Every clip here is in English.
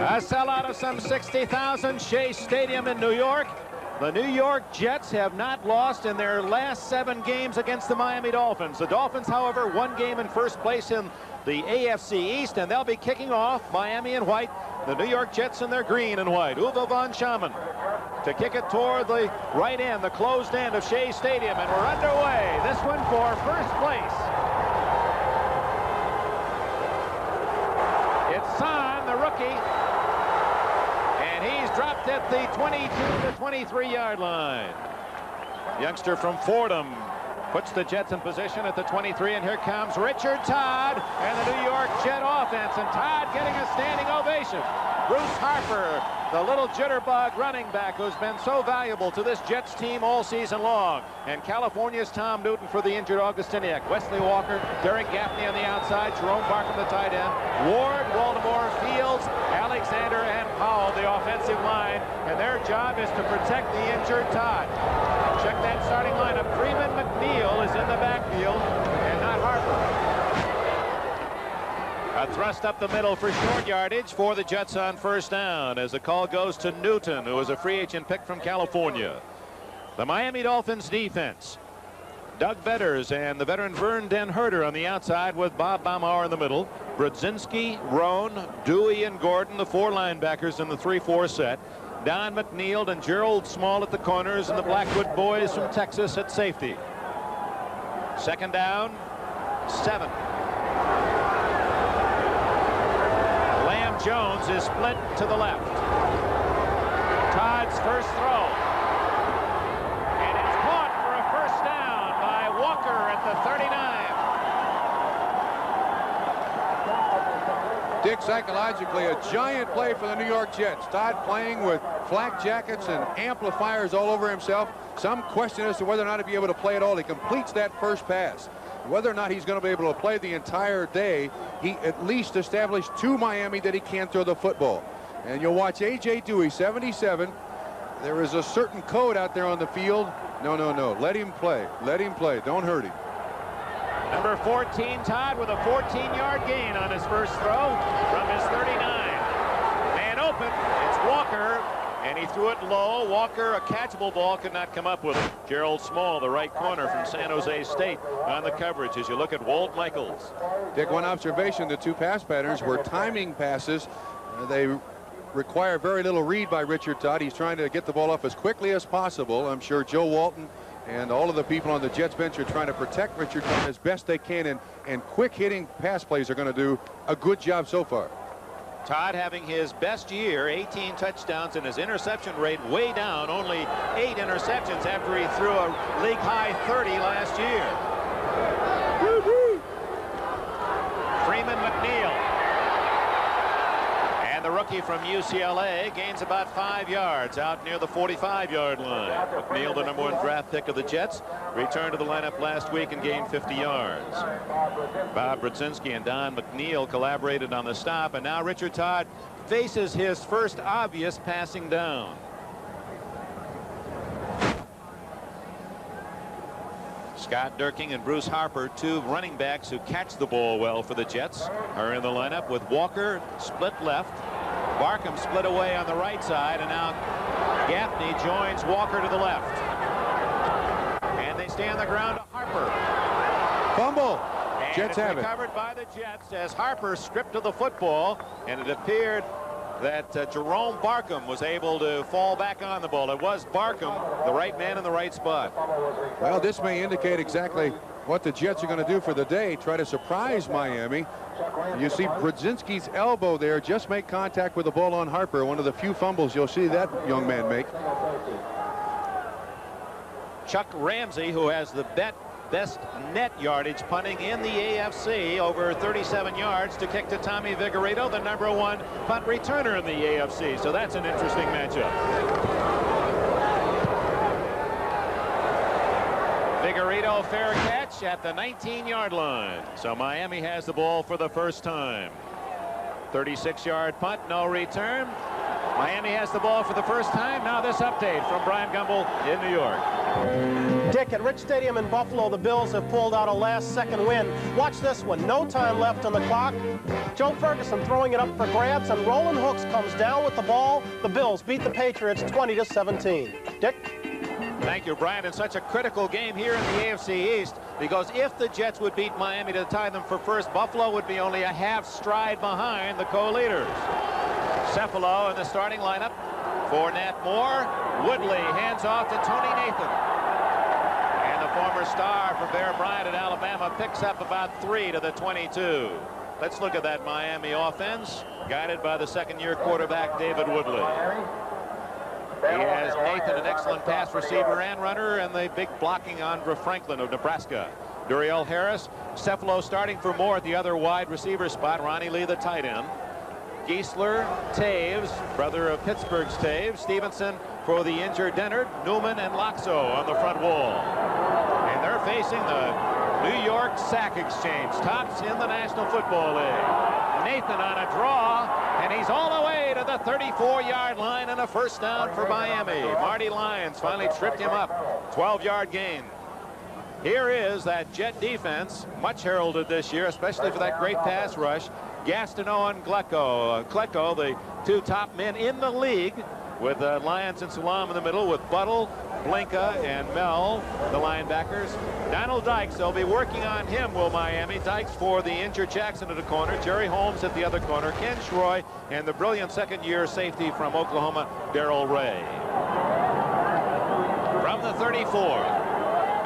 A sellout of some 60,000, Shea Stadium in New York. The New York Jets have not lost in their last 7 games against the Miami Dolphins. The Dolphins, however, 1 game in first place in the AFC East, and they'll be kicking off Miami in white. The New York Jets in their green and white. Uwe von Schamann to kick it toward the right end, the closed end of Shea Stadium, and we're underway. This one for first place. It's Son, the rookie, and he's dropped at the 22 to 23-yard line. Youngster from Fordham puts the Jets in position at the 23, and here comes Richard Todd and the New York Jet offense, and Todd getting a standing ovation. Bruce Harper, the little jitterbug running back who's been so valuable to this Jets team all season long. And California's Tom Newton for the injured Augustiniak. Wesley Walker, Derek Gaffney on the outside, Jerome Barkham the tight end, Ward, Waldemar, Fields, Alexander, and Powell the offensive line. And their job is to protect the injured Todd. Check that starting lineup. Freeman McNeil is in the backfield and not Harper. A thrust up the middle for short yardage for the Jets on first down as the call goes to Newton, who is a free agent pick from California. The Miami Dolphins defense. Doug Vetters and the veteran Vern Den Herder on the outside with Bob Baumauer in the middle. Brzezinski, Roan, Dewey, and Gordon, the 4 linebackers in the 3-4 set. Don McNeil and Gerald Small at the corners, and the Blackwood boys from Texas at safety. Second down, 7. Jones is split to the left. Todd's first throw. And it's caught for a first down by Walker at the 39. Dick, psychologically, a giant play for the New York Jets. Todd playing with flak jackets and amplifiers all over himself. Some question as to whether or not he'll be able to play at all. He completes that first pass. Whether or not he's going to be able to play the entire day, he at least established to Miami that he can throw the football. And you'll watch A.J. Dewey, 77. There is a certain code out there on the field. No. Let him play. Let him play. Don't hurt him. Number 14, Todd, with a 14-yard gain on his first throw from his 39. Man open. It's Walker. And he threw it low. Walker, a catchable ball, could not come up with it. Gerald Small, the right corner from San Jose State, on the coverage as you look at Walt Michaels. Dick, one observation, the 2 pass patterns were timing passes. They require very little read by Richard Todd. He's trying to get the ball off as quickly as possible. I'm sure Joe Walton and all of the people on the Jets bench are trying to protect Richard Todd as best they can, and quick hitting pass plays are going to do a good job so far. Todd having his best year, 18 touchdowns, and his interception rate way down, only 8 interceptions after he threw a league-high 30 last year. Freeman McNeil. And the rookie from UCLA gains about 5 yards out near the 45-yard line. McNeil, the #1 draft pick of the Jets, returned to the lineup last week and gained 50 yards. Bob Brzezinski and Don McNeil collaborated on the stop, and now Richard Todd faces his first obvious passing down. Scott Durking and Bruce Harper, 2 running backs who catch the ball well for the Jets, are in the lineup with Walker split left, Barkham split away on the right side, and now Gaffney joins Walker to the left. And they stay on the ground to Harper. Fumble. And Jets have it. Recovered by the Jets as Harper stripped of the football, and it appeared that Jerome Barkham was able to fall back on the ball. It was Barkham, the right man in the right spot. Well, this may indicate exactly what the Jets are going to do for the day, try to surprise Miami. You see Brzezinski's elbow there just make contact with the ball on Harper, one of the few fumbles you'll see that young man make. Chuck Ramsey, who has the best net yardage punting in the AFC, over 37 yards, to kick to Tommy Vigorito, the #1 punt returner in the AFC. So that's an interesting matchup. Vigorito, fair catch at the 19-yard line. So Miami has the ball for the first time. 36-yard punt, no return. Miami has the ball for the first time. Now this update from Brian Gumbel in New York. Dick, at Rich Stadium in Buffalo, the Bills have pulled out a last-second win. Watch this one. No time left on the clock. Joe Ferguson throwing it up for grabs, and Roland Hooks comes down with the ball. The Bills beat the Patriots 20-17. Dick? Thank you, Brian. In such a critical game here in the AFC East, because if the Jets would beat Miami to tie them for first, Buffalo would be only a half stride behind the co-leaders. Cephalo in the starting lineup for Nat Moore. Woodley hands off to Tony Nathan. And the former star for Bear Bryant at Alabama picks up about 3 to the 22. Let's look at that Miami offense, guided by the second-year quarterback David Woodley. He has Nathan, an excellent pass receiver and runner, and the big blocking Andra Franklin of Nebraska. Duriel Harris, Cephalo starting for Moore at the other wide receiver spot. Ronnie Lee, the tight end. Geisler, Taves, brother of Pittsburgh's Taves. Stevenson for the injured Dennard. Newman and Loxo on the front wall. And they're facing the New York Sack Exchange, tops in the National Football League. Nathan on a draw, and he's all the way to the 34-yard line, and a first down for Miami. Marty Lyons finally tripped him up. 12-yard gain. Here is that Jet defense, much heralded this year, especially for that great pass rush. Gastineau and Glecko. Glecko, the two top men in the league, with Lyons and Salam in the middle, with Buttle, Blinka, and Mel, the linebackers. Donald Dykes, they'll be working on him, will Miami. Dykes for the injured Jackson at the corner. Jerry Holmes at the other corner. Ken Schroy, and the brilliant second-year safety from Oklahoma, Darrell Ray. From the 34,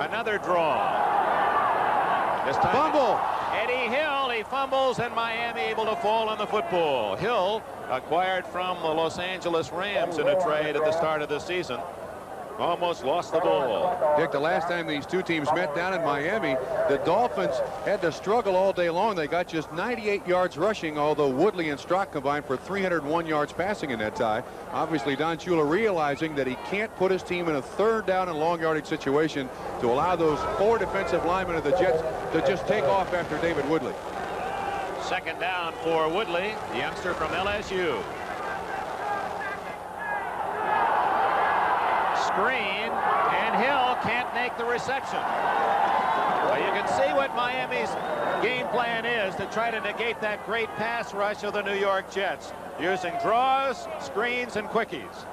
another draw. This time, fumble. Eddie Hill, he fumbles, and Miami able to fall on the football. Hill, acquired from the Los Angeles Rams in a trade at the start of the season, almost lost the ball. Dick, the last time these two teams met down in Miami, the Dolphins had to struggle all day long. They got just 98 yards rushing, although Woodley and Strock combined for 301 yards passing in that tie. Obviously, Don Shula realizing that he can't put his team in a third down and long yardage situation to allow those 4 defensive linemen of the Jets to just take off after David Woodley. Second down for Woodley, the youngster from LSU. Screen, and Hill can't make the reception. Well, you can see what Miami's game plan is to try to negate that great pass rush of the New York Jets, using draws, screens, and quickies.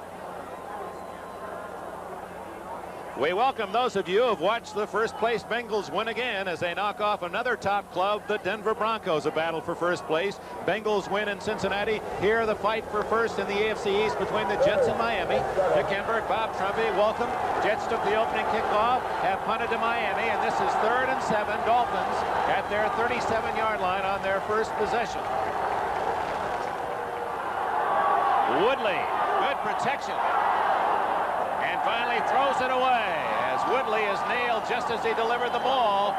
We welcome those of you who have watched the first-place Bengals win again as they knock off another top club, the Denver Broncos, a battle for first place. Bengals win in Cincinnati. Here, the fight for first in the AFC East between the Jets and Miami. Dick Enberg, Bob Trumpy, welcome. Jets took the opening kickoff, have punted to Miami, and this is 3rd and 7. Dolphins at their 37-yard line on their first possession. Woodley, good protection. And finally throws it away as Woodley is nailed just as he delivered the ball,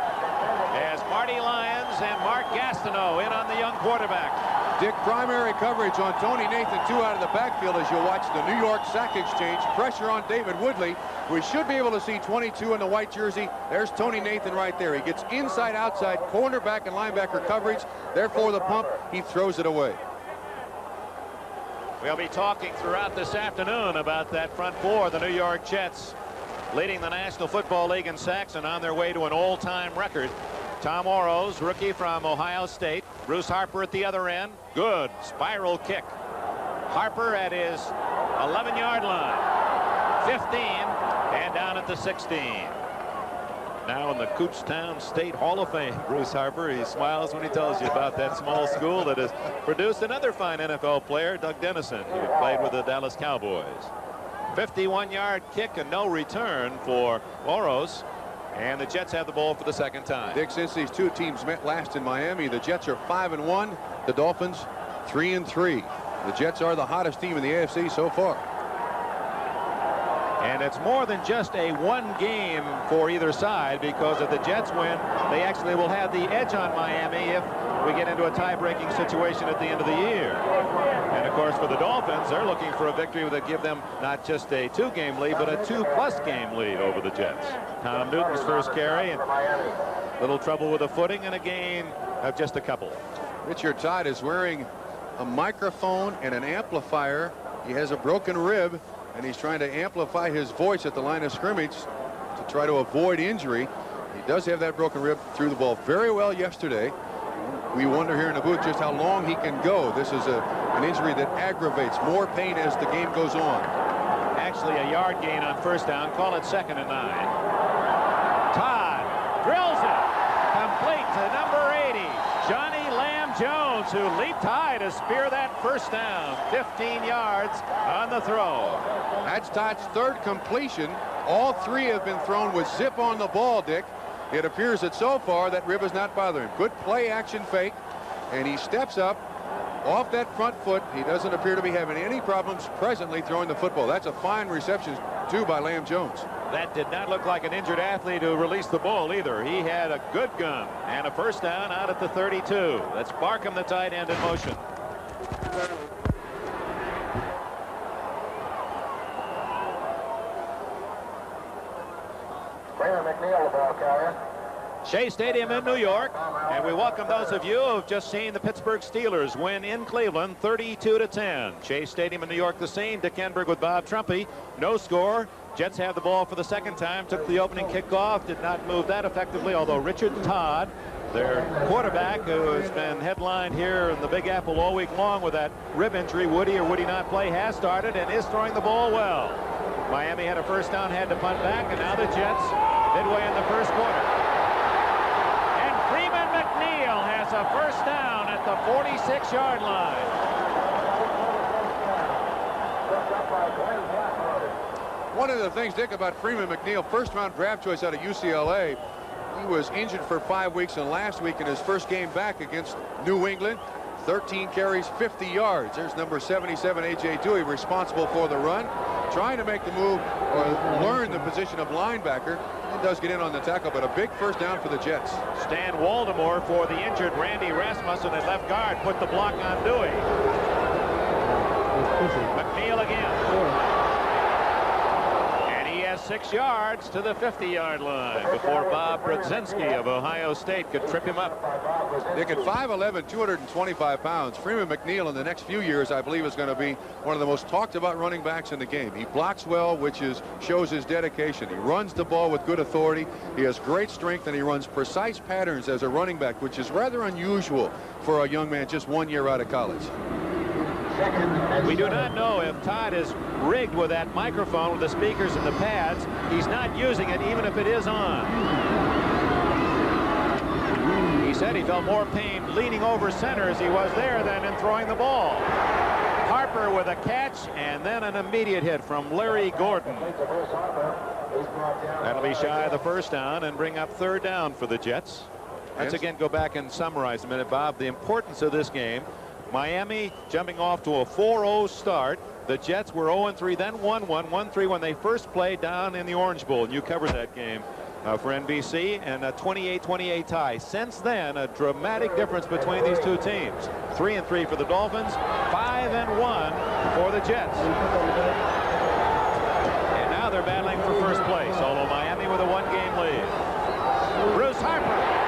as Marty Lyons and Mark Gastineau in on the young quarterback. Dick, primary coverage on Tony Nathan, 2 out of the backfield as you watch the New York Sack Exchange. Pressure on David Woodley. We should be able to see 22 in the white jersey. There's Tony Nathan right there. He gets inside, outside, cornerback and linebacker coverage. Therefore, the pump, he throws it away. We'll be talking throughout this afternoon about that front four, the New York Jets, leading the National Football League in sacks and on their way to an all-time record. Tom Orros, rookie from Ohio State. Bruce Harper at the other end. Good spiral kick. Harper at his 11-yard line. 15, and down at the 16. Now in the Kutztown State Hall of Fame, Bruce Harper. He smiles when he tells you about that small school that has produced another fine NFL player, Doug Dennison, who played with the Dallas Cowboys. 51-yard kick and no return for Orros. And the Jets have the ball for the second time. Dick, since these two teams met last in Miami, the Jets are 5-1. The Dolphins 3-3. The Jets are the hottest team in the AFC so far. And it's more than just a one game for either side, because if the Jets win, they actually will have the edge on Miami if we get into a tie-breaking situation at the end of the year. And of course, for the Dolphins, they're looking for a victory that give them not just a 2-game lead, but a 2+ game lead over the Jets. Tom Newton's first carry, and little trouble with the footing, and a gain of just a couple. Richard Todd is wearing a microphone and an amplifier He has a broken rib, and he's trying to amplify his voice at the line of scrimmage to try to avoid injury. He does have that broken rib. Threw the ball very well yesterday. We wonder here in the booth just how long he can go. This is an injury that aggravates, more pain as the game goes on. Actually, a yard gain on first down. Call it 2nd and 9. Todd drills it. Complete to number 80, Johnny Lamb Jones, who leaped high to spear that first down. 15 yards on the throw. That's Todd's 3rd completion. All 3 have been thrown with zip on the ball, Dick. It appears that so far that rib is not bothering him. Good play action fake, and he steps up off that front foot. He doesn't appear to be having any problems presently throwing the football. That's a fine reception too by Lamb Jones. That did not look like an injured athlete who released the ball either. He had a good gun and a first down out at the 32. That's Barkham, the tight end, in motion. McNeil, the ball carrier. Shea Stadium in New York, and we welcome those of you who have just seen the Pittsburgh Steelers win in Cleveland 32-10. Shea Stadium in New York the scene. Dick Enberg with Bob Trumpy. No score. Jets have the ball for the 2nd time. Took the opening kickoff. Did not move that effectively, although Richard Todd, their quarterback, who has been headlined here in the Big Apple all week long with that rib injury, would he or would he not play, has started and is throwing the ball well. Miami had a first down, had to punt back, and now the Jets midway in the first quarter. And Freeman McNeil has a first down at the 46-yard line. One of the things, Dick, about Freeman McNeil, 1st-round draft choice out of UCLA, he was injured for 5 weeks, and last week in his first game back against New England, 13 carries, 50 yards. There's number 77, A.J. Dewey, responsible for the run, trying to make the move or learn the position of linebacker. He does get in on the tackle, but a big first down for the Jets. Stan Waldemore for the injured Randy Rasmussen at left guard put the block on Dewey. McNeil again. And he has 6 yards to the 50-yard line before Bob Brzezinski of Ohio State could trip him up. Dick, at 5'11", 225 pounds, Freeman McNeil in the next few years, I believe, is going to be one of the most talked about running backs in the game. He blocks well, which shows his dedication. He runs the ball with good authority. He has great strength, and he runs precise patterns as a running back, which is rather unusual for a young man just 1 year out of college. We do not know if Todd is rigged with that microphone with the speakers and the pads. He's not using it even if it is on. He said he felt more pain leaning over center as he was there than in throwing the ball. Harper with a catch and then an immediate hit from Larry Gordon. That'll be shy of the first down and bring up 3rd down for the Jets. Let's again go back and summarize a minute, Bob, the importance of this game. Miami jumping off to a 4-0 start. The Jets were 0-3, then 1-1, 1-3 when they first played down in the Orange Bowl. And you covered that game for NBC, and a 28-28 tie. Since then, a dramatic difference between these two teams. 3-3 for the Dolphins, 5-1 for the Jets. And now they're battling for first place, although Miami with a 1-game lead. Bruce Harper.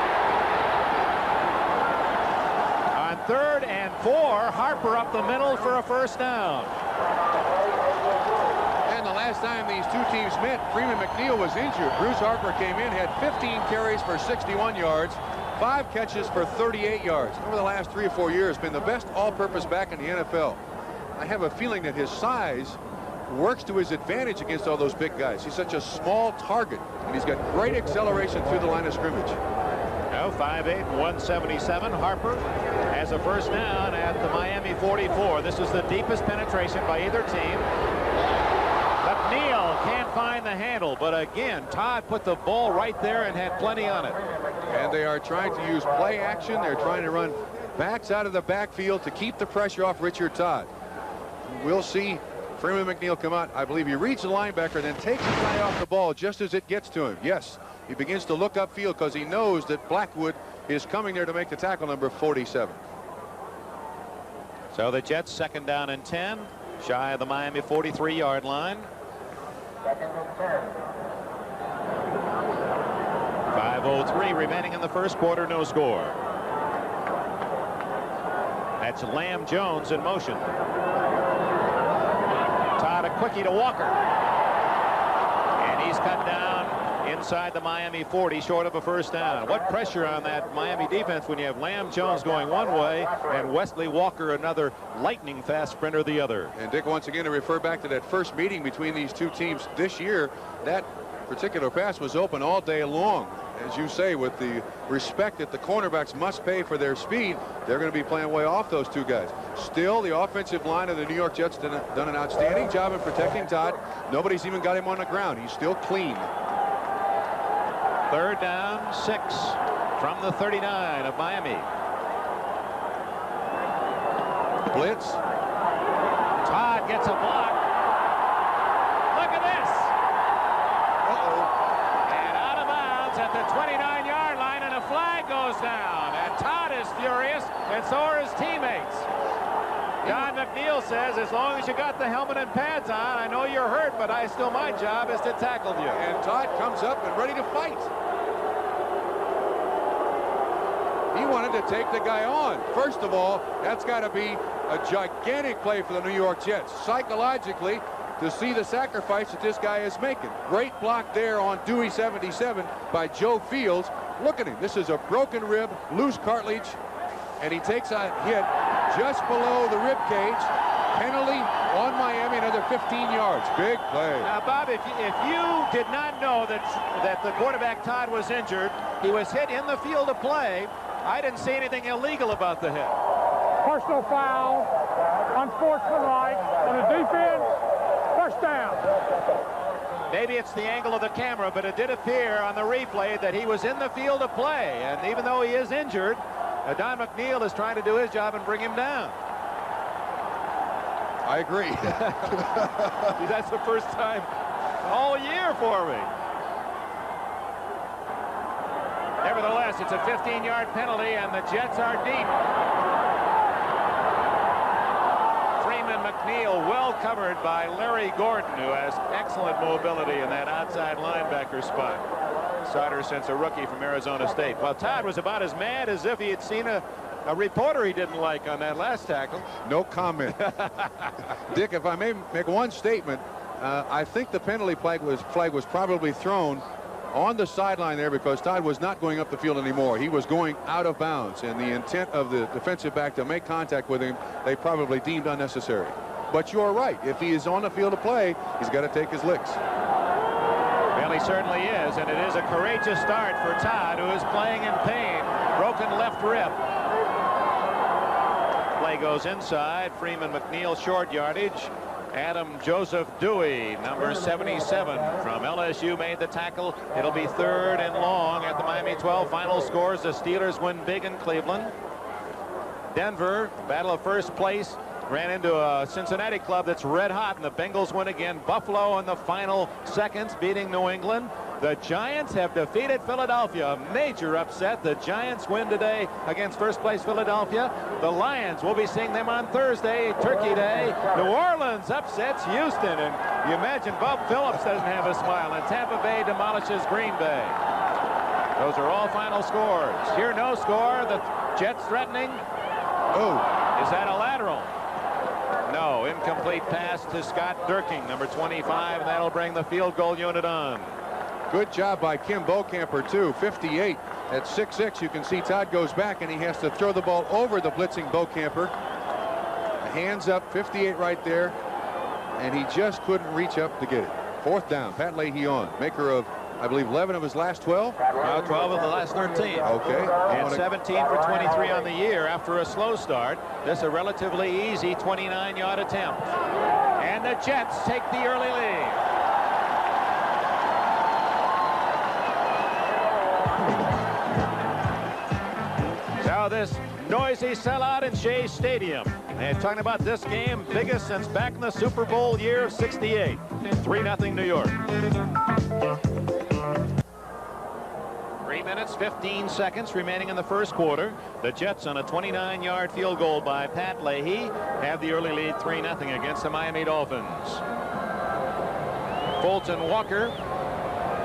3rd and 4, Harper up the middle for a first down. And the last time these two teams met, Freeman McNeil was injured. Bruce Harper came in, had 15 carries for 61 yards, 5 catches for 38 yards. Over the last 3 or 4 years, been the best all-purpose back in the NFL. I have a feeling that his size works to his advantage against all those big guys. He's such a small target, and he's got great acceleration through the line of scrimmage. Now 5'8", 177. Harper has a first down at the Miami 44. This is the deepest penetration by either team. McNeil can't find the handle, but again, Todd put the ball right there and had plenty on it. And they are trying to use play action. They're trying to run backs out of the backfield to keep the pressure off Richard Todd. We'll see Freeman McNeil come out. I believe he reads the linebacker, then takes his eye off the ball just as it gets to him. Yes. He begins to look upfield because he knows that Blackwood is coming there to make the tackle, number 47. So the Jets 2nd down and 10, shy of the Miami 43-yard line. 2nd and 10. 5:03 remaining in the first quarter, no score. That's Lamb Jones in motion. quickie to Walker. And he's cut down inside the Miami 40, short of a first down. What pressure on that Miami defense when you have Lamb Jones going one way and Wesley Walker, another lightning fast sprinter, the other. And Dick, once again, to refer back to that first meeting between these two teams this year, that particular pass was open all day long. As you say, with the respect that the cornerbacks must pay for their speed, they're going to be playing way off those two guys. Still, the offensive line of the New York Jets done an outstanding job in protecting Todd. Nobody's even got him on the ground. He's still clean. Third down, 6 from the 39 of Miami. Blitz. Todd gets a block. Look at this. And out of bounds at the 29-yard line, and a flag goes down. And Todd is furious, and so are his teammates. Don McNeil says, as long as you got the helmet and pads on, I know you're hurt, but my job is to tackle you. And Todd comes up and ready to fight. He wanted to take the guy on. First of all, that's got to be a gigantic play for the New York Jets. Psychologically, to see the sacrifice that this guy is making. Great block there on Dewey 77 by Joe Fields. Look at him. This is a broken rib, loose cartilage, and he takes a hit just below the rib cage. Penalty on Miami, another 15 yards. Big play. Now, Bob, if you did not know that the quarterback Todd was injured, he was hit in the field of play, I didn't see anything illegal about the hit. Personal foul, unsportsmanlike on the defense, first down. Maybe it's the angle of the camera, but it did appear on the replay that he was in the field of play. And even though he is injured, Don McNeil is trying to do his job and bring him down. I agree. That's the first time all year for me. Nevertheless, it's a 15-yard penalty, and the Jets are deep. Freeman McNeil well covered by Larry Gordon, who has excellent mobility in that outside linebacker spot. Starter since a rookie from Arizona State. Well, Todd was about as mad as if he had seen a reporter he didn't like on that last tackle. No comment. Dick, if I may make one statement, I think the penalty flag was probably thrown on the sideline there because Todd was not going up the field anymore. He was going out of bounds, and the intent of the defensive back to make contact with him, they probably deemed unnecessary. But you're right. If he is on the field of play, he's got to take his licks. Well, he certainly is, and it is a courageous start for Todd, who is playing in pain. Broken left rib. Play goes inside. Freeman McNeil short yardage. Adam Joseph Dewey, number 77 from LSU, made the tackle. It'll be 3rd and long at the Miami 12. Final scores: the Steelers win big in Cleveland. Denver, battle of first place, ran into a Cincinnati club that's red hot, and the Bengals win again. Buffalo in the final seconds, beating New England. The Giants have defeated Philadelphia. A major upset. The Giants win today against first place Philadelphia. The Lions, we'll be seeing them on Thursday, Turkey Day. New Orleans upsets Houston, and you imagine Bob Phillips doesn't have a smile, and Tampa Bay demolishes Green Bay. Those are all final scores. Here, no score. The Jets threatening. Oh, is that a lateral? No, incomplete pass to Scott Durking, number 25, and that'll bring the field goal unit on. Good job by Kim Beaucamper, too. 58 at 6'6". You can see Todd goes back, and he has to throw the ball over the blitzing Beaucamper. Hands up, 58 right there, and he just couldn't reach up to get it. 4th down. Pat Leahy on, maker of, I believe, 11 of his last 12. 12 of the last 13. Okay. And 17 for 23 on the year after a slow start. This a relatively easy 29-yard attempt. And the Jets take the early lead. Now this noisy sellout in Shea Stadium. And talking about this game, biggest since back in the Super Bowl year of '68. 3-0 New York. 3 minutes, 15 seconds remaining in the first quarter. The Jets on a 29-yard field goal by Pat Leahy have the early lead 3-0 against the Miami Dolphins. Fulton Walker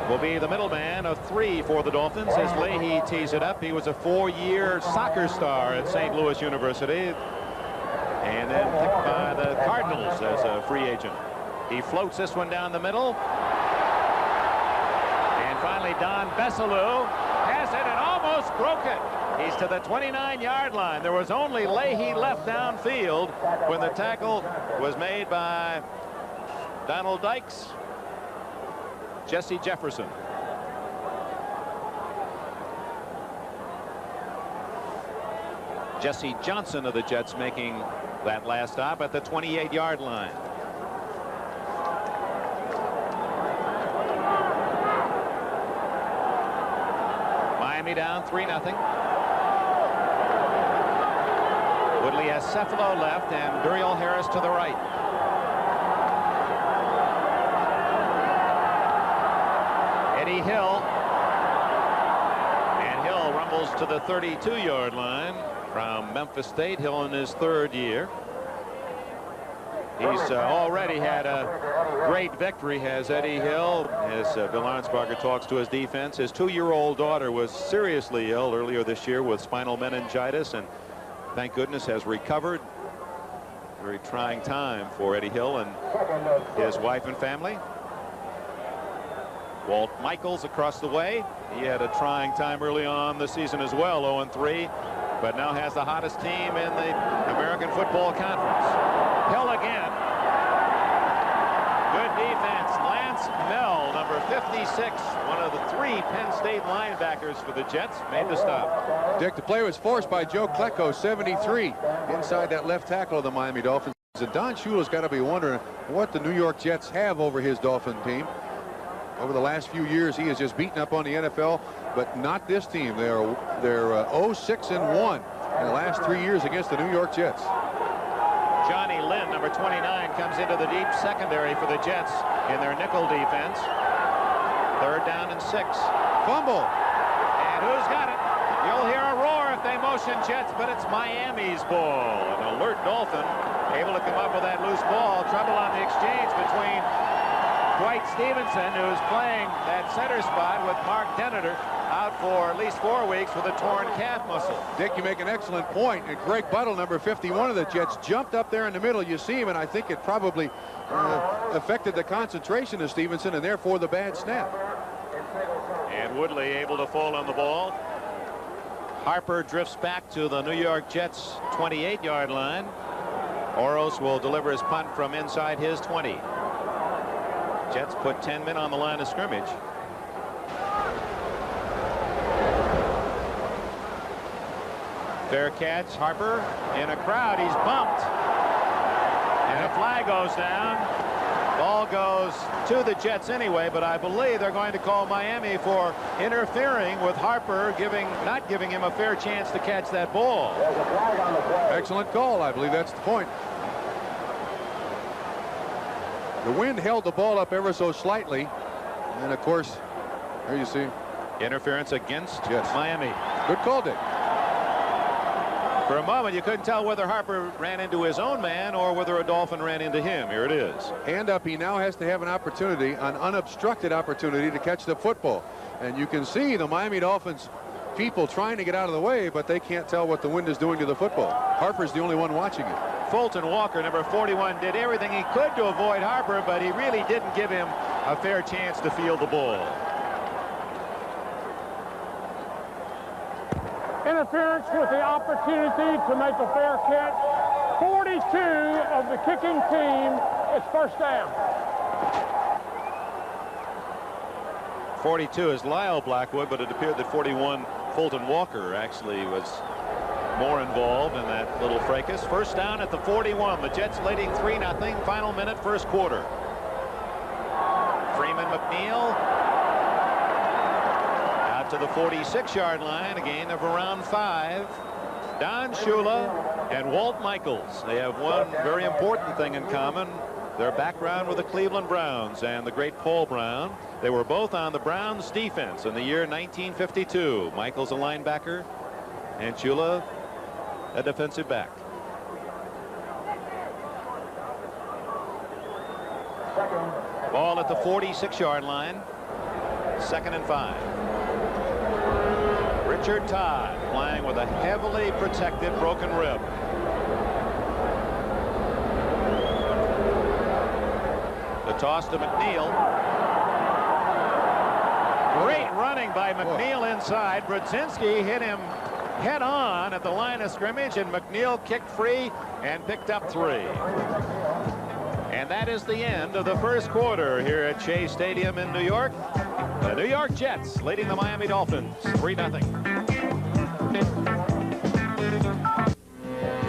will be the middleman of 3 for the Dolphins as Leahy tees it up. He was a 4-year soccer star at St. Louis University and then picked by the Cardinals as a free agent. He floats this one down the middle. And finally, Don Bessalou has it and almost broke it. He's to the 29-yard line. There was only Leahy left downfield when the tackle was made by Donald Dykes. Jesse Jefferson. Jesse Johnson of the Jets making that last stop at the 28-yard line. Miami down 3-0. Woodley has Cephalo left and Duriel Harris to the right. Eddie Hill. And Hill rumbles to the 32-yard line from Memphis State. Hill in his 3rd year. He's already had a great victory, has Eddie Hill, as Bill Arnsparger talks to his defense. His 2-year-old daughter was seriously ill earlier this year with spinal meningitis, and thank goodness has recovered. Very trying time for Eddie Hill and his wife and family. Walt Michaels across the way. He had a trying time early on the season as well, 0-3, but now has the hottest team in the American Football Conference. Hill again. Good defense. Lance Mell, number 56, one of the 3 Penn State linebackers for the Jets, made the stop. Dick, the play was forced by Joe Klecko, 73, inside that left tackle of the Miami Dolphins. And Don Shula's got to be wondering what the New York Jets have over his Dolphin team. Over the last few years, he has just beaten up on the NFL, but not this team. They're 0-6-1 in the last 3 years against the New York Jets. Johnny Lynn, number 29, comes into the deep secondary for the Jets in their nickel defense. 3rd down and 6. Fumble. And who's got it? You'll hear a roar if they motion Jets, but it's Miami's ball. An alert Dolphin able to come up with that loose ball. Trouble on the exchange between Dwight Stevenson, who's playing that center spot, with Mark Deneter out for at least 4 weeks with a torn calf muscle. Dick, you make an excellent point. And Greg Buttle, number 51 of the Jets, jumped up there in the middle. You see him, and I think it probably affected the concentration of Stevenson, and therefore the bad snap. And Woodley able to fall on the ball. Harper drifts back to the New York Jets 28-yard line. Oros will deliver his punt from inside his 20. Jets put 10 men on the line of scrimmage. Fair catch. Harper in a crowd. He's bumped. And a flag goes down. Ball goes to the Jets anyway, but I believe they're going to call Miami for interfering with Harper, not giving him a fair chance to catch that ball. Excellent call. I believe that's the point. The wind held the ball up ever so slightly, and of course, there you see interference against Miami. Good call, Dick. For a moment, you couldn't tell whether Harper ran into his own man or whether a Dolphin ran into him. Here it is. Hand up. He now has to have an opportunity, an unobstructed opportunity, to catch the football. And you can see the Miami Dolphins people trying to get out of the way, but they can't tell what the wind is doing to the football. Harper's the only one watching it. Fulton Walker, number 41, did everything he could to avoid Harper, but he really didn't give him a fair chance to field the ball. Interference with the opportunity to make a fair catch. 42 of the kicking team. It's 1st down. 42 is Lyle Blackwood, but it appeared that 41 Fulton Walker actually was more involved in that little fracas. 1st down at the 41. The Jets leading 3-0. Final minute, 1st quarter. Freeman McNeil out to the 46-yard line, a gain of around 5. Don Shula and Walt Michaels. They have one very important thing in common. Their background with the Cleveland Browns and the great Paul Brown. They were both on the Browns defense in the year 1952. Michaels a linebacker and Shula a defensive back. Ball at the 46-yard line. 2nd and 5. Richard Todd playing with a heavily protected broken rib. Toss to McNeil. Great running by McNeil inside. Brzezinski hit him head on at the line of scrimmage, and McNeil kicked free and picked up 3. And that is the end of the first quarter here at Shea Stadium in New York. The New York Jets leading the Miami Dolphins 3-0.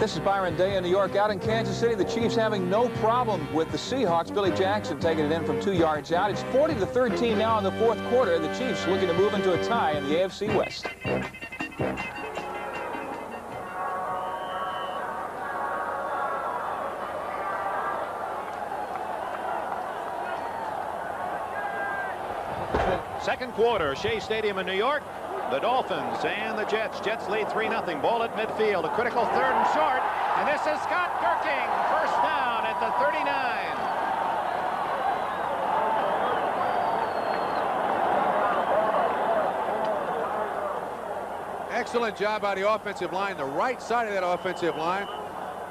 This is Byron Day in New York. Out in Kansas City, the Chiefs having no problem with the Seahawks. Billy Jackson taking it in from 2 yards out. It's 40-13 now in the fourth quarter. The Chiefs looking to move into a tie in the AFC West. Second quarter, Shea Stadium in New York. The Dolphins and the Jets. Jets lead 3-0. Ball at midfield. A critical 3rd and short. And this is Scott Gerking. First down at the 39. Excellent job by the offensive line, the right side of that offensive line.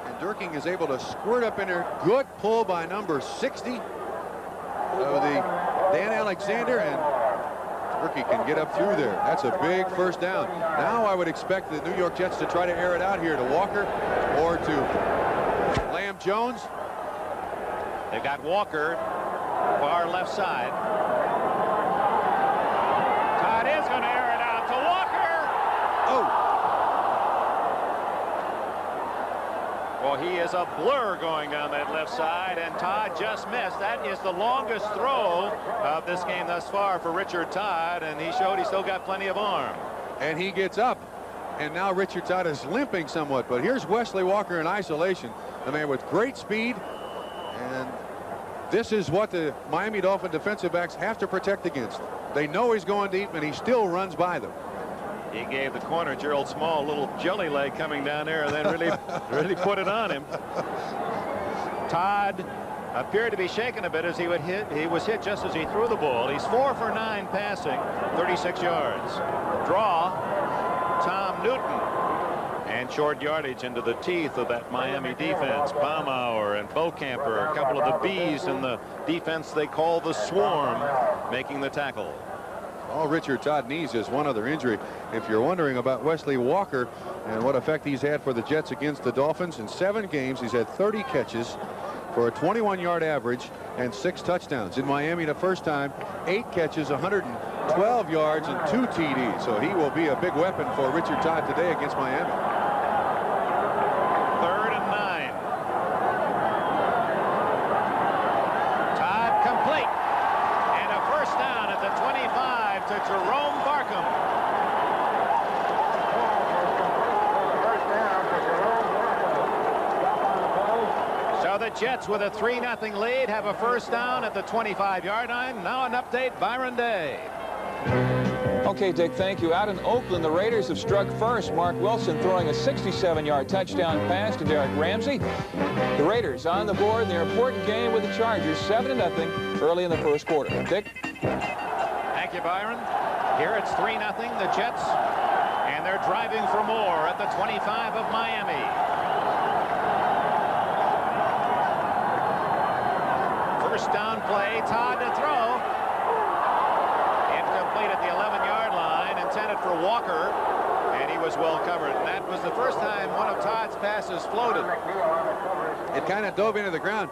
And Gerking is able to squirt up in there. Good pull by number 60 of the Dan Alexander, and Gerking can get up through there. That's a big first down. Now I would expect the New York Jets to try to air it out here to Walker or to Lamb Jones. They've got Walker, far left side. Todd is going to air it out to Walker. Oh. Well, he is a blur going down that left side, and Todd just missed. That is the longest throw of this game thus far for Richard Todd, and he showed he still got plenty of arm. And he gets up, and now Richard Todd is limping somewhat. But here's Wesley Walker in isolation, a man with great speed, and this is what the Miami Dolphin defensive backs have to protect against. They know he's going deep, and he still runs by them. He gave the corner, Gerald Small, a little jelly leg coming down there, and then really put it on him. Todd appeared to be shaken a bit as he was hit just as he threw the ball. He's 4 for 9 passing, 36 yards. Draw, Tom Newton. And short yardage into the teeth of that Miami defense. Baumauer and Beaucamper, a couple of the B's in the defense they call the Swarm, making the tackle. All Richard Todd needs is one other injury. If you're wondering about Wesley Walker and what effect he's had for the Jets against the Dolphins, in 7 games he's had 30 catches for a 21-yard average and 6 touchdowns. In Miami the first time, 8 catches, 112 yards, and 2 TDs. So he will be a big weapon for Richard Todd today against Miami. 3rd and 9. Todd complete. And a first down at the 25 to Jerome Barkham. So the Jets with a 3-0 lead have a first down at the 25-yard line. Now an update, Byron Day. Okay, Dick, thank you. Out in Oakland, the Raiders have struck first. Mark Wilson throwing a 67-yard touchdown pass to Derek Ramsey. The Raiders on the board in their important game with the Chargers, 7-0 early in the first quarter. Dick? Thank you, Byron. Here it's 3-0, the Jets, and they're driving for more at the 25 of Miami. First down play, Todd to throw. Incomplete at the 11-yard line, intended for Walker, and he was well covered. And that was the first time one of Todd's passes floated. It kind of dove into the ground.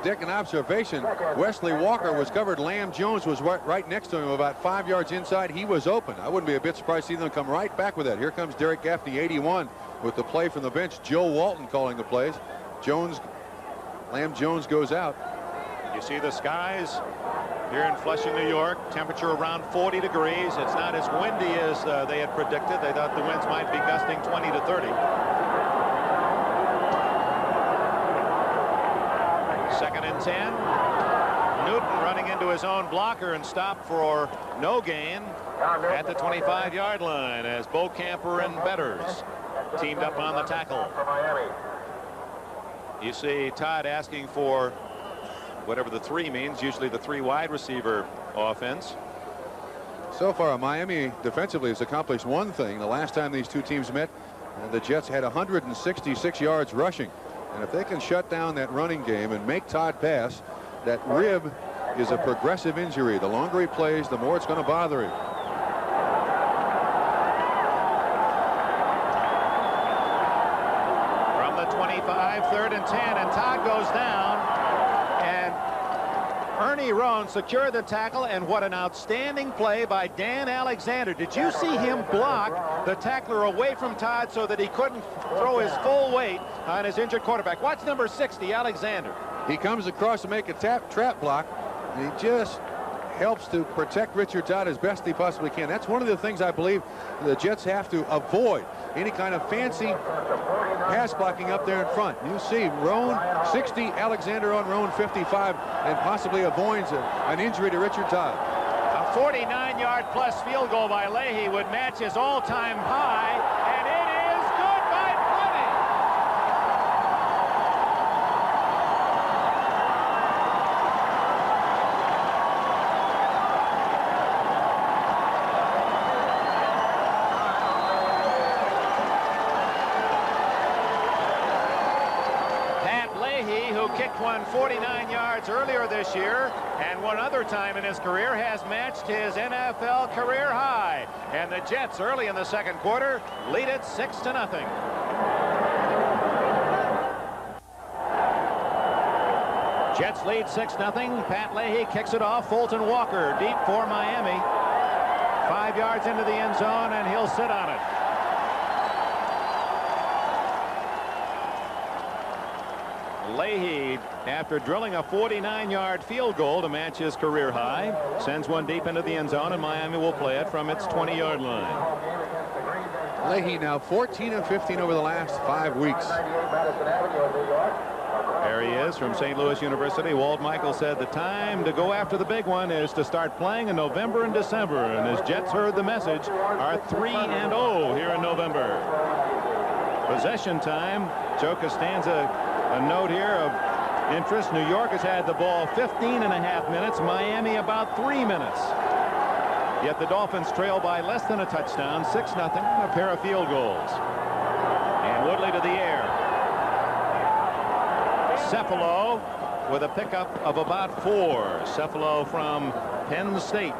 Dick, an observation. Wesley Walker was covered. Lamb Jones was right next to him, about 5 yards inside. He was open. I wouldn't be a bit surprised to see them come right back with that. Here comes Derek Gaffney, 81, with the play from the bench. Joe Walton calling the plays. Lamb Jones goes out. You see the skies here in Flushing, New York. Temperature around 40 degrees. It's not as windy as they had predicted. They thought the winds might be gusting 20 to 30. 2nd and 10. Newton running into his own blocker and stopped for no gain at the 25-yard line as Beaucamper and Betters teamed up on the tackle. You see Todd asking for whatever the 3 means, usually the 3 wide receiver offense. So far, Miami defensively has accomplished one thing. The last time these two teams met, the Jets had 166 yards rushing. And if they can shut down that running game and make Todd pass, that rib is a progressive injury. The longer he plays, the more it's going to bother him. From the 25, 3rd and 10, and Todd goes down, and Ernie Roan secured the tackle, and what an outstanding play by Dan Alexander. Did you see him block the tackler away from Todd so that he couldn't throw his full weight on his injured quarterback? Watch number 60, Alexander. He comes across to make a trap block, and he just helps to protect Richard Todd as best he possibly can. That's one of the things I believe the Jets have to avoid, any kind of fancy pass blocking up there in front. You see Roan 60, Alexander on Roan 55, and possibly avoids an injury to Richard Todd. A 49-yard plus field goal by Leahy would match his all-time high, and it is good by plenty. Who kicked one 49 yards earlier this year, and one other time in his career, has matched his NFL career high. And the Jets early in the second quarter lead it 6-0. Jets lead 6-0. Pat Leahy kicks it off. Fulton Walker deep for Miami. 5 yards into the end zone, and he'll sit on it. Leahy, after drilling a 49-yard field goal to match his career high, sends one deep into the end zone, and Miami will play it from its 20-yard line. Leahy now 14 of 15 over the last 5 weeks. There he is from St. Louis University. Walt Michael said the time to go after the big one is to start playing in November and December, and as Jets heard the message, are 3-0 here in November. Possession time. Joe Costanza. A note here of interest. New York has had the ball 15.5 minutes. Miami about 3 minutes. Yet the Dolphins trail by less than a touchdown, 6-0, a pair of field goals. And Woodley to the air. Cephalo with a pickup of about 4. Cephalo from Penn State.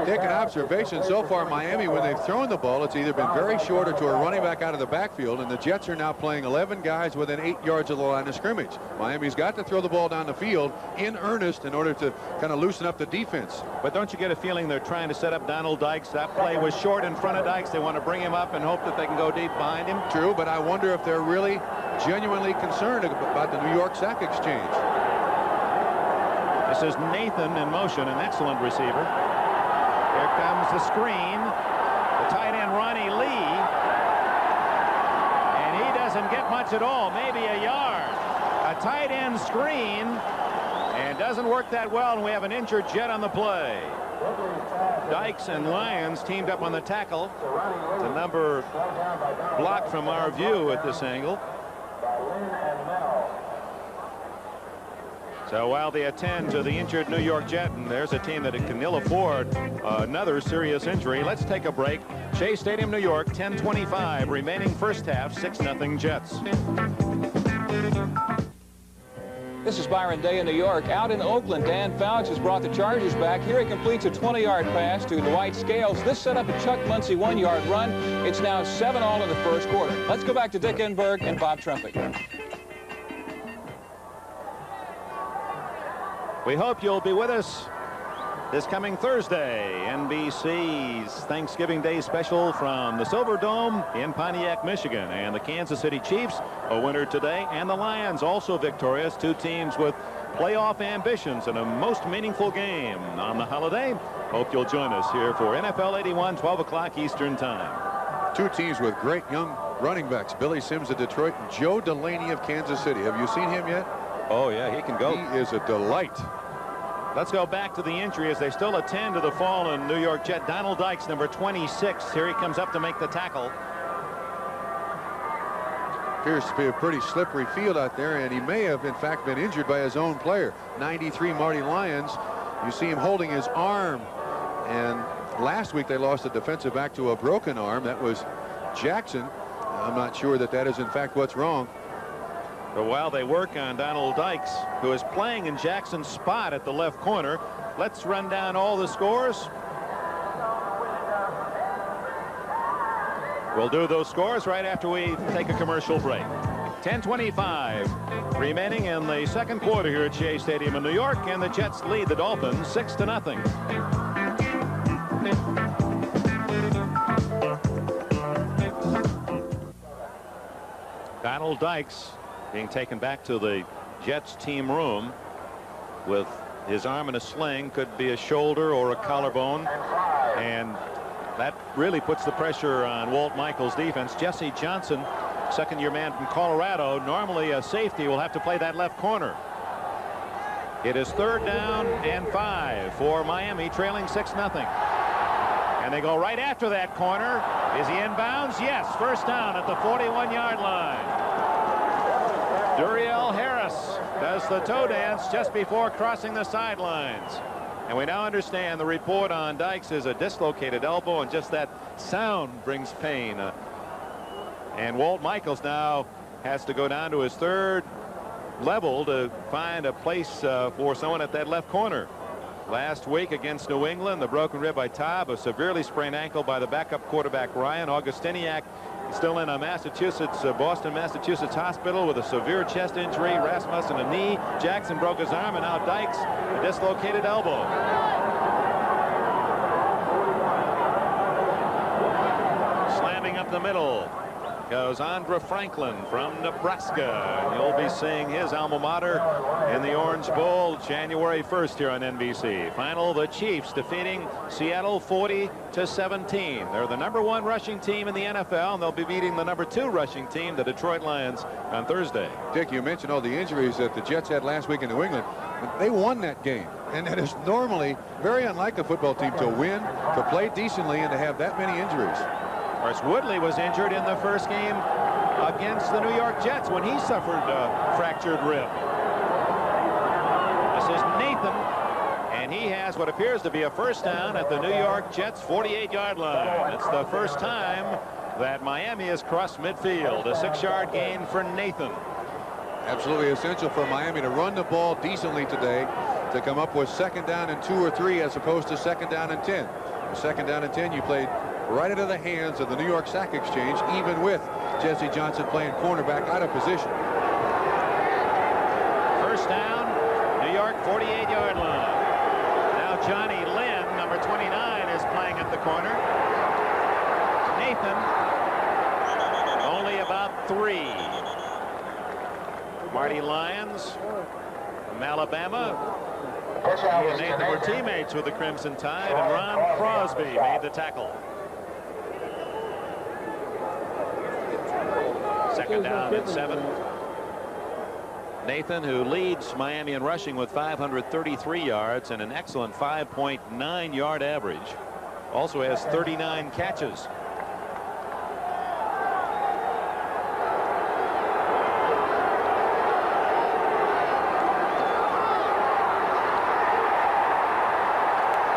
Dick, an observation so far, Miami, when they've thrown the ball, it's either been very short or to a running back out of the backfield, and the Jets are now playing 11 guys within 8 yards of the line of scrimmage. Miami's got to throw the ball down the field in earnest in order to kind of loosen up the defense. But don't you get a feeling they're trying to set up Donald Dykes? That play was short in front of Dykes. They want to bring him up and hope that they can go deep behind him. True, but I wonder if they're really genuinely concerned about the New York sack exchange. This is Nathan in motion, an excellent receiver. Here comes the screen. The tight end, Ronnie Lee. And he doesn't get much at all, maybe a yard. A tight end screen, and doesn't work that well, and we have an injured Jet on the play. Dykes and Lyons teamed up on the tackle. The number blocked from our view at this angle. So while they attend to the injured New York Jet, and there's a team that can ill afford another serious injury. Let's take a break. Shea Stadium, New York, 10:25 remaining first half, 6-0 Jets. This is Byron Day in New York. Out in Oakland, Dan Fouts has brought the Chargers back. Here he completes a 20-yard pass to Dwight Scales. This set up a Chuck Muncie 1-yard run. It's now 7-all in the first quarter. Let's go back to Dick Enberg and Bob Trumpy. We hope you'll be with us this coming Thursday. NBC's Thanksgiving Day special from the Silver Dome in Pontiac, Michigan. And the Kansas City Chiefs, a winner today, and the Lions also victorious. Two teams with playoff ambitions in a most meaningful game on the holiday. Hope you'll join us here for NFL 81, 12 o'clock Eastern Time. Two teams with great young running backs. Billy Sims of Detroit and Joe Delaney of Kansas City. Have you seen him yet? Oh, yeah, he can go. He is a delight. Let's go back to the injury as they still attend to the fallen New York Jet. Donald Dykes, number 26. Here he comes up to make the tackle. Appears to be a pretty slippery field out there, and he may have, in fact, been injured by his own player. 93, Marty Lyons. You see him holding his arm, and last week they lost a defensive back to a broken arm. That was Jackson. I'm not sure that that is, in fact, what's wrong. But while they work on Donald Dykes, who is playing in Jackson's spot at the left corner, let's run down all the scores. We'll do those scores right after we take a commercial break. 10:25 remaining in the second quarter here at Shea Stadium in New York, and the Jets lead the Dolphins 6-0. Donald Dykes being taken back to the Jets team room with his arm in a sling. Could be a shoulder or a collarbone, and that really puts the pressure on Walt Michaels' defense. Jesse Johnson, second-year man from Colorado, normally a safety, will have to play that left corner. It is 3rd down and 5 for Miami, trailing 6-0. And they go right after that corner. Is he inbounds? Yes. First down at the 41-yard line. Duriel Harris does the toe dance just before crossing the sidelines. And we now understand the report on Dykes is a dislocated elbow, and just that sound brings pain. And Walt Michaels now has to go down to his 3rd level to find a place for someone at that left corner. Last week against New England, the broken rib by Todd, a severely sprained ankle by the backup quarterback Ryan. Augustiniak still in a Boston, Massachusetts hospital with a severe chest injury. Rasmussen a knee. Jackson broke his arm, and now Dykes a dislocated elbow. Slamming up the middle goes Andra Franklin from Nebraska. You'll be seeing his alma mater in the Orange Bowl January 1st here on NBC. Final, the Chiefs defeating Seattle 40-17. They're the #1 rushing team in the NFL, and they'll be beating the #2 rushing team, the Detroit Lions, on Thursday. Dick, you mentioned all the injuries that the Jets had last week in New England. They won that game, and that is normally very unlike a football team to win, to play decently, and to have that many injuries. Of course, Woodley was injured in the first game against the New York Jets when he suffered a fractured rib. This is Nathan, and he has what appears to be a first down at the New York Jets 48-yard line. It's the first time that Miami has crossed midfield. A 6-yard gain for Nathan. Absolutely essential for Miami to run the ball decently today, to come up with 2nd down and 2 or 3 as opposed to 2nd down and 10. The 2nd down and 10 you played right into the hands of the New York Sack Exchange, even with Jesse Johnson playing cornerback out of position. First down, New York 48-yard line. Now Johnny Lynn, number 29, is playing at the corner. Nathan, only about 3. Marty Lyons from Alabama. He and Nathan were teammates with the Crimson Tide, and Ron Crosby made the tackle. 2nd down and 7. Nathan, who leads Miami in rushing with 533 yards and an excellent 5.9-yard average, also has 39 catches.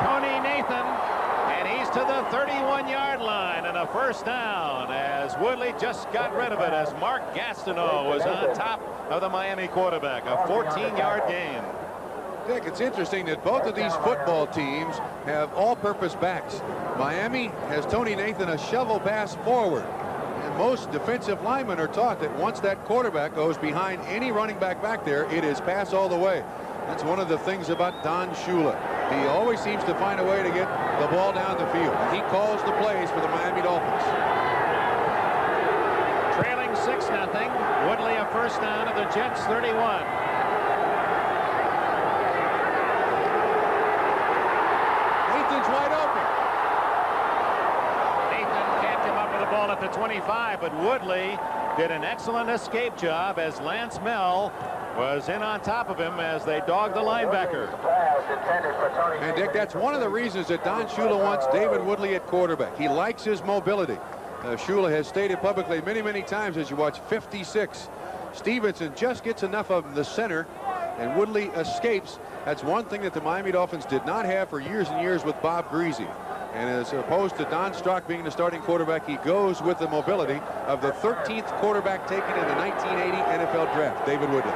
Tony Nathan, and he's to the 31-yard line, and a first down as Woodley just got rid of it as Mark Gastineau was on top of the Miami quarterback. A 14-yard gain. Dick, it's interesting that both of these football teams have all-purpose backs. Miami has Tony Nathan a shovel pass forward, and most defensive linemen are taught that once that quarterback goes behind any running back back there, it is pass all the way. That's one of the things about Don Shula. He always seems to find a way to get the ball down the field. He calls the plays for the Miami Dolphins. Trailing 6-0. Woodley a first down at the Jets 31. Nathan's wide open. Nathan can't come up with the ball at the 25, but Woodley did an excellent escape job as Lance Mell was in on top of him as they dogged the linebacker. And Dick, that's one of the reasons that Don Shula wants David Woodley at quarterback. He likes his mobility. Shula has stated publicly many times as you watch 56. Stevenson just gets enough of the center, and Woodley escapes. That's one thing that the Miami Dolphins did not have for years and years with Bob Greasy. And as opposed to Don Strock being the starting quarterback, he goes with the mobility of the 13th quarterback taken in the 1980 NFL Draft, David Woodley.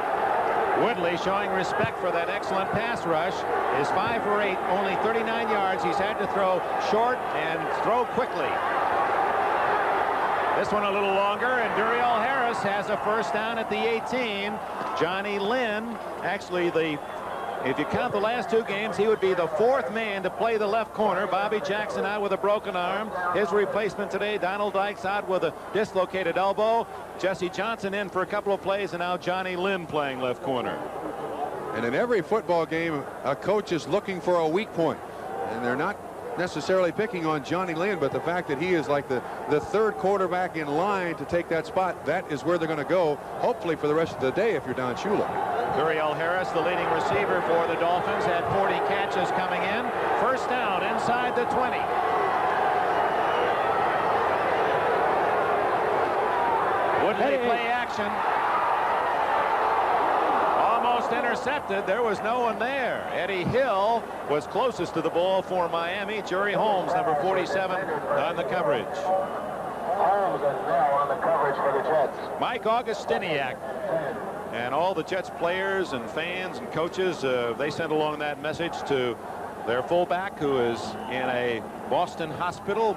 Woodley showing respect for that excellent pass rush. Is 5 for 8, only 39 yards. He's had to throw short and throw quickly. This one a little longer, and Duriel Harris has a first down at the 18. Johnny Lynn, actually if you count the last 2 games, he would be the 4th man to play the left corner. Bobby Jackson out with a broken arm. His replacement today, Donald Dykes, out with a dislocated elbow. Jesse Johnson in for a couple of plays, and now Johnny Lynn playing left corner. And in every football game, a coach is looking for a weak point. And they're not necessarily picking on Johnny Lynn, but the fact that he is like the 3rd quarterback in line to take that spot, that is where they're going to go, hopefully for the rest of the day if you're Don Shula. Duriel Harris, the leading receiver for the Dolphins, had 40 catches coming in. First down inside the 20. Woodley play action. Almost intercepted. There was no one there. Eddie Hill was closest to the ball for Miami. Jerry Holmes, number 47, on the coverage. Holmes is now on the coverage for the Jets. Mike Augustiniak and all the Jets players and fans and coaches, they sent along that message to their fullback, who is in a Boston hospital.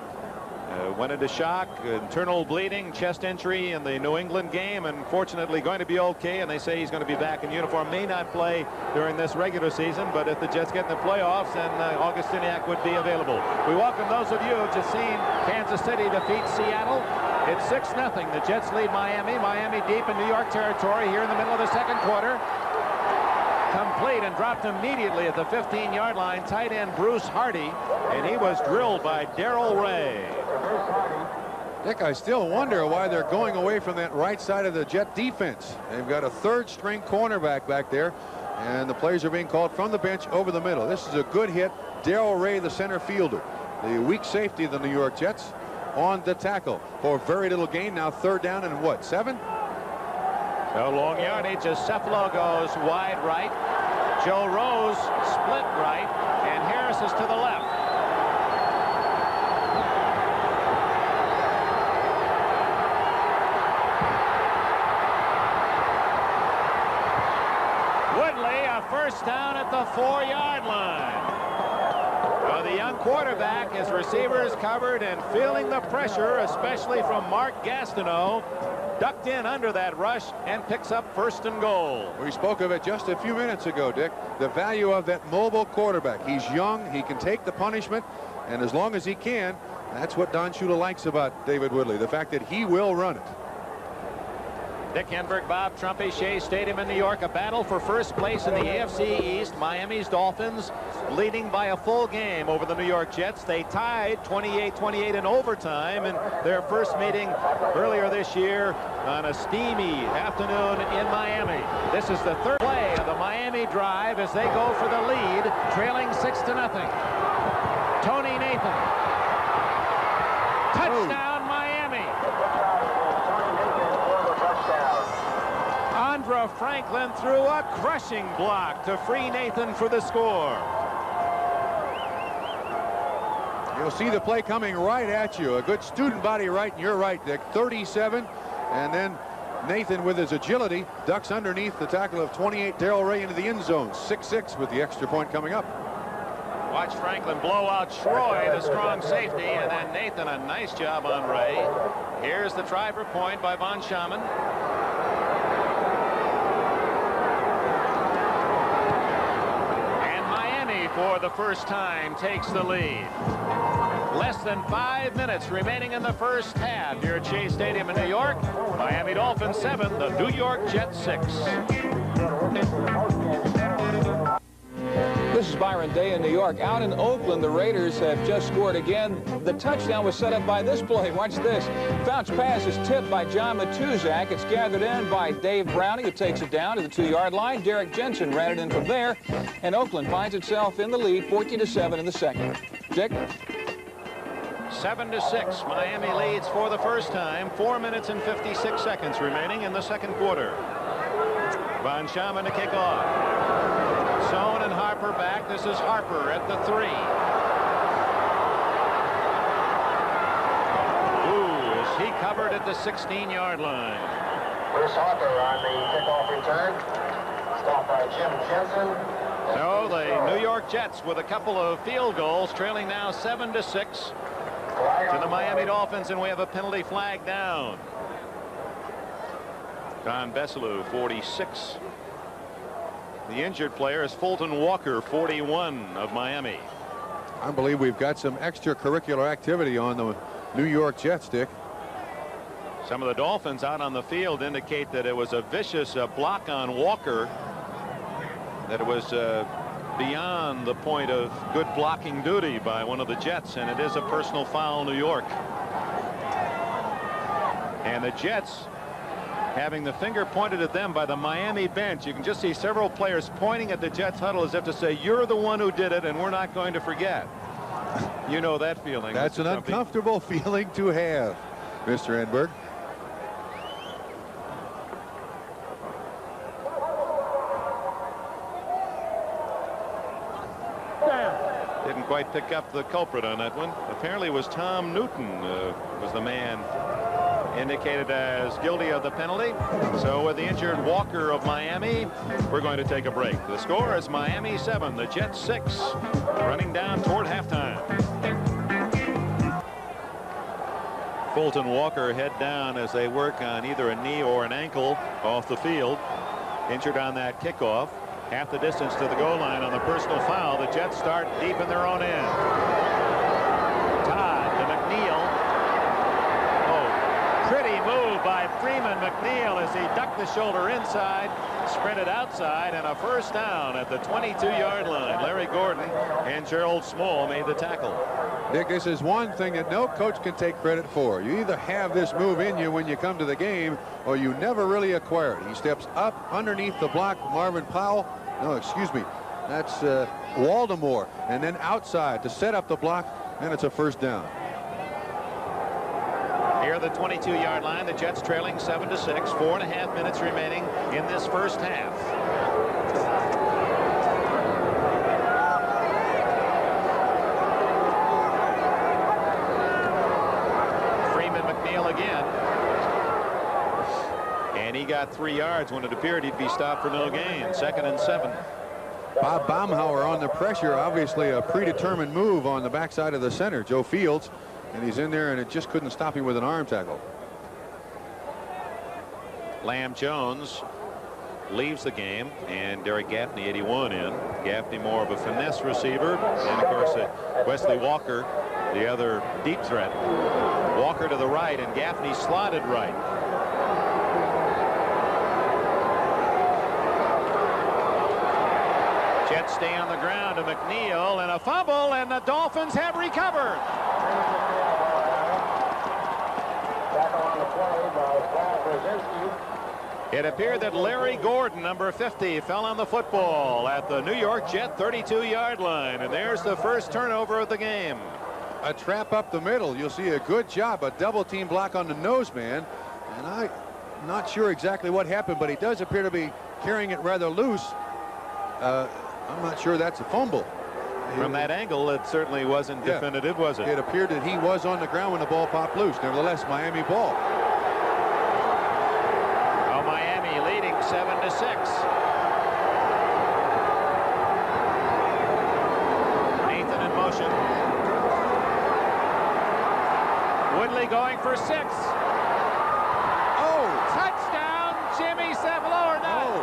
Went into shock, internal bleeding, chest injury in the New England game, and fortunately going to be okay, and they say he's going to be back in uniform. May not play during this regular season, but if the Jets get in the playoffs, then Augustiniak would be available. We welcome those of you who have just seen Kansas City defeat Seattle. It's 6-0. The Jets lead Miami. Miami deep in New York territory here in the middle of the second quarter. Complete and dropped immediately at the 15-yard line. Tight end Bruce Hardy, and he was drilled by Darrell Ray. Dick, I still wonder why they're going away from that right side of the Jet defense. They've got a 3rd-string cornerback back there, and the plays are being called from the bench over the middle. This is a good hit. Darrell Ray, the center fielder, the weak safety of the New York Jets, on the tackle for very little gain. Now 3rd down and what, 7? So long yardage as Cephalo goes wide right. Joe Rose split right, and Harris is to the left. Woodley, a first down at the 4-yard line. Well, the young quarterback, his receivers covered and feeling the pressure, especially from Mark Gastineau. Ducked in under that rush and picks up 1st and goal. We spoke of it just a few minutes ago, Dick. The value of that mobile quarterback. He's young. He can take the punishment. And as long as he can, that's what Don Shula likes about David Woodley. The fact that he will run it. Dick Enberg, Bob Trumpy, Shea Stadium in New York. A battle for first place in the AFC East. Miami's Dolphins leading by a full game over the New York Jets. They tied 28-28 in overtime in their first meeting earlier this year on a steamy afternoon in Miami. This is the 3rd play of the Miami drive as they go for the lead, trailing 6-0. Tony Nathan. Touchdown, Miami. Andra Franklin threw a crushing block to free Nathan for the score. You'll see the play coming right at you. A good student body right, and you're right, Dick. 37, and then Nathan, with his agility, ducks underneath the tackle of 28 Darrell Ray into the end zone. 6-6 with the extra point coming up. Watch Franklin blow out Troy, the strong safety, and then Nathan, a nice job on Ray. Here's the try for point by Von Schaman. For the first time takes the lead. Less than 5 minutes remaining in the first half here at Shea Stadium in New York. Miami Dolphins 7, the New York Jets 6. This is Byron Day in New York. Out in Oakland, the Raiders have just scored again. The touchdown was set up by this play. Watch this. Fouch pass is tipped by John Matuzak. It's gathered in by Dave Browning, who takes it down to the 2-yard line. Derek Jensen ran it in from there, and Oakland finds itself in the lead, 14-7 in the second. Dick? 7-6. Miami leads for the first time. 4 minutes and 56 seconds remaining in the second quarter. Von Schaman to kick off. Sohn and Harper back. This is Harper at the 3. He covered at the 16-yard line. Bruce Hawker on the kickoff return. Stopped by Jim Jensen. So the New York Jets with a couple of field goals, trailing now 7-6 to the Miami Dolphins, and we have a penalty flag down. Don Besselou, 46. The injured player is Fulton Walker, 41 of Miami. I believe we've got some extracurricular activity on the New York Jets, Dick. Some of the Dolphins out on the field indicate that it was a vicious block on Walker, that it was beyond the point of good blocking duty by one of the Jets, and it is a personal foul, New York. And the Jets having the finger pointed at them by the Miami bench. You can just see several players pointing at the Jets huddle as if to say, you're the one who did it and we're not going to forget. You know that feeling. That's an uncomfortable feeling to have, Mr. Enberg. Didn't quite pick up the culprit on that one. Apparently it was Tom Newton was the man indicated as guilty of the penalty. So with the injured Walker of Miami, we're going to take a break. The score is Miami 7, the Jets 6, running down toward halftime. Fulton Walker head down as they work on either a knee or an ankle off the field. Injured on that kickoff. Half the distance to the goal line on the personal foul. The Jets start deep in their own end. Todd to McNeil. Oh, pretty move by Freeman McNeil as he ducked the shoulder inside, sprinted outside, and a first down at the 22-yard line. Larry Gordon and Gerald Small made the tackle. Dick, this is one thing that no coach can take credit for. You either have this move in you when you come to the game, or you never really acquire it. He steps up underneath the block. Marvin Powell, no, excuse me, that's Waldemore, and then outside to set up the block, and it's a first down. Here the 22-yard line, the Jets trailing 7-6, 4.5 minutes remaining in this first half. Again, and he got 3 yards when it appeared he'd be stopped for no gain. 2nd and 7. Bob Baumhauer on the pressure, obviously a predetermined move on the backside of the center, Joe Fields, and he's in there, and it just couldn't stop him with an arm tackle. Lamb Jones leaves the game, and Derek Gaffney, 81, in. Gaffney more of a finesse receiver, and of course Wesley Walker, the other deep threat. Walker to the right, and Gaffney slotted right. Jets stay on the ground to McNeil, and a fumble, and the Dolphins have recovered. It appeared that Larry Gordon, number 50, fell on the football at the New York Jet 32-yard line, and there's the first turnover of the game. A trap up the middle. You'll see a good job, a double team block on the nose man, and I'm not sure exactly what happened, but he does appear to be carrying it rather loose. I'm not sure that's a fumble. From that angle, it certainly wasn't definitive, was it? It appeared that he was on the ground when the ball popped loose. Nevertheless, Miami ball. Oh, Miami leading 7-6. Nathan in motion. Woodley going for 6. Oh! Touchdown, Jimmy Cevallo, or not? Oh.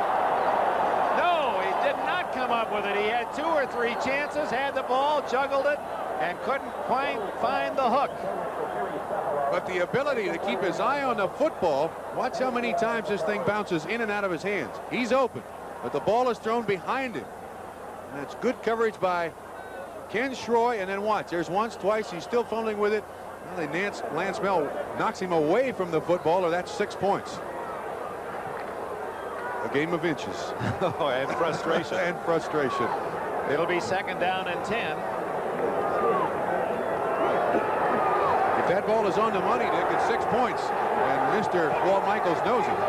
No, he did not come up with it. He had 2 or 3 chances, had the ball, juggled it, and couldn't quite find the hook. But the ability to keep his eye on the football, watch how many times this thing bounces in and out of his hands. He's open, but the ball is thrown behind him. And it's good coverage by Ken Schroy, and then watch. There's once, twice, he's still fumbling with it. Well, Lance Mel knocks him away from the football, or that's 6 points. A game of inches. Oh, and frustration. And frustration. It'll be 2nd down and 10. If that ball is on the money, Dick, it's 6 points. And Mr. Walt Michaels knows it.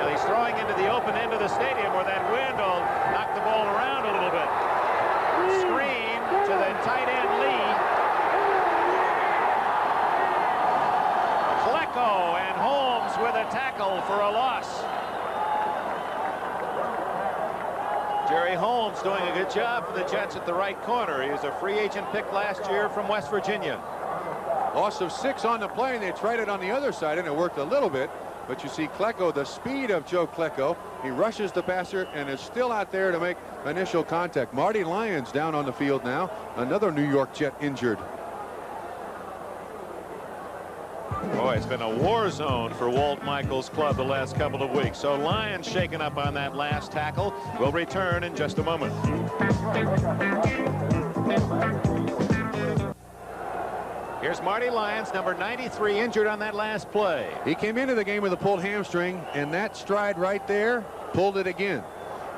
And he's throwing into the open end of the stadium where that wind will knock the ball around a little bit. Screen to the tight end Lee. tackle for a loss. Jerry Holmes doing a good job for the Jets at the right corner. He was a free agent pick last year from West Virginia. Loss of 6 on the play, and they tried it on the other side, and it worked a little bit. But you see Klecko, the speed of Joe Klecko. He rushes the passer and is still out there to make initial contact. Marty Lyons down on the field now. Another New York Jet injured. Boy, it's been a war zone for Walt Michaels' club the last couple of weeks. So Lyons shaken up on that last tackle. Will return in just a moment. Here's Marty Lyons, number 93, injured on that last play. He came into the game with a pulled hamstring, and that stride right there pulled it again.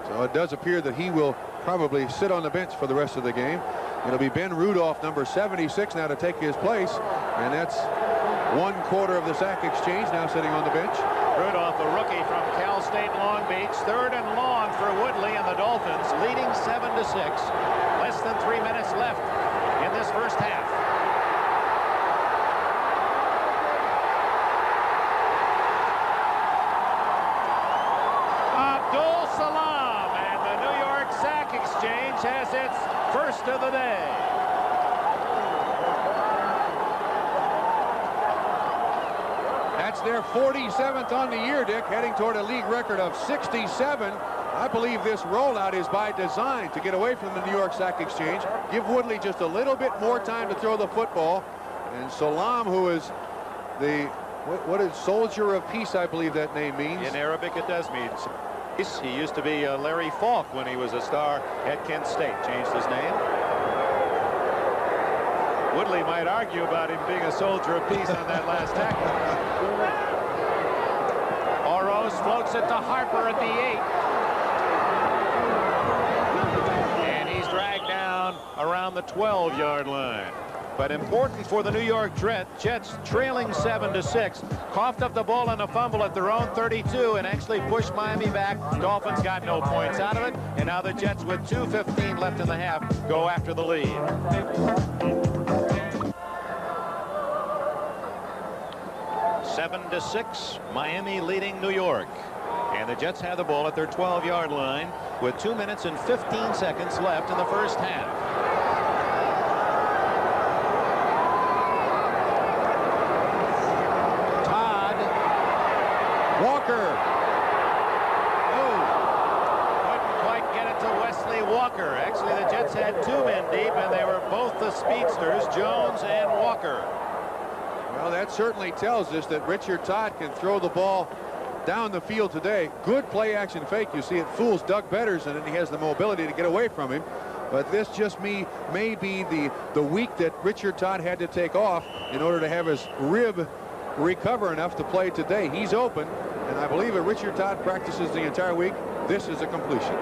So it does appear that he will probably sit on the bench for the rest of the game. It'll be Ben Rudolph, number 76, now to take his place, and that's 1/4 of the sack exchange, now sitting on the bench. Rudolph, a rookie from Cal State Long Beach, 3rd and long for Woodley and the Dolphins, leading 7-6. Less than 3 minutes left in this first half. Salam, and the New York sack exchange has its first of the day. That's their 47th on the year, Dick, heading toward a league record of 67. I believe this rollout is by design to get away from the New York sack exchange, give Woodley just a little bit more time to throw the football, and Salam, who is the what is soldier of peace, I believe that name means. In Arabic it does mean. He used to be Larry Falk when he was a star at Kent State. Changed his name. Woodley might argue about him being a soldier of peace on that last tackle. Oroz floats it to Harper at the 8. And he's dragged down around the 12-yard line. But important for the New York Jets, trailing 7-6, coughed up the ball on a fumble at their own 32 and actually pushed Miami back. Dolphins got no points out of it, and now the Jets, with 2:15 left in the half, go after the lead. 7-6, Miami leading New York. And the Jets have the ball at their 12-yard line with 2 minutes and 15 seconds left in the first half. Walker. Oh, couldn't quite get it to Wesley Walker. Actually, the Jets had 2 men deep, and they were both the speedsters, Jones and Walker. Well, that certainly tells us that Richard Todd can throw the ball down the field today. Good play-action fake. You see, it fools Doug Betterson, and he has the mobility to get away from him. But this just may be the week that Richard Todd had to take off in order to have his rib recover enough to play today. He's open, and I believe if Richard Todd practices the entire week, this is a completion.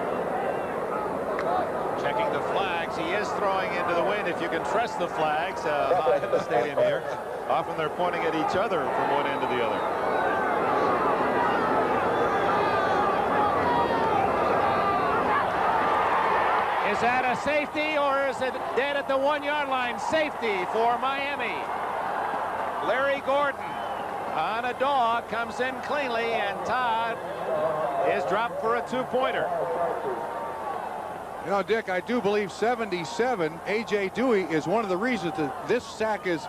Checking the flags. He is throwing into the wind, if you can trust the flags high in the stadium here. Often they're pointing at each other from one end to the other. Is that a safety, or is it dead at the 1-yard line? Safety for Miami. Larry Gordon on a dog comes in cleanly, and Todd is dropped for a 2-pointer. You know, Dick, I do believe 77, A.J. Dewey, is one of the reasons that this sack is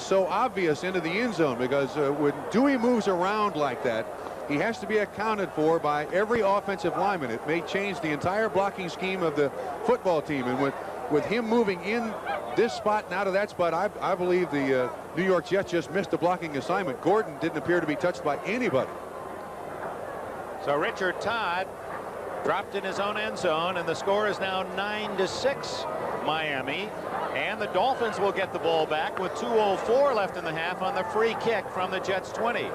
so obvious into the end zone, because when Dewey moves around like that, he has to be accounted for by every offensive lineman. It may change the entire blocking scheme of the football team, and with him moving in this spot and out of that spot, I believe the New York Jets just missed a blocking assignment. Gordon didn't appear to be touched by anybody. So Richard Todd dropped in his own end zone, and the score is now 9-6 Miami, and the Dolphins will get the ball back with 2:04 left in the half on the free kick from the Jets 20.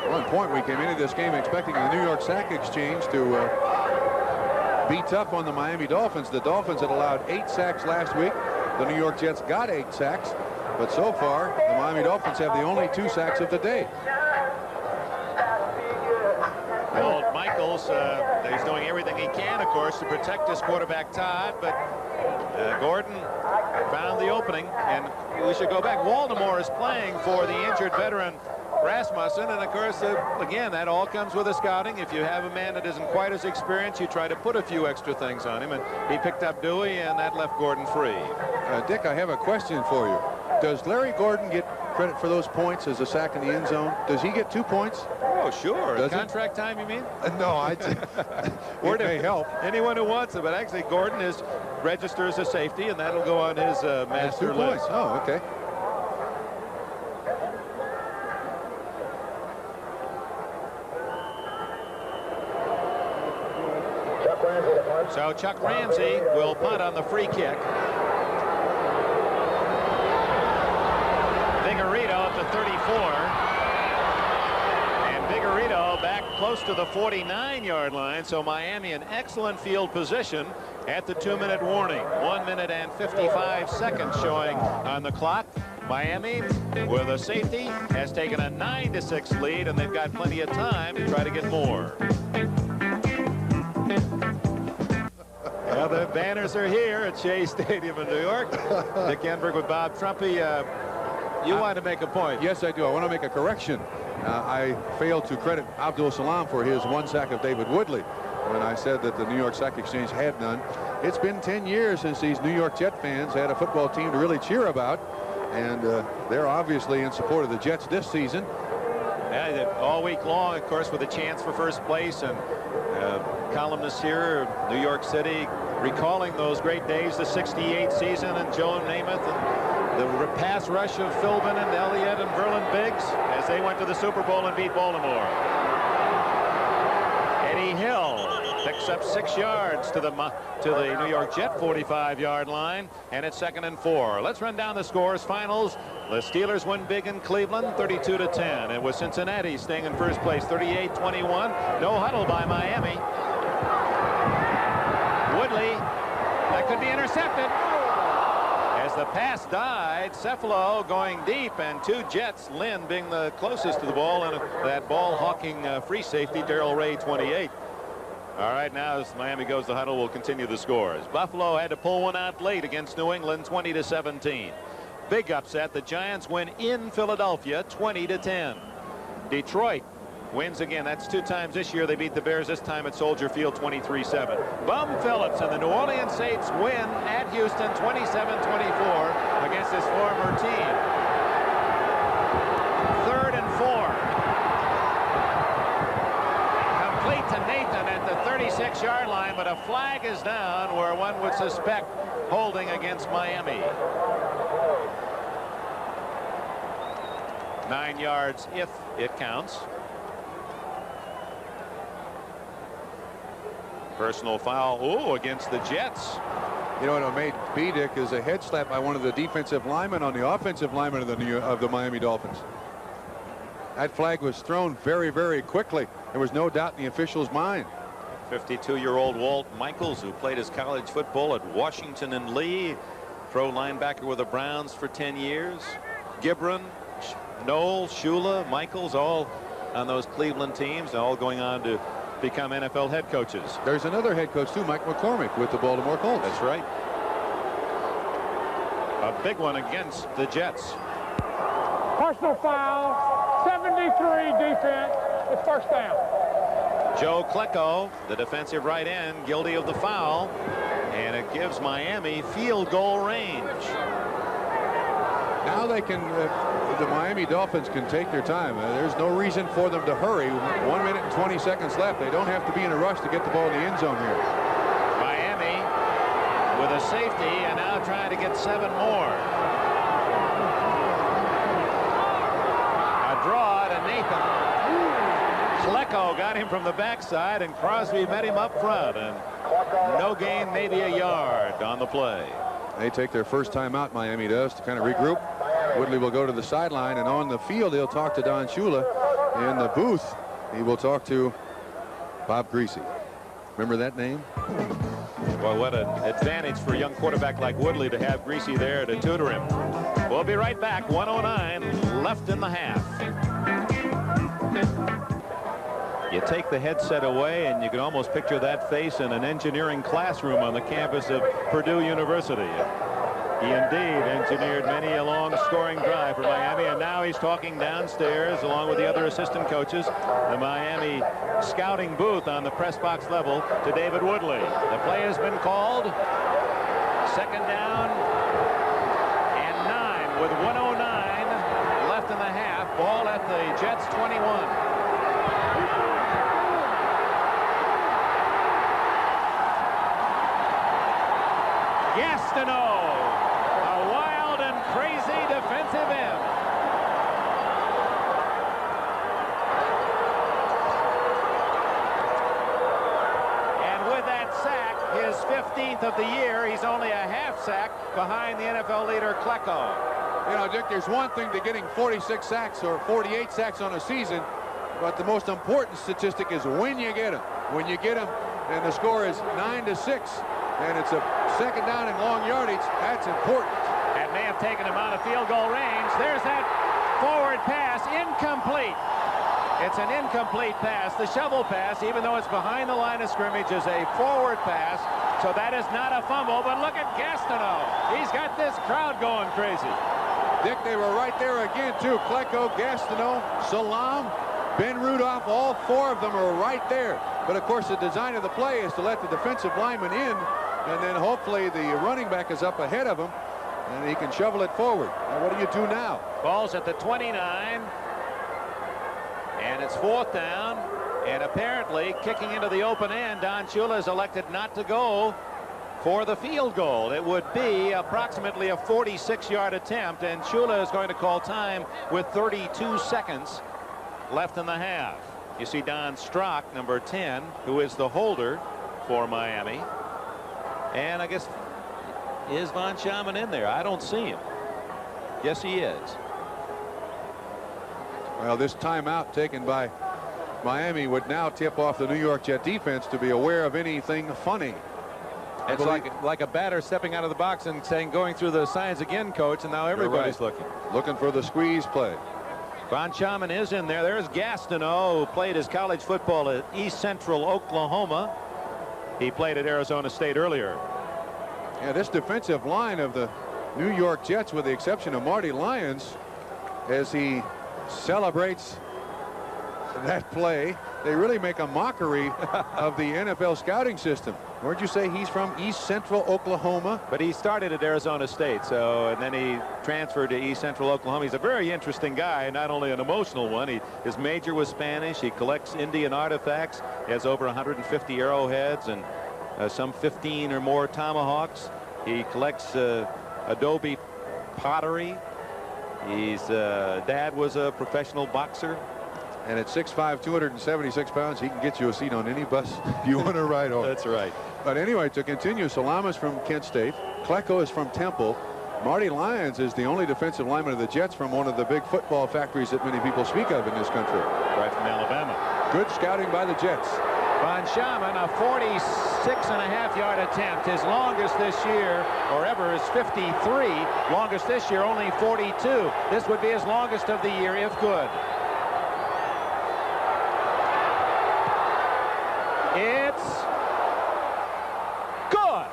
At one point, we came into this game expecting the New York sack exchange to be tough on the Miami Dolphins. The Dolphins had allowed 8 sacks last week. The New York Jets got 8 sacks, but so far the Miami Dolphins have the only 2 sacks of the day. Old Michaels. He's doing everything he can, of course, to protect his quarterback, Todd, but Gordon found the opening, and we should go back. Waldemar is playing for the injured veteran Rasmussen, and of course, again, that all comes with the scouting. If you have a man that isn't quite as experienced, you try to put a few extra things on him, and he picked up Dewey, and that left Gordon free. Dick, I have a question for you. Does Larry Gordon get credit for those points as a sack in the end zone? Does he get 2 points? Oh, sure. Does contract time, you mean? No, it may help. Anyone who wants it, but actually Gordon is registered as a safety, and that'll go on his master list. Oh, okay. So Chuck Ramsey will punt on the free kick. Vigorito at the 34. And Vigorito back close to the 49-yard line. So Miami in excellent field position at the 2-minute warning. 1 minute and 55 seconds showing on the clock. Miami, with a safety, has taken a 9-6 lead, and they've got plenty of time to try to get more. Well, the banners are here at Shea Stadium in New York. Dick Enberg with Bob Trumpy. You want to make a point. Yes, I do. I want to make a correction. I failed to credit Abdul Salam for his 1 sack of David Woodley when I said that the New York Stock Exchange had none. It's been 10 years since these New York Jet fans had a football team to really cheer about, and they're obviously in support of the Jets this season. Yeah, all week long, of course, with a chance for first place, and columnists here, New York City, recalling those great days, the '68 season, and Joe Namath, and the pass rush of Philbin and Elliott and Verlin Biggs as they went to the Super Bowl and beat Baltimore. Eddie Hill picks up 6 yards to the New York Jet 45-yard line, and it's 2nd and 4. Let's run down the scores. Finals. The Steelers win big in Cleveland, 32-10. It was Cincinnati staying in first place, 38-21. No huddle by Miami. Woodley, that could be intercepted. As the pass died, Cephalo going deep, and 2 Jets, Lynn being the closest to the ball, and that ball-hawking free safety, Darrell Ray, 28. All right, now as Miami goes to huddle, we'll continue the scores. Buffalo had to pull one out late against New England, 20-17. Big upset. The Giants win in Philadelphia, 20-10. Detroit wins again. That's 2 times this year. They beat the Bears, this time at Soldier Field, 23-7. Bum Phillips and the New Orleans Saints win at Houston, 27-24 against his former team. 3rd and 4. Complete to Nathan at the 36-yard line, but a flag is down where one would suspect holding against Miami. 9 yards if it counts. Personal foul, against the Jets. You know what made Dick is a head slap by one of the defensive linemen on the offensive lineman of the Miami Dolphins. That flag was thrown very, very quickly. There was no doubt in the official's mind. 52-year-old Walt Michaels, who played his college football at Washington and Lee, pro linebacker with the Browns for 10 years. Gibran, Knoll, Shula, Michaels, all on those Cleveland teams, all going on to become NFL head coaches. There's another head coach too, Mike McCormick with the Baltimore Colts. That's right. A big one against the Jets. Personal foul, 73 defense. It's first down. Joe Klecko, the defensive right end, guilty of the foul, and it gives Miami field goal range. Now they can, the Miami Dolphins can take their time. There's no reason for them to hurry. 1 minute and 20 seconds left. They don't have to be in a rush to get the ball in the end zone here. Miami with a safety and now trying to get 7 more. A draw to Nathan. Klecko got him from the backside, and Crosby met him up front, and no gain, maybe a yard on the play. They take their first time out, Miami does, to kind of regroup. Woodley will go to the sideline, and on the field he'll talk to Don Shula. In the booth he will talk to Bob Greasy. Remember that name? Well, what an advantage for a young quarterback like Woodley to have Greasy there to tutor him. We'll be right back. 1:09 left in the half. You take the headset away, and you can almost picture that face in an engineering classroom on the campus of Purdue University. He indeed engineered many a long scoring drive for Miami, and now he's talking downstairs along with the other assistant coaches, the Miami scouting booth on the press box level, to David Woodley. The play has been called. Second down and 9 with 1:09 left in the half. Ball at the Jets 21. Gastineau, a wild and crazy defensive end. And with that sack, his 15th of the year, he's only a half sack behind the NFL leader Klecko. You know, Dick, there's one thing to getting 46 sacks or 48 sacks on a season, but the most important statistic is when you get them. When you get them, and the score is 9-6. And it's a second down and long yardage. That's important. That may have taken him out of field goal range. There's that forward pass, incomplete. It's an incomplete pass. The shovel pass, even though it's behind the line of scrimmage, is a forward pass. So that is not a fumble. But look at Gastineau. He's got this crowd going crazy. Dick, they were right there again, too. Klecko, Gastineau, Salam, Ben Rudolph, all four of them are right there. But, of course, the design of the play is to let the defensive lineman in, and then hopefully the running back is up ahead of him, and he can shovel it forward. Now, what do you do now? Ball's at the 29, and it's 4th down, and apparently kicking into the open end, Don Shula has elected not to go for the field goal. It would be approximately a 46-yard attempt, and Shula is going to call time with 32 seconds left in the half. You see Don Strock, number 10, who is the holder for Miami. And I guess, is Von Schaman in there? I don't see him. Yes, he is. Well, this timeout taken by Miami would now tip off the New York Jet defense to be aware of anything funny. It's like a batter stepping out of the box and saying, going through the signs again, coach, and now everybody's looking. Looking for the squeeze play. Von Schaman is in there. There's Gastineau, who played his college football at East Central Oklahoma. He played at Arizona State earlier. Yeah, this defensive line of the New York Jets, with the exception of Marty Lyons, as he celebrates that play, they really make a mockery of the NFL scouting system. Where'd you say he's from? East Central Oklahoma? But he started at Arizona State, and then he transferred to East Central Oklahoma. He's a very interesting guy, not only an emotional one. His major was Spanish. He collects Indian artifacts. He has over 150 arrowheads and some 15 or more tomahawks. He collects adobe pottery. His dad was a professional boxer. And at 6'5", 276 pounds, he can get you a seat on any bus you want to ride on. That's right. But anyway, to continue, Salam is from Kent State. Klecko is from Temple. Marty Lyons is the only defensive lineman of the Jets from one of the big football factories that many people speak of in this country. Right from Alabama. Good scouting by the Jets. Von Schaman, a 46.5-yard attempt. His longest this year, or ever, is 53. Longest this year, only 42. This would be his longest of the year, if good. It's good.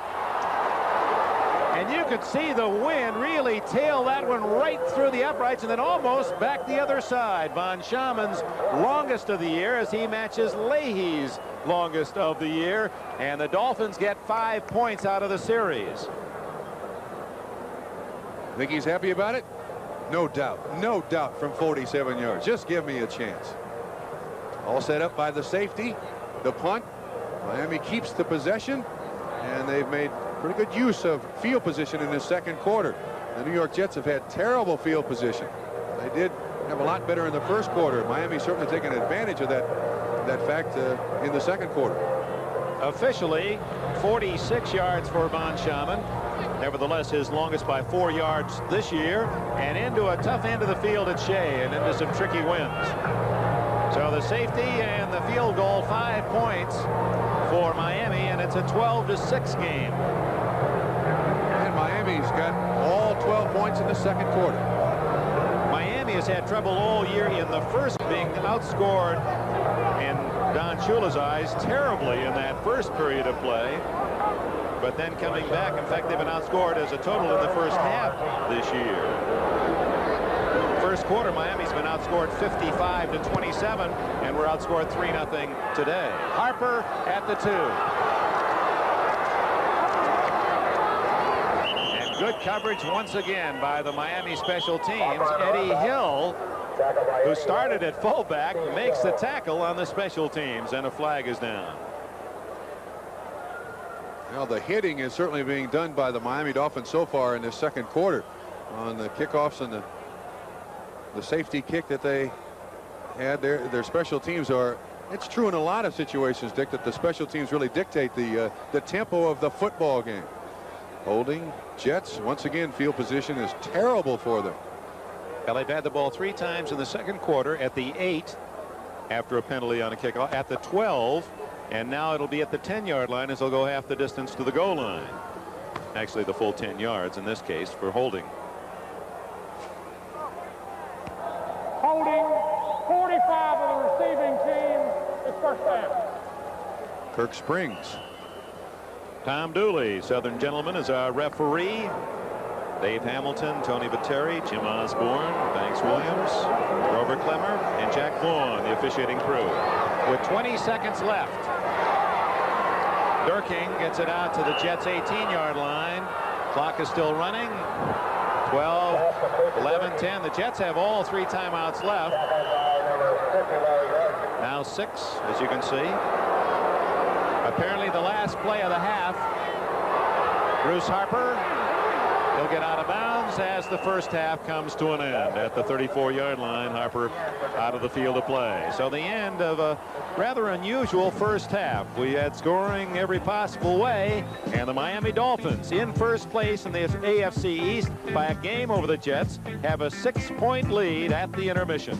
And you could see the wind really tail that one right through the uprights and then almost back the other side. Von Schaman's longest of the year as he matches Leahy's longest of the year. And the Dolphins get 5 points out of the series. Think he's happy about it? No doubt. No doubt from 47 yards. Just give me a chance. All set up by the safety. The punt. Miami keeps the possession, and they've made pretty good use of field position in the second quarter. The New York Jets have had terrible field position. They did have a lot better in the first quarter. Miami certainly taken advantage of that fact in the second quarter. Officially 46 yards for Von Schaman. Nevertheless, his longest by 4 yards this year, and into a tough end of the field at Shea and into some tricky winds. So the safety and the field goal, 5 points for Miami, and it's a 12-6 game. And Miami's got all 12 points in the second quarter. Miami has had trouble all year in the first, being outscored in Don Shula's eyes terribly in that first period of play. But then coming back, in fact, they've been outscored as a total in the first half this year. First quarter, Miami's been outscored 55-27, and we're outscored 3-0 today. Harper at the 2. And good coverage once again by the Miami special teams. Eddie Hill, who started at fullback, makes the tackle on the special teams, and a flag is down. Well, the hitting is certainly being done by the Miami Dolphins so far in this second quarter on the kickoffs and the safety kick that they had. Their special teams are, it's true in a lot of situations, Dick, that the special teams really dictate the tempo of the football game. Holding, Jets, once again, field position is terrible for them. Well, they've had the ball 3 times in the second quarter, at the 8 after a penalty on a kickoff, at the 12, and now it'll be at the 10-yard line as they'll go half the distance to the goal line. Actually, the full 10 yards in this case for holding. Holding 45 of the receiving team is first down. Kirk Springs. Tom Dooley, Southern Gentleman, is our referee. Dave Hamilton, Tony Viteri, Jim Osborne, Banks Williams, Grover Clemmer, and Jack Vaughn, the officiating crew. With 20 seconds left, Durking gets it out to the Jets' 18-yard line. Clock is still running. 12, 11, 10. The Jets have all 3 timeouts left. Now 6, as you can see. Apparently the last play of the half. Bruce Harper, he'll get out of bounds as the first half comes to an end at the 34-yard line. Harper out of the field of play. So the end of a rather unusual first half. We had scoring every possible way, and the Miami Dolphins, in first place in the AFC East by a game over the Jets, have a 6-point lead at the intermission.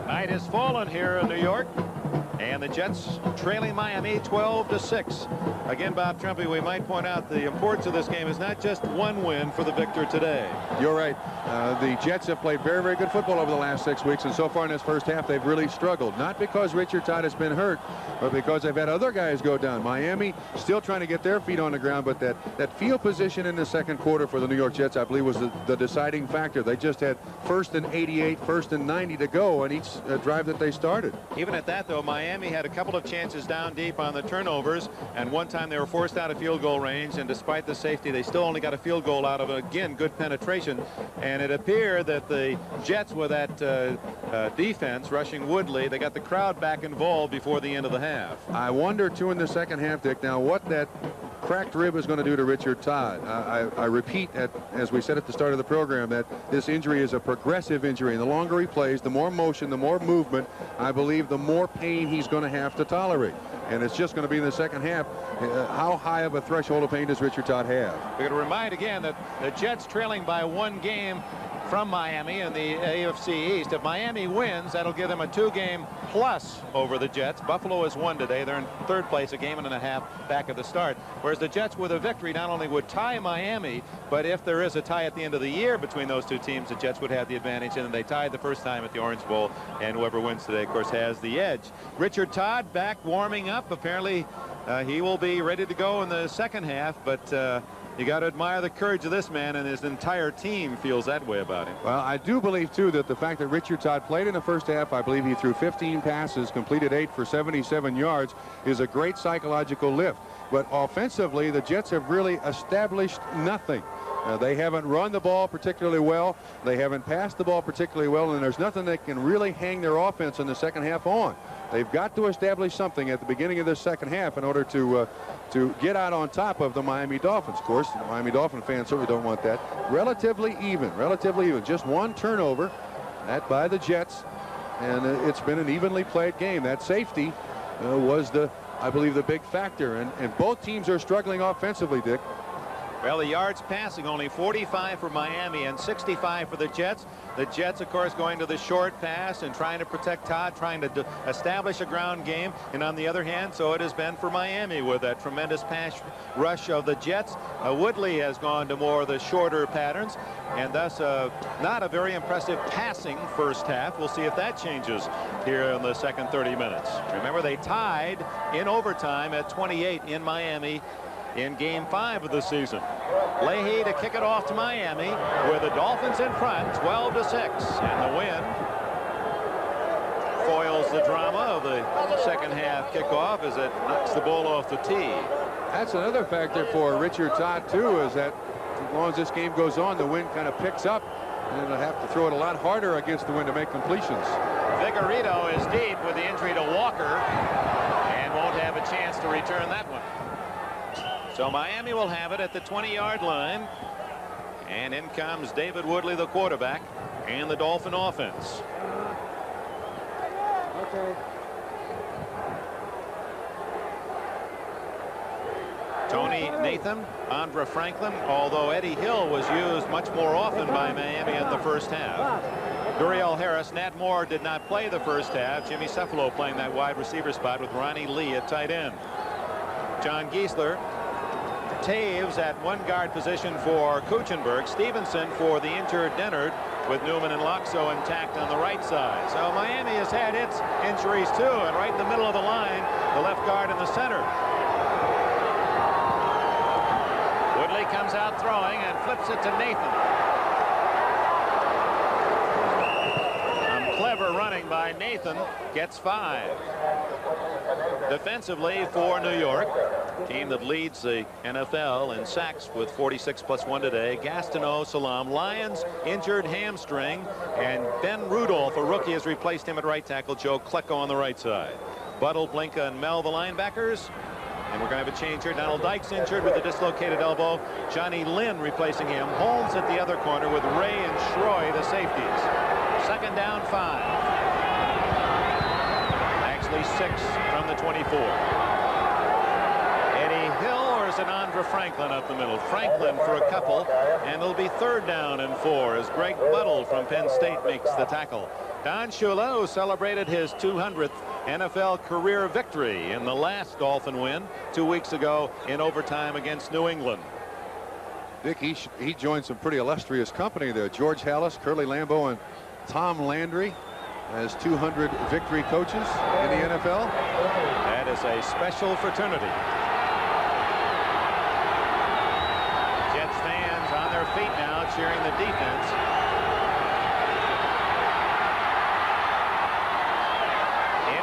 Night has fallen here in New York, and the Jets trailing Miami 12-6. Again, Bob Trumpy, we might point out the importance of this game is not just one win for the victor today. You're right. The Jets have played very, very good football over the last 6 weeks, and so far in this first half they've really struggled. Not because Richard Todd has been hurt, but because they've had other guys go down. Miami still trying to get their feet on the ground, but that field position in the second quarter for the New York Jets, I believe, was the deciding factor. They just had 1st and 88, 1st and 90 to go on each drive that they started. Even at that, though, Miami had a couple of chances down deep on the turnovers, and one time they were forced out of field goal range, and despite the safety, they still only got a field goal out of it. Again, good penetration, and it appeared that the Jets, with that defense rushing Woodley, they got the crowd back involved before the end of the half. I wonder, too, in the second half, Dick, now what that cracked rib is going to do to Richard Todd. I repeat, as we said at the start of the program, that this injury is a progressive injury, and the longer he plays, the more motion, the more movement, I believe the more pain he's going to have to tolerate. And it's just going to be in the second half. How high of a threshold of pain does Richard Todd have? We're going to remind again that the Jets trailing by 1 game from Miami in the AFC East. If Miami wins, that'll give them a 2-game plus over the Jets. Buffalo has won today. They're in 3rd place, a game and a half back at the start. Whereas the Jets, with a victory, not only would tie Miami, but if there is a tie at the end of the year between those 2 teams, the Jets would have the advantage. And they tied the first time at the Orange Bowl, and whoever wins today, of course, has the edge. Richard Todd back warming up. Apparently, he will be ready to go in the second half, but you got to admire the courage of this man, and his entire team feels that way about him. Well, I do believe, too, that the fact that Richard Todd played in the first half, I believe he threw 15 passes, completed 8 for 77 yards, is a great psychological lift. But offensively, the Jets have really established nothing. They haven't run the ball particularly well. They haven't passed the ball particularly well, and there's nothing that can really hang their offense in the second half on. They've got to establish something at the beginning of this second half in order to get out on top of the Miami Dolphins. Of course, the Miami Dolphin fans certainly don't want that. Relatively even. Just 1 turnover, that by the Jets, and it's been an evenly played game. That safety was I believe, the big factor, and both teams are struggling offensively, Dick. Well, the yards passing only 45 for Miami and 65 for the Jets. The Jets, of course, going to the short pass and trying to protect Todd, trying to establish a ground game. And on the other hand, so it has been for Miami with that tremendous pass rush of the Jets. Woodley has gone to more of the shorter patterns, and thus not a very impressive passing first half. We'll see if that changes here in the second 30 minutes. Remember, they tied in overtime at 28 in Miami in Game 5 of the season. Leahy to kick it off to Miami with the Dolphins in front, 12-6, and the wind foils the drama of the second half kickoff as it knocks the ball off the tee. That's another factor for Richard Todd too, is that as long as this game goes on, the wind kind of picks up, and they'll have to throw it a lot harder against the wind to make completions. Vigorito is deep with the injury to Walker and won't have a chance to return that one. So Miami will have it at the 20-yard line, and in comes David Woodley, the quarterback, and the Dolphin offense. Okay. Tony Nathan, Andra Franklin, although Eddie Hill was used much more often by Miami in the first half. Duriel Harris, Nat Moore did not play the first half. Jimmy Cephalo playing that wide receiver spot with Ronnie Lee at tight end. John Giesler, Taves at one guard position for Kuchenberg, Stevenson for the injured Dennard, with Newman and Loxo intact on the right side. So Miami has had its injuries too, and right in the middle of the line, the left guard in the center. Woodley comes out throwing and flips it to Nathan. Clever running by Nathan, gets 5. Defensively for New York, team that leads the NFL in sacks with 46+1 today. Gastineau, Salam, Lions injured hamstring, and Ben Rudolph, a rookie, has replaced him at right tackle. Joe Klecko on the right side. Buttle, Blinka, and Mel the linebackers. And we're going to have a change here. Donald Dykes injured with a dislocated elbow. Johnny Lynn replacing him. Holmes at the other corner with Ray and Schroy the safeties. Second down, 5. Actually 6 from the 24. Eddie Hill, or is it Andra Franklin up the middle? Franklin for a couple, and it'll be third down and 4 as Greg Buttle from Penn State makes the tackle. Don Shula, who celebrated his 200th NFL career victory in the last Dolphin win 2 weeks ago in overtime against New England. Dick, he joined some pretty illustrious company there. George Hallis, Curly Lambeau, and Tom Landry as 200 victory coaches in the NFL. That is a special fraternity. Jets fans on their feet now cheering the defense.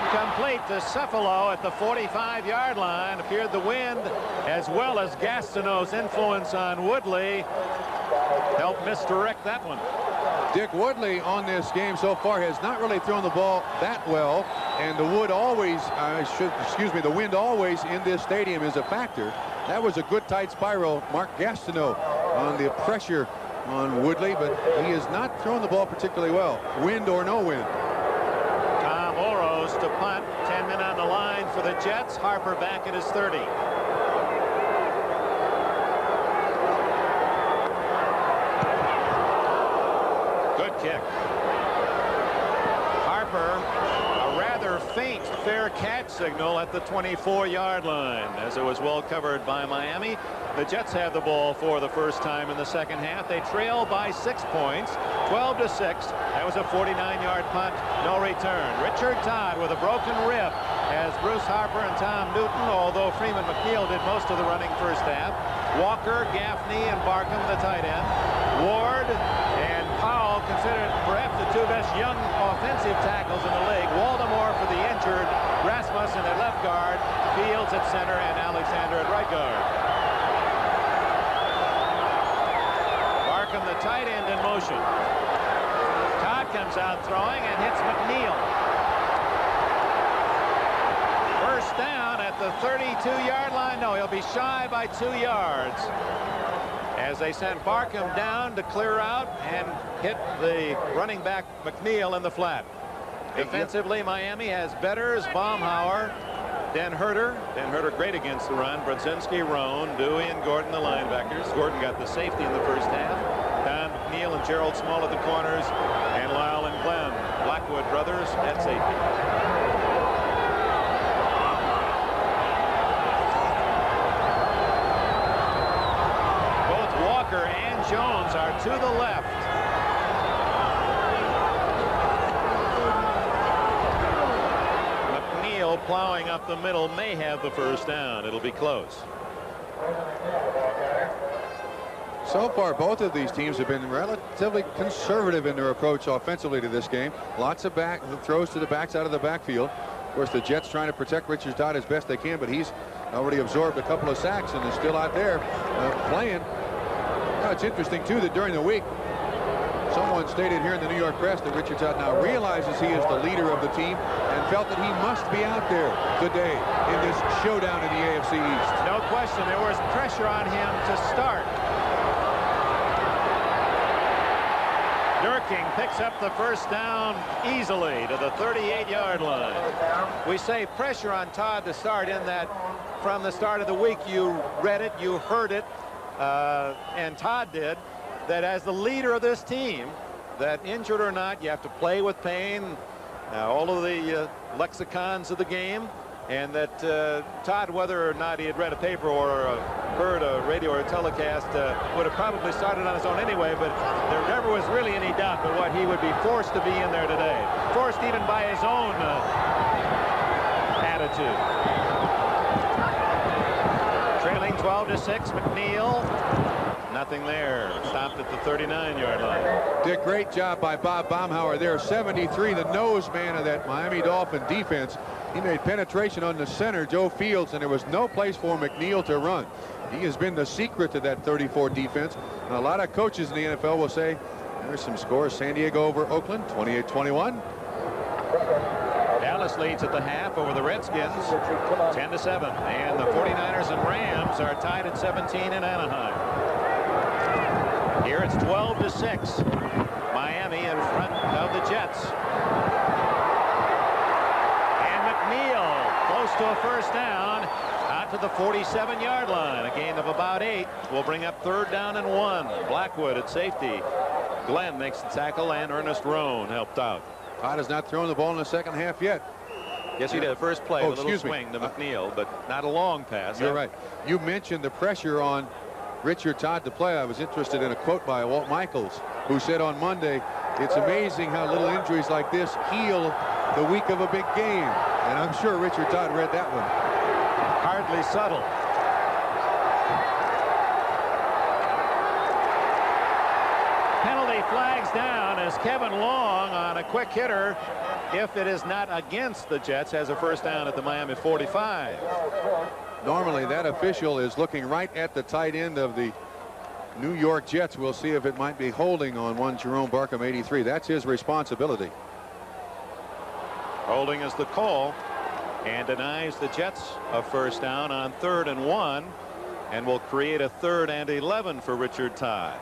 Incomplete to Cephalo at the 45-yard line. Appeared the wind as well as Gastineau's influence on Woodley helped misdirect that one. Dick, Woodley on this game so far has not really thrown the ball that well, and the wind always in this stadium is a factor. That was a good tight spiral. Mark Gastineau on the pressure on Woodley, but he has not thrown the ball particularly well, wind or no wind. Tom Oros to punt. 10 men on the line for the Jets. Harper back at his 30. Kick. Harper, a rather faint fair catch signal at the 24-yard line as it was well covered by Miami. The Jets have the ball for the first time in the second half. They trail by 6 points, 12-6. That was a 49-yard punt, no return. Richard Todd with a broken rib as Bruce Harper and Tom Newton, although Freeman McNeil did most of the running first half. Walker, Gaffney, and Barkham the tight end. Ward and Powell considered perhaps the 2 best young offensive tackles in the league. Waldemore for the injured, Rasmussen at left guard, Fields at center, and Alexander at right guard. Barkham the tight end in motion. Todd comes out throwing and hits McNeil. First down at the 32-yard line. No, he'll be shy by 2 yards as they sent Barkham down to clear out and hit the running back McNeil in the flat. Defensively, Miami has Betters, Baumhauer, Den Herter great against the run. Brzezinski, Roan, Dewey, and Gordon, the linebackers. Gordon got the safety in the first half. Don McNeil and Gerald Small at the corners, and Lyle and Glenn Blackwood brothers at safety. Both Walker and Jones are to the left. Plowing up the middle may have the first down. It'll be close. So far, both of these teams have been relatively conservative in their approach offensively to this game. Lots of throws to the backs out of the backfield. Of course, the Jets trying to protect Richard Todd as best they can, but he's already absorbed a couple of sacks and is still out there playing. Now, it's interesting, too, that during the week, someone stated here in the New York press that Richard Todd now realizes he is the leader of the team and felt that he must be out there today in this showdown in the AFC East. No question, there was pressure on him to start. Durking picks up the first down easily to the 38-yard line. We say pressure on Todd to start in that from the start of the week you read it, you heard it, and Todd did, that as the leader of this team, that injured or not, you have to play with pain, all of the lexicons of the game, and that Todd, whether or not he had read a paper or heard a radio or a telecast, would have probably started on his own anyway, but there never was really any doubt but what he would be forced to be in there today, forced even by his own attitude. Trailing 12-6, McNeil. Nothing there. Stopped at the 39-yard line. Did a great job by Bob Baumhauer there. 73, the nose man of that Miami Dolphin defense. He made penetration on the center, Joe Fields, and there was no place for McNeil to run. He has been the secret to that 34 defense. And a lot of coaches in the NFL will say, there's some scores. San Diego over Oakland, 28-21. Dallas leads at the half over the Redskins, 10-7. And the 49ers and Rams are tied at 17 in Anaheim. Here it's 12-6. Miami in front of the Jets. And McNeil close to a first down out to the 47-yard line. A gain of about 8 will bring up 3rd down and 1. Blackwood at safety. Glenn makes the tackle, and Ernest Roan helped out. Todd has not thrown the ball in the second half yet. Yes, he did. First play, a little swing to McNeil, but not a long pass. You're right. You mentioned the pressure on Richard Todd to play. I was interested in a quote by Walt Michaels, who said on Monday, it's amazing how little injuries like this heal the week of a big game. And I'm sure Richard Todd read that one. Hardly subtle. Penalty flags down as Kevin Long on a quick hitter, if it is not against the Jets, has a first down at the Miami 45. Normally that official is looking right at the tight end of the New York Jets. We'll see if it might be holding on one Jerome Barkham, 83. That's his responsibility. Holding is the call, and denies the Jets a first down on 3rd and 1, and will create a 3rd and 11 for Richard Todd.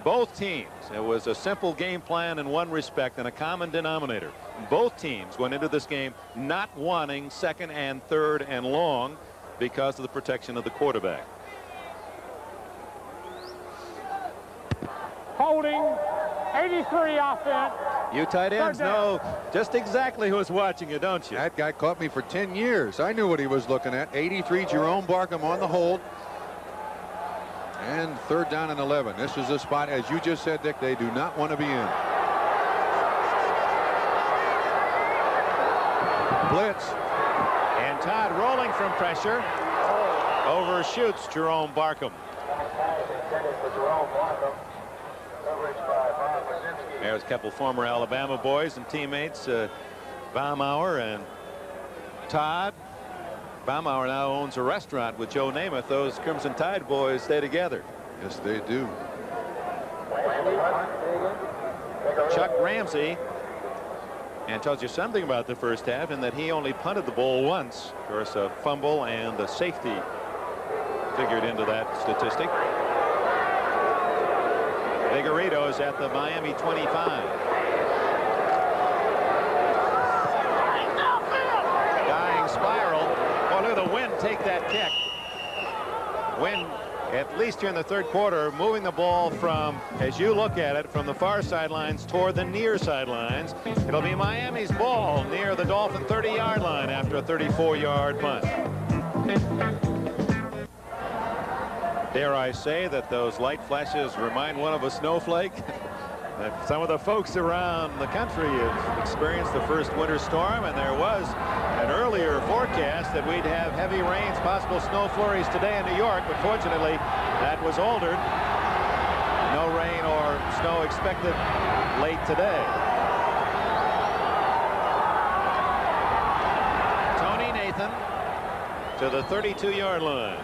Both teams, it was a simple game plan in one respect and a common denominator. Both teams went into this game not wanting 2nd and 3rd and long because of the protection of the quarterback. Holding, 83 offense. You tight ends know just exactly who's watching you, don't you? That guy caught me for 10 years. I knew what he was looking at. 83, Jerome Barkham on the hold. And 3rd down and 11. This is a spot, as you just said, Dick, they do not want to be in. Blitz. And Todd rolling from pressure. Overshoots Jerome Barkham. There's a couple former Alabama boys and teammates, Baumhauer and Todd. Baumhauer now owns a restaurant with Joe Namath. Those Crimson Tide boys stay together. Yes, they do. Chuck Ramsey, and tells you something about the first half in that he only punted the ball once. Of course, a fumble and a safety figured into that statistic. Vigorito's at the Miami 25. complete that kick. When, at least here in the third quarter, moving the ball from, as you look at it, from the far sidelines toward the near sidelines. It'll be Miami's ball near the Dolphin 30-yard line after a 34-yard punt. Dare I say that those light flashes remind one of a snowflake? Some of the folks around the country have experienced the first winter storm, and there was an earlier forecast that we'd have heavy rains, possible snow flurries today in New York, but fortunately that was altered. No rain or snow expected late today. Tony Nathan to the 32-yard line.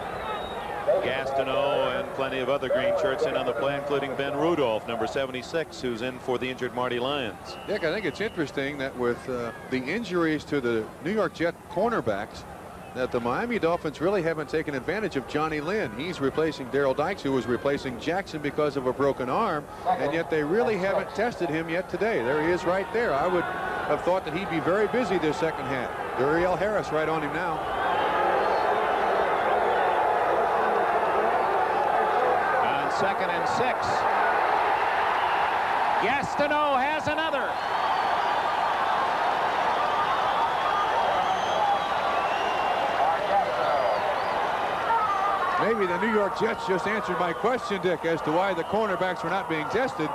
Gastineau and plenty of other green shirts in on the play, including Ben Rudolph, number 76, who's in for the injured Marty Lyons. Dick, I think it's interesting that with the injuries to the New York Jet cornerbacks, that the Miami Dolphins really haven't taken advantage of Johnny Lynn. He's replacing Daryl Dykes, who was replacing Jackson because of a broken arm, and yet they really haven't tested him yet today. There he is right there. I would have thought that he'd be very busy this second half. Duriel Harris right on him now. Second and 6. Gastineau has another. Maybe the New York Jets just answered my question, Dick, as to why the cornerbacks were not being tested.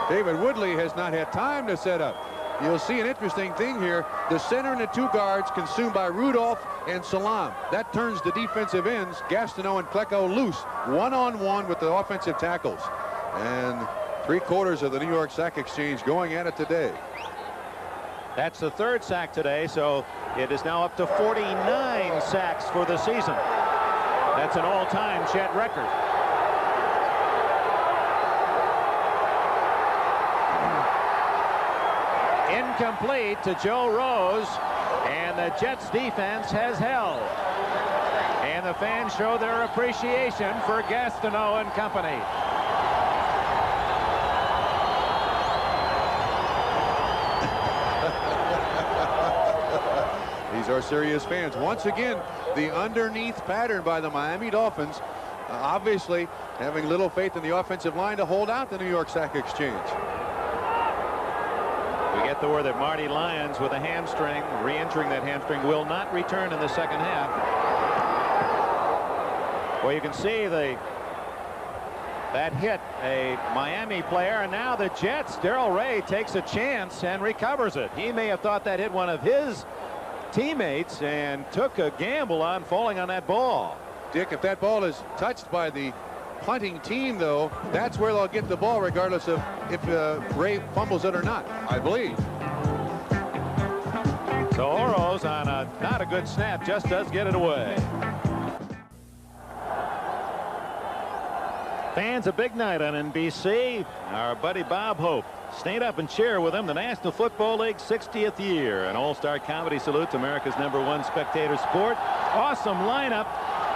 David Woodley has not had time to set up. You'll see an interesting thing here. The center and the two guards consumed by Rudolph and Salam. That turns the defensive ends, Gastineau and Klecko, loose, one-on-one with the offensive tackles. And 3/4 of the New York sack exchange going at it today. That's the third sack today, so it is now up to 49 sacks for the season. That's an all-time Jet record. Incomplete to Joe Rose, and the Jets defense has held. And the fans show their appreciation for Gastineau and company. These are serious fans. Once again, the underneath pattern by the Miami Dolphins, obviously having little faith in the offensive line to hold out the New York sack exchange. We get the word that Marty Lyons, with a hamstring, re-injuring that hamstring, will not return in the second half. Well, you can see that hit a Miami player, and now the Jets, Darrell Ray takes a chance and recovers it. He may have thought that hit one of his teammates and took a gamble on falling on that ball. Dick, if that ball is touched by the punting team, though, that's where they'll get the ball regardless of if Ray fumbles it or not, I believe. So Oro's on not a good snap, just does get it away. Fans, a big night on NBC. Our buddy Bob Hope stayed up and cheer with him. The National Football League's 60th year. An all-star comedy salute to America's #1 spectator sport. Awesome lineup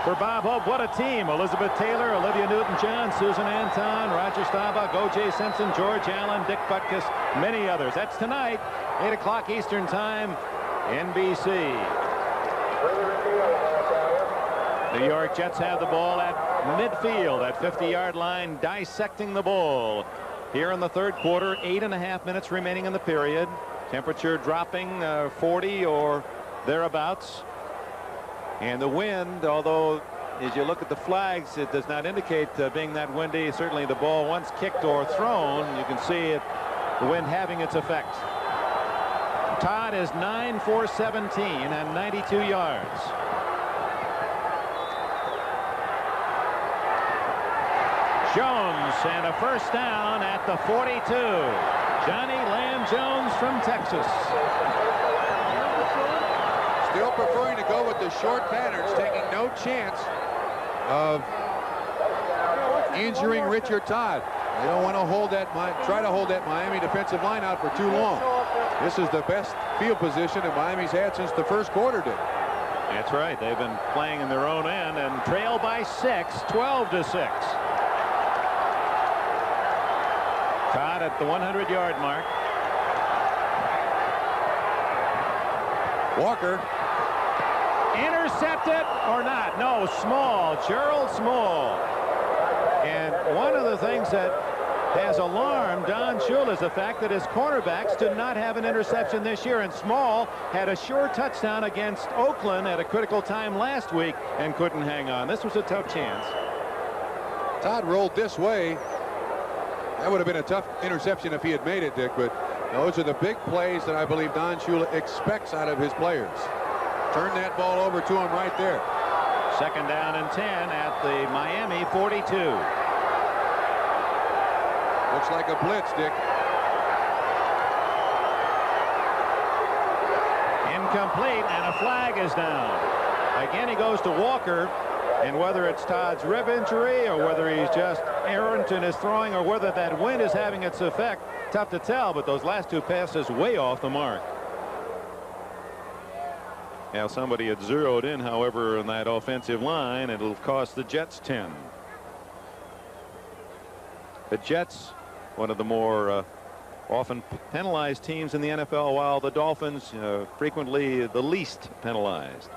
for Bob Hope. What a team. Elizabeth Taylor, Olivia Newton-John, Susan Anton, Roger Staubach, O.J. Simpson, George Allen, Dick Butkus, many others. That's tonight, 8 o'clock Eastern Time, NBC. New York Jets have the ball at midfield, at 50-yard line, dissecting the ball. Here in the third quarter, 8.5 minutes remaining in the period. Temperature dropping 40 or thereabouts. And the wind, although as you look at the flags, it does not indicate being that windy. Certainly the ball, once kicked or thrown, you can see it, the wind having its effect. Todd is 9 for 17 and 92 yards. Jones, and a first down at the 42. Johnny Lamb Jones from Texas. Still preferring to go with the short patterns, taking no chance of injuring Richard Todd. They don't want to try to hold that Miami defensive line out for too long. This is the best field position that Miami's had since the first quarter, Dick. That's right. They've been playing in their own end and trail by 6, 12-6. Todd at the 100-yard mark. Walker Intercepted or not? No, Small, Gerald Small. And one of the things that has alarmed Don Shula is the fact that his cornerbacks did not have an interception this year, and Small had a sure touchdown against Oakland at a critical time last week and couldn't hang on. This was a tough chance. Todd rolled this way. That would have been a tough interception if he had made it, Dick, but those are the big plays that I believe Don Shula expects out of his players. Turn that ball over to him right there. 2nd down and 10 at the Miami 42. Looks like a blitz, Dick. Incomplete, and a flag is down. Again, he goes to Walker, and whether it's Todd's rib injury or whether he's just errant in his throwing or whether that wind is having its effect, tough to tell, but those last 2 passes way off the mark. Now somebody had zeroed in, however, in that offensive line. It'll cost the Jets 10. The Jets, one of the more often penalized teams in the NFL, while the Dolphins frequently the least penalized.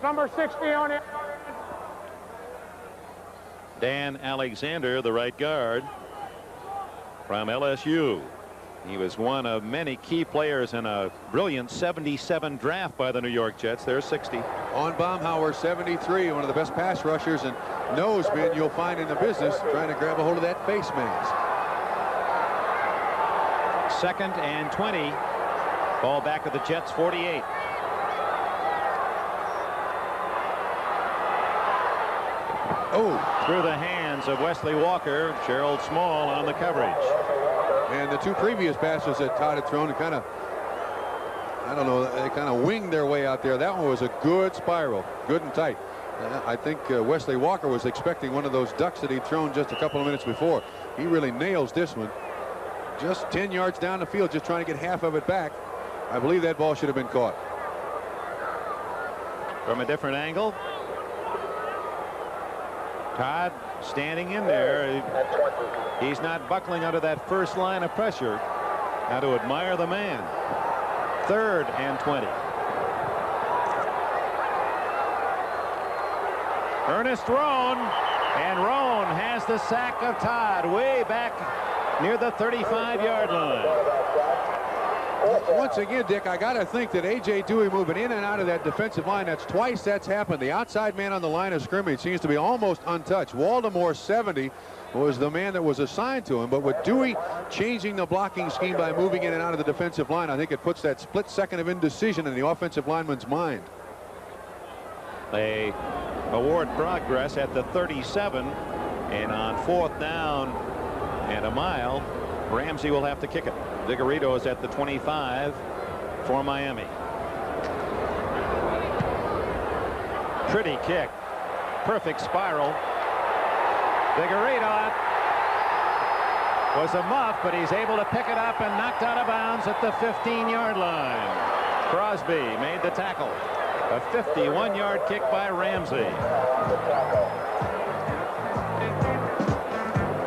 Number 60 on it. Dan Alexander, the right guard from LSU. He was one of many key players in a brilliant 77 draft by the New York Jets. There's 60. On Baumhauer, 73, one of the best pass rushers and nose men you'll find in the business, trying to grab a hold of that face mask. 2nd and 20. Ball back at the Jets 48. Oh, through the hands of Wesley Walker. Gerald Small on the coverage. And the 2 previous passes that Todd had thrown, kind of, I don't know, they kind of winged their way out there. That one was a good spiral, good and tight. I think Wesley Walker was expecting one of those ducks that he'd thrown just a couple of minutes before. He really nails this one. Just 10 yards down the field, just trying to get half of it back. I believe that ball should have been caught. From a different angle. Todd standing in there. He's not buckling under that first line of pressure. Now to admire the man. 3rd and 20. Ernest Roan, and Roan has the sack of Todd way back near the 35-yard line. Once again, Dick, I got to think that A.J. Dewey moving in and out of that defensive line, that's twice that's happened. The outside man on the line of scrimmage seems to be almost untouched. Waldemore, 70, was the man that was assigned to him, but with Dewey changing the blocking scheme by moving in and out of the defensive line, I think it puts that split second of indecision in the offensive lineman's mind. They award progress at the 37, and on 4th down and a mile, Ramsey will have to kick it. Vigorito is at the 25 for Miami. Pretty kick. Perfect spiral. Vigorito was a muff, but he's able to pick it up and knocked out of bounds at the 15-yard line. Crosby made the tackle. A 51-yard kick by Ramsey.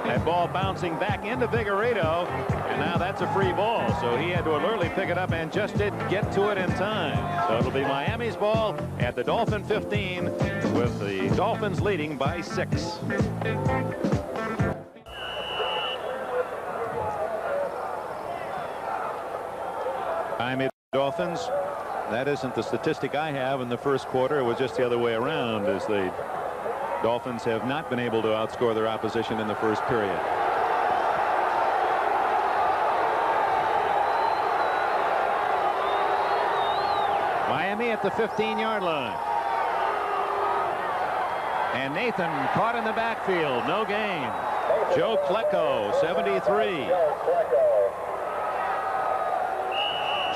That ball bouncing back into Vigorito, and now that's a free ball, so he had to alertly pick it up and just didn't get to it in time. So it'll be Miami's ball at the Dolphin 15, with the Dolphins leading by 6. Miami Dolphins. That isn't the statistic I have in the first quarter. It was just the other way around, as the Dolphins have not been able to outscore their opposition in the first period. Miami at the 15-yard line. And Nathan caught in the backfield. No gain. Joe Klecko, 73.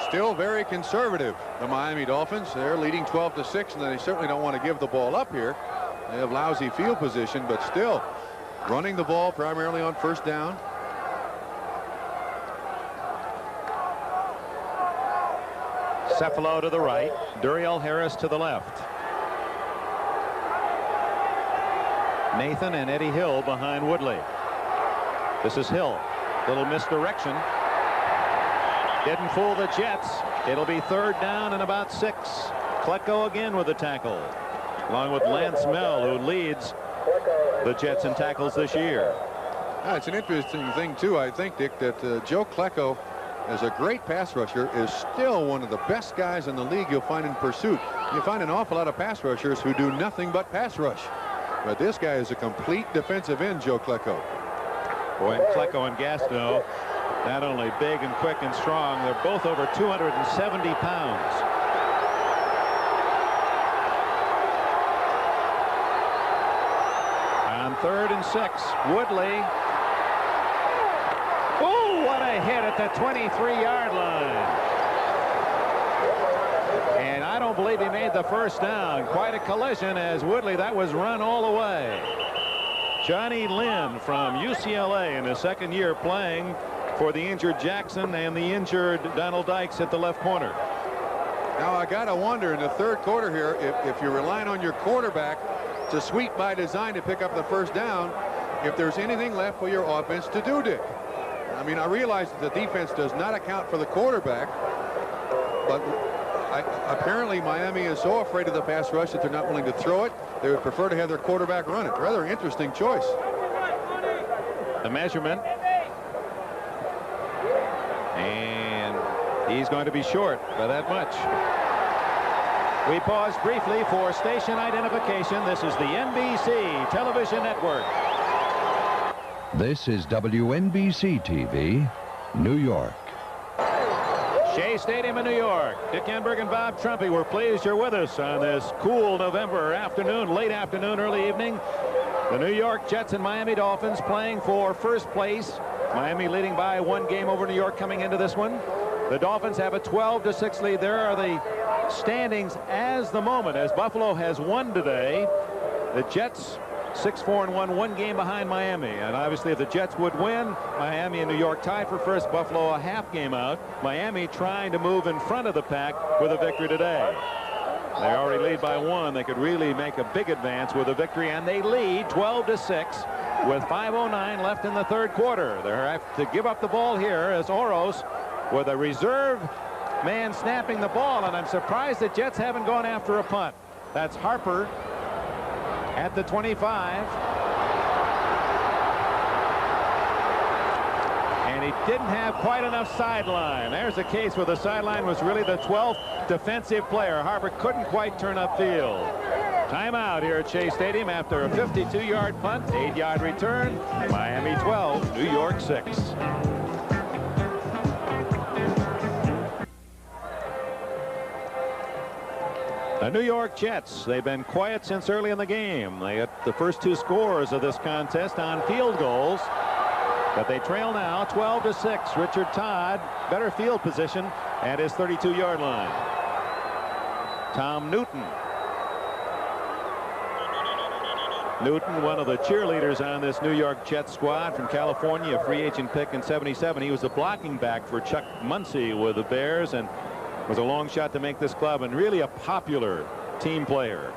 Still very conservative, the Miami Dolphins. They're leading 12-6, and they certainly don't want to give the ball up here. They have lousy field position, but still running the ball primarily on 1st down. Cephalo to the right, Duriel Harris to the left. Nathan and Eddie Hill behind Woodley. This is Hill. Little misdirection. Didn't fool the Jets. It'll be 3rd down and about 6. Klecko again with the tackle, along with Lance Mell, who leads the Jets in tackles this year. It's an interesting thing, too, I think, Dick, that Joe Klecko, as a great pass rusher, is still one of the best guys in the league you'll find in pursuit. You find an awful lot of pass rushers who do nothing but pass rush. But this guy is a complete defensive end, Joe Klecko. Boy, and Klecko and Gastineau, not only big and quick and strong, they're both over 270 pounds. On 3rd and 6, Woodley. Oh, what a hit at the 23-yard line. And I don't believe he made the 1st down. Quite a collision as Woodley, that was run all the way. Johnny Lynn from UCLA in his 2nd year playing for the injured Jackson and the injured Donald Dykes at the left corner. Now I gotta wonder in the 3rd quarter here, if you're relying on your quarterback to sweep by design to pick up the 1st down, if there's anything left for your offense to do, Dick. I mean, I realize that the defense does not account for the quarterback, but apparently Miami is so afraid of the pass rush that they're not willing to throw it. They would prefer to have their quarterback run it. Rather interesting choice. The measurement. And he's going to be short by that much. We pause briefly for station identification. This is the NBC Television Network. This is WNBC TV, New York. Shea Stadium in New York. Dick Enberg and Bob Trumpy, we're pleased you're with us on this cool November afternoon, late afternoon, early evening. The New York Jets and Miami Dolphins playing for 1st place. Miami leading by 1 game over New York coming into this one. The Dolphins have a 12-6 lead. There are the standings as the moment, as Buffalo has won today. The Jets 6-4-1, 1 game behind Miami. And obviously if the Jets would win, Miami and New York tied for 1st, Buffalo a half game out. Miami trying to move in front of the pack with a victory today. They already lead by 1. They could really make a big advance with a victory, and they lead 12-6 with 5:09 left in the 3rd quarter. They have to give up the ball here as Oros with a reserve man snapping the ball, and I'm surprised the Jets haven't gone after a punt. That's Harper at the 25. And he didn't have quite enough sideline. There's a case where the sideline was really the 12th defensive player. Harper couldn't quite turn upfield. Timeout here at Shea Stadium after a 52-yard punt, 8-yard return. Miami 12, New York 6. The New York Jets, they've been quiet since early in the game. They got the first 2 scores of this contest on field goals, but they trail now 12-6. Richard Todd, better field position at his 32-yard line. Tom Newton. Newton, one of the cheerleaders on this New York Jets squad from California, a free agent pick in '77. He was a blocking back for Chuck Muncie with the Bears and was a long shot to make this club, and really a popular team player.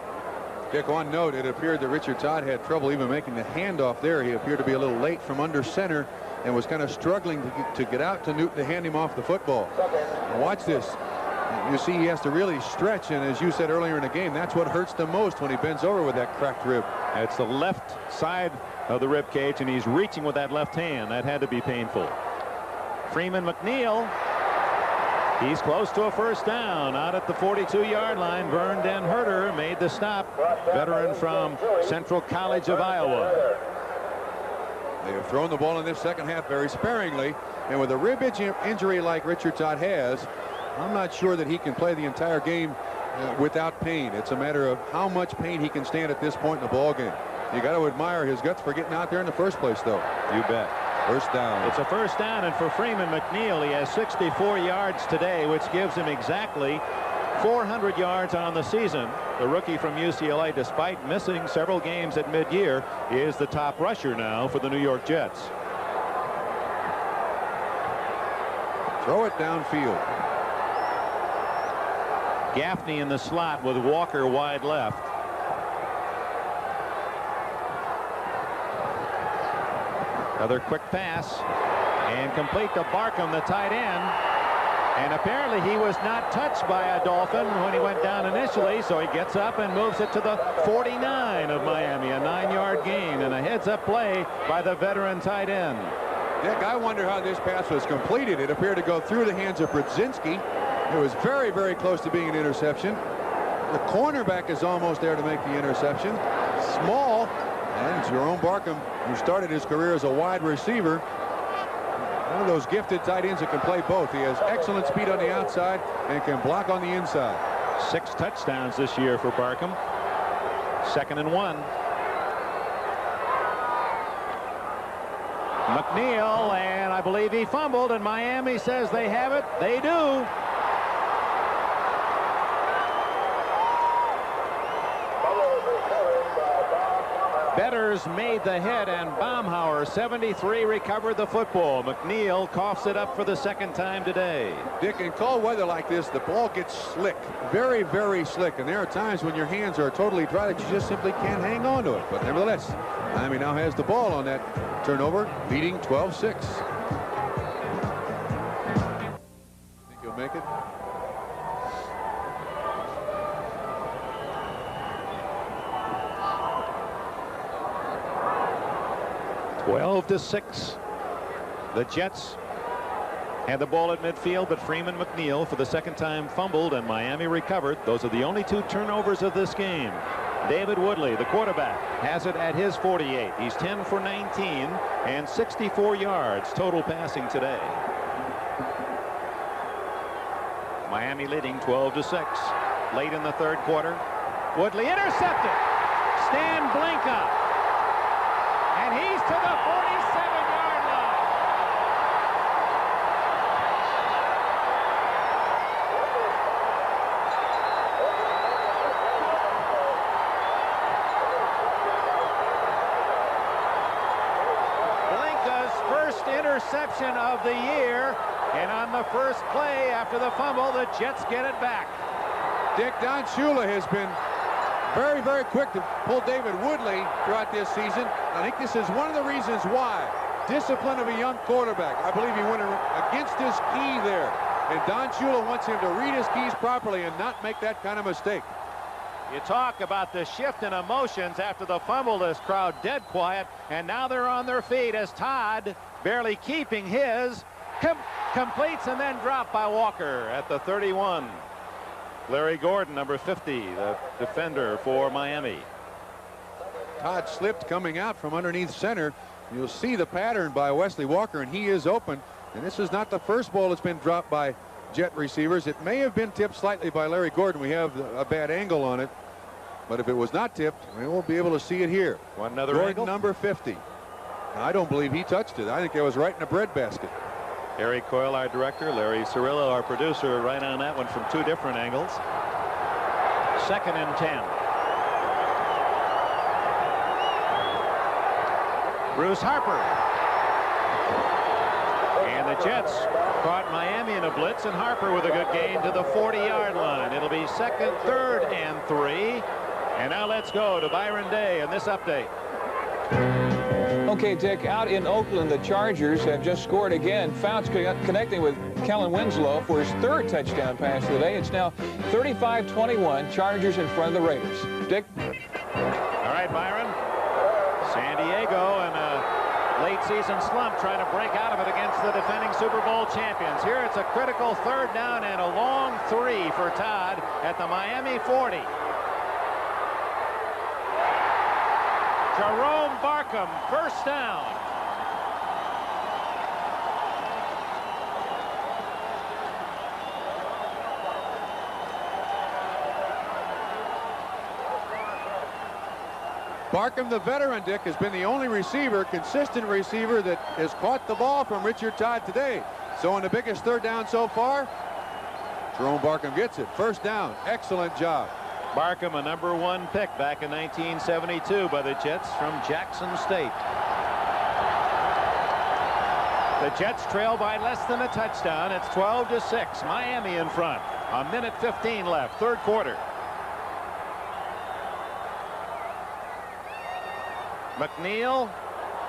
Dick, on note, it appeared that Richard Todd had trouble even making the handoff there. He appeared to be a little late from under center and was kind of struggling to get out to Newton to hand him off the football. Now watch this. You see he has to really stretch, and as you said earlier in the game, that's what hurts the most when he bends over with that cracked rib. It's the left side of the rib cage, and he's reaching with that left hand. That had to be painful. Freeman McNeil. He's close to a 1st down out at the 42-yard line. Vern Den Herter made the stop. Veteran from Central College of Iowa. They have thrown the ball in this 2nd half very sparingly, and with a rib injury like Richard Todd has, I'm not sure that he can play the entire game without pain. It's a matter of how much pain he can stand at this point in the ball game. You got to admire his guts for getting out there in the first place, though. You bet. 1st down. It's a 1st down, and for Freeman McNeil, he has 64 yards today, which gives him exactly 400 yards on the season. The rookie from UCLA, despite missing several games at mid-year, is the top rusher now for the New York Jets. Throw it downfield. Gaffney in the slot with Walker wide left. Another quick pass and complete to Barkham, the tight end. And apparently he was not touched by a Dolphin when he went down initially, so he gets up and moves it to the 49 of Miami. A 9-yard gain and a heads-up play by the veteran tight end. Dick, I wonder how this pass was completed. It appeared to go through the hands of Brzezinski. It was very, very close to being an interception. The cornerback is almost there to make the interception. Small, and Jerome Barkham, who started his career as a wide receiver, one of those gifted tight ends that can play both. He has excellent speed on the outside and can block on the inside. 6 touchdowns this year for Barkham. 2nd and 1. McNeil, and I believe he fumbled, and Miami says they have it. They do. Betters made the hit, and Baumhauer, 73, recovered the football. McNeil coughs it up for the 2nd time today. Dick, in cold weather like this, the ball gets slick, very, very slick, and there are times when your hands are totally dry that you just simply can't hang on to it. But nevertheless, Miami now has the ball on that turnover, leading 12-6. Think you'll make it? Twelve to 6. The Jets had the ball at midfield, but Freeman McNeil for the 2nd time fumbled, and Miami recovered. Those are the only 2 turnovers of this game. David Woodley, the quarterback, has it at his 48. He's 10 for 19 and 64 yards total passing today. Miami leading 12 to 6. Late in the 3rd quarter. Woodley intercepted. Stan Blinka. And he's to the 47-yard line. Blinka's first interception of the year. And on the first play after the fumble, the Jets get it back. Dick, Don Shula has been very, very quick to pull David Woodley throughout this season. I think this is one of the reasons why. Discipline of a young quarterback. I believe he went against his key there. And Don Shula wants him to read his keys properly and not make that kind of mistake. You talk about the shift in emotions after the fumble. This crowd dead quiet. And now they're on their feet as Todd, barely keeping his, completes and then dropped by Walker at the 31. Larry Gordon, number 50, the defender for Miami. Todd slipped coming out from underneath center. You'll see the pattern by Wesley Walker, and he is open. And this is not the first ball that's been dropped by Jet receivers. It may have been tipped slightly by Larry Gordon. We have a bad angle on it. But if it was not tipped, we won't be able to see it here. One another Gordon, angle. number 50. I don't believe he touched it. I think it was right in the breadbasket. Harry Coyle, our director, Larry Cirillo, our producer, right on that one from 2 different angles. 2nd and 10. Bruce Harper. And the Jets caught Miami in a blitz, and Harper with a good gain to the 40-yard line. It'll be 2nd, 3rd, and 3. And now let's go to Byron Day in this update. Okay, Dick, out in Oakland, the Chargers have just scored again. Fouts connecting with Kellen Winslow for his 3rd touchdown pass of the day. It's now 35-21, Chargers in front of the Raiders. Dick? All right, Byron. San Diego in a late season slump trying to break out of it against the defending Super Bowl champions. Here it's a critical 3rd down and a long 3 for Todd at the Miami 40. Jerome Barkham, 1st down. Barkham, the veteran, Dick, has been the only receiver, consistent receiver, that has caught the ball from Richard Todd today. So in the biggest 3rd down so far, Jerome Barkham gets it. 1st down. Excellent job. Barkham, a number 1 pick back in 1972 by the Jets from Jackson State. The Jets trail by less than a touchdown. It's 12 to 6. Miami in front. A minute 15 left. 3rd quarter. McNeil,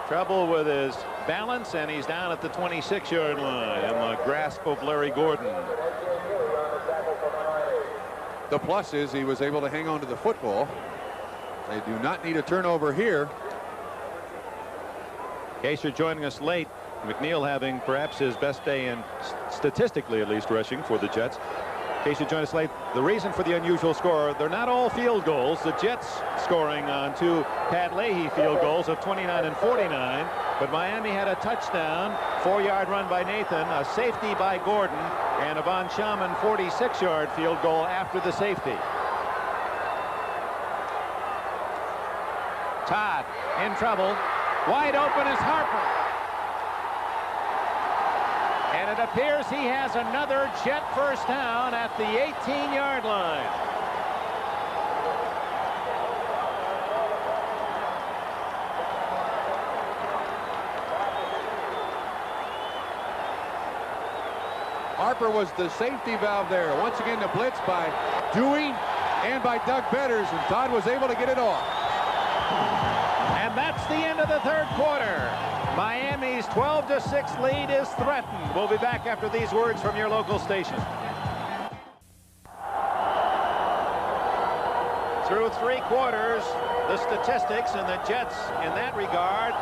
trouble with his balance, and he's down at the 26-yard line in the grasp of Larry Gordon. The plus is he was able to hang on to the football. They do not need a turnover here. In case you're joining us late, McNeil having perhaps his best day in, statistically at least, rushing for the Jets. In case you join us late, the reason for the unusual score, they're not all field goals. The Jets scoring on 2 Pat Leahy field goals of 29 and 49. But Miami had a touchdown, 4-yard run by Nathan, a safety by Gordon, and a Von Schaman 46-yard field goal after the safety. Todd in trouble. Wide open is Harper. And it appears he has another Jet first down at the 18-yard line. Harper was the safety valve there. Once again, the blitz by Dewey and by Doug Betters, and Todd was able to get it off. And that's the end of the third quarter. Miami's 12-6 lead is threatened. We'll be back after these words from your local station. Through 3 quarters, the statistics and the Jets in that regard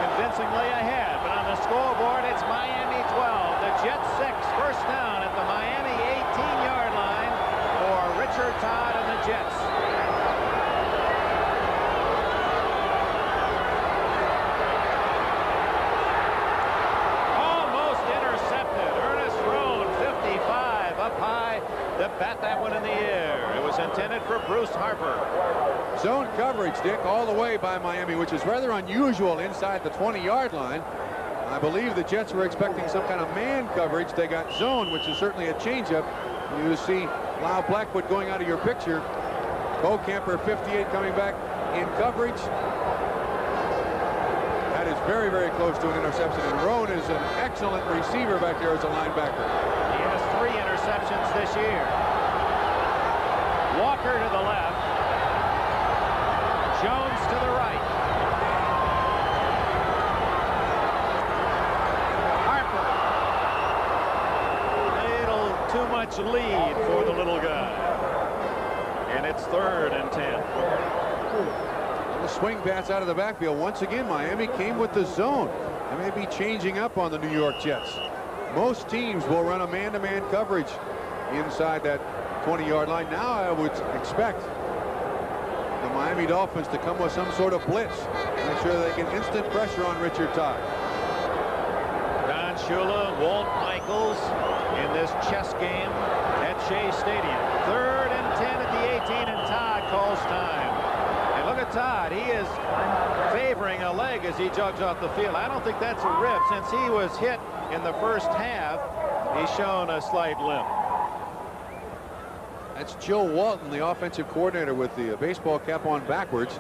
convincingly ahead. But on the scoreboard, it's Miami 12, the Jets 6. First down at the Miami 18-yard line for Richard Todd and the Jets. To bat that one in the air. It was intended for Bruce Harper. Zone coverage, Dick, all the way by Miami, which is rather unusual inside the 20-yard line. I believe the Jets were expecting some kind of man coverage. They got zone, which is certainly a changeup. You see Lyle Blackwood going out of your picture. Camper 58 coming back in coverage. That is very, very close to an interception. And Roan is an excellent receiver back there as a linebacker. He has 3 interceptions this year. Walker to the left. Jones to the right. Harper. A little too much lead for the little guy. And it's 3rd and 10. The swing pass out of the backfield. Once again, Miami came with the zone. They may be changing up on the New York Jets. Most teams will run a man-to-man coverage inside that 20-yard line. Now I would expect the Miami Dolphins to come with some sort of blitz. Make sure they get instant pressure on Richard Todd. Don Shula, Walt Michaels in this chess game at Shea Stadium. 3rd and 10 at the 18, and Todd calls time. And look at Todd. He is favoring a leg as he jogs off the field. I don't think that's a rib. Since he was hit in the first half, he's shown a slight limp. That's Joe Walton, the offensive coordinator, with the baseball cap on backwards.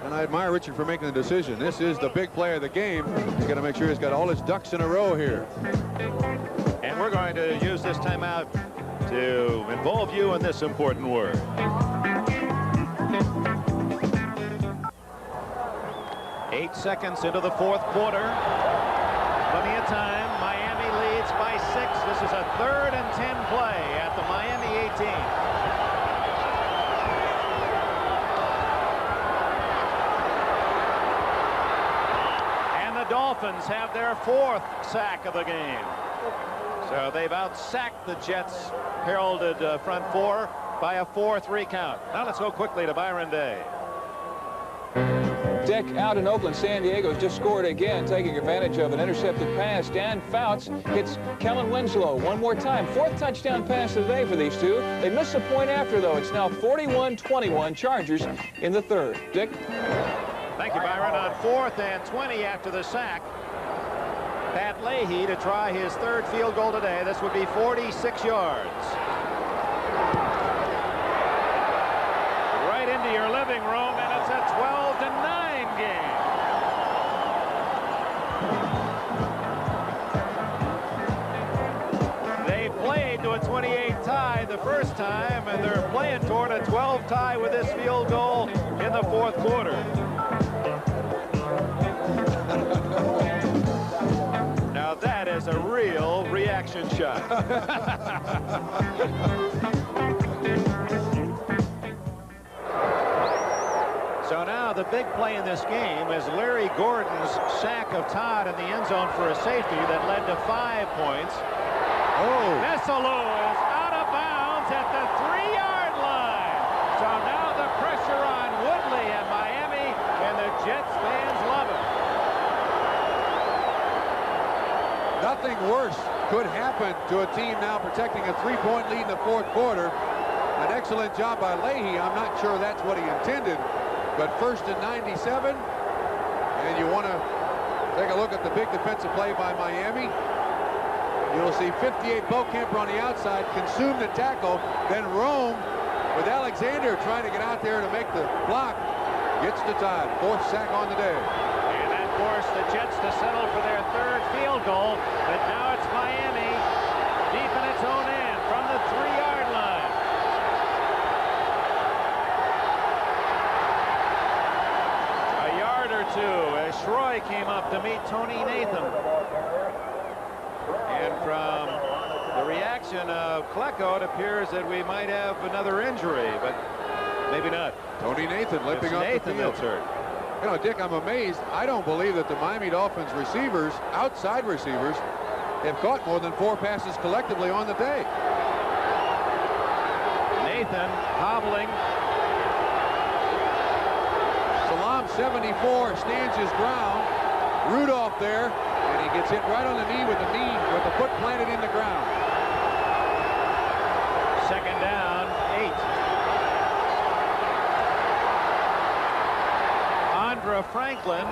And I admire Richard for making the decision. This is the big play of the game. He's got to make sure he's got all his ducks in a row here. And we're going to use this timeout to involve you in this important word. Eight seconds into the 4th quarter. Plenty of time. Miami leads by 6. This is a 3rd and 10 play at the Miami 18. And the Dolphins have their 4th sack of the game. So they've out-sacked the Jets' heralded front 4 by a 4-3 count. Now let's go quickly to Byron Day. Dick, out in Oakland, San Diego's just scored again, taking advantage of an intercepted pass. Dan Fouts hits Kellen Winslow one more time. 4th touchdown pass of the day for these two. They missed a point after, though. It's now 41-21 Chargers in the 3rd. Dick? Thank you, Byron. On 4th and 20 after the sack, Pat Leahy to try his 3rd field goal today. This would be 46 yards. Right into your living room, and it's a 12-9 game. They played to a 28 tie the first time, and they're playing toward a 12 tie with this field goal in the 4th quarter. was a real reaction shot. So now the big play in this game is Larry Gordon's sack of Todd in the end zone for a safety that led to 5 points. Oh. Messalou is out of bounds at the 3-yard line. So now the pressure on Woodley and Miami, and the Jets fans love it. Nothing worse could happen to a team now protecting a 3-point lead in the 4th quarter. An excellent job by Leahy. I'm not sure that's what he intended, but 1st and 97, and you want to take a look at the big defensive play by Miami. You'll see 58 Beaukemper on the outside, consume the tackle, then Rome with Alexander trying to get out there to make the block. Gets to Todd, 4th sack on the day. And that forced the Jets to settle for their 3rd field goal, but now it's Miami deep in its own end from the 3-yard line. A yard or two as Schroy came up to meet Tony Nathan. And from the reaction of Klecko, it appears that we might have another injury, but maybe not. Tony Nathan limping off the field. That's hurt. You know, Dick, I'm amazed. I don't believe that the Miami Dolphins receivers, outside receivers, have caught more than 4 passes collectively on the day. Nathan hobbling. Salam 74 stands his ground. Rudolph there, and he gets hit right on the knee with the foot planted in the ground. 2nd down, 8. Andra Franklin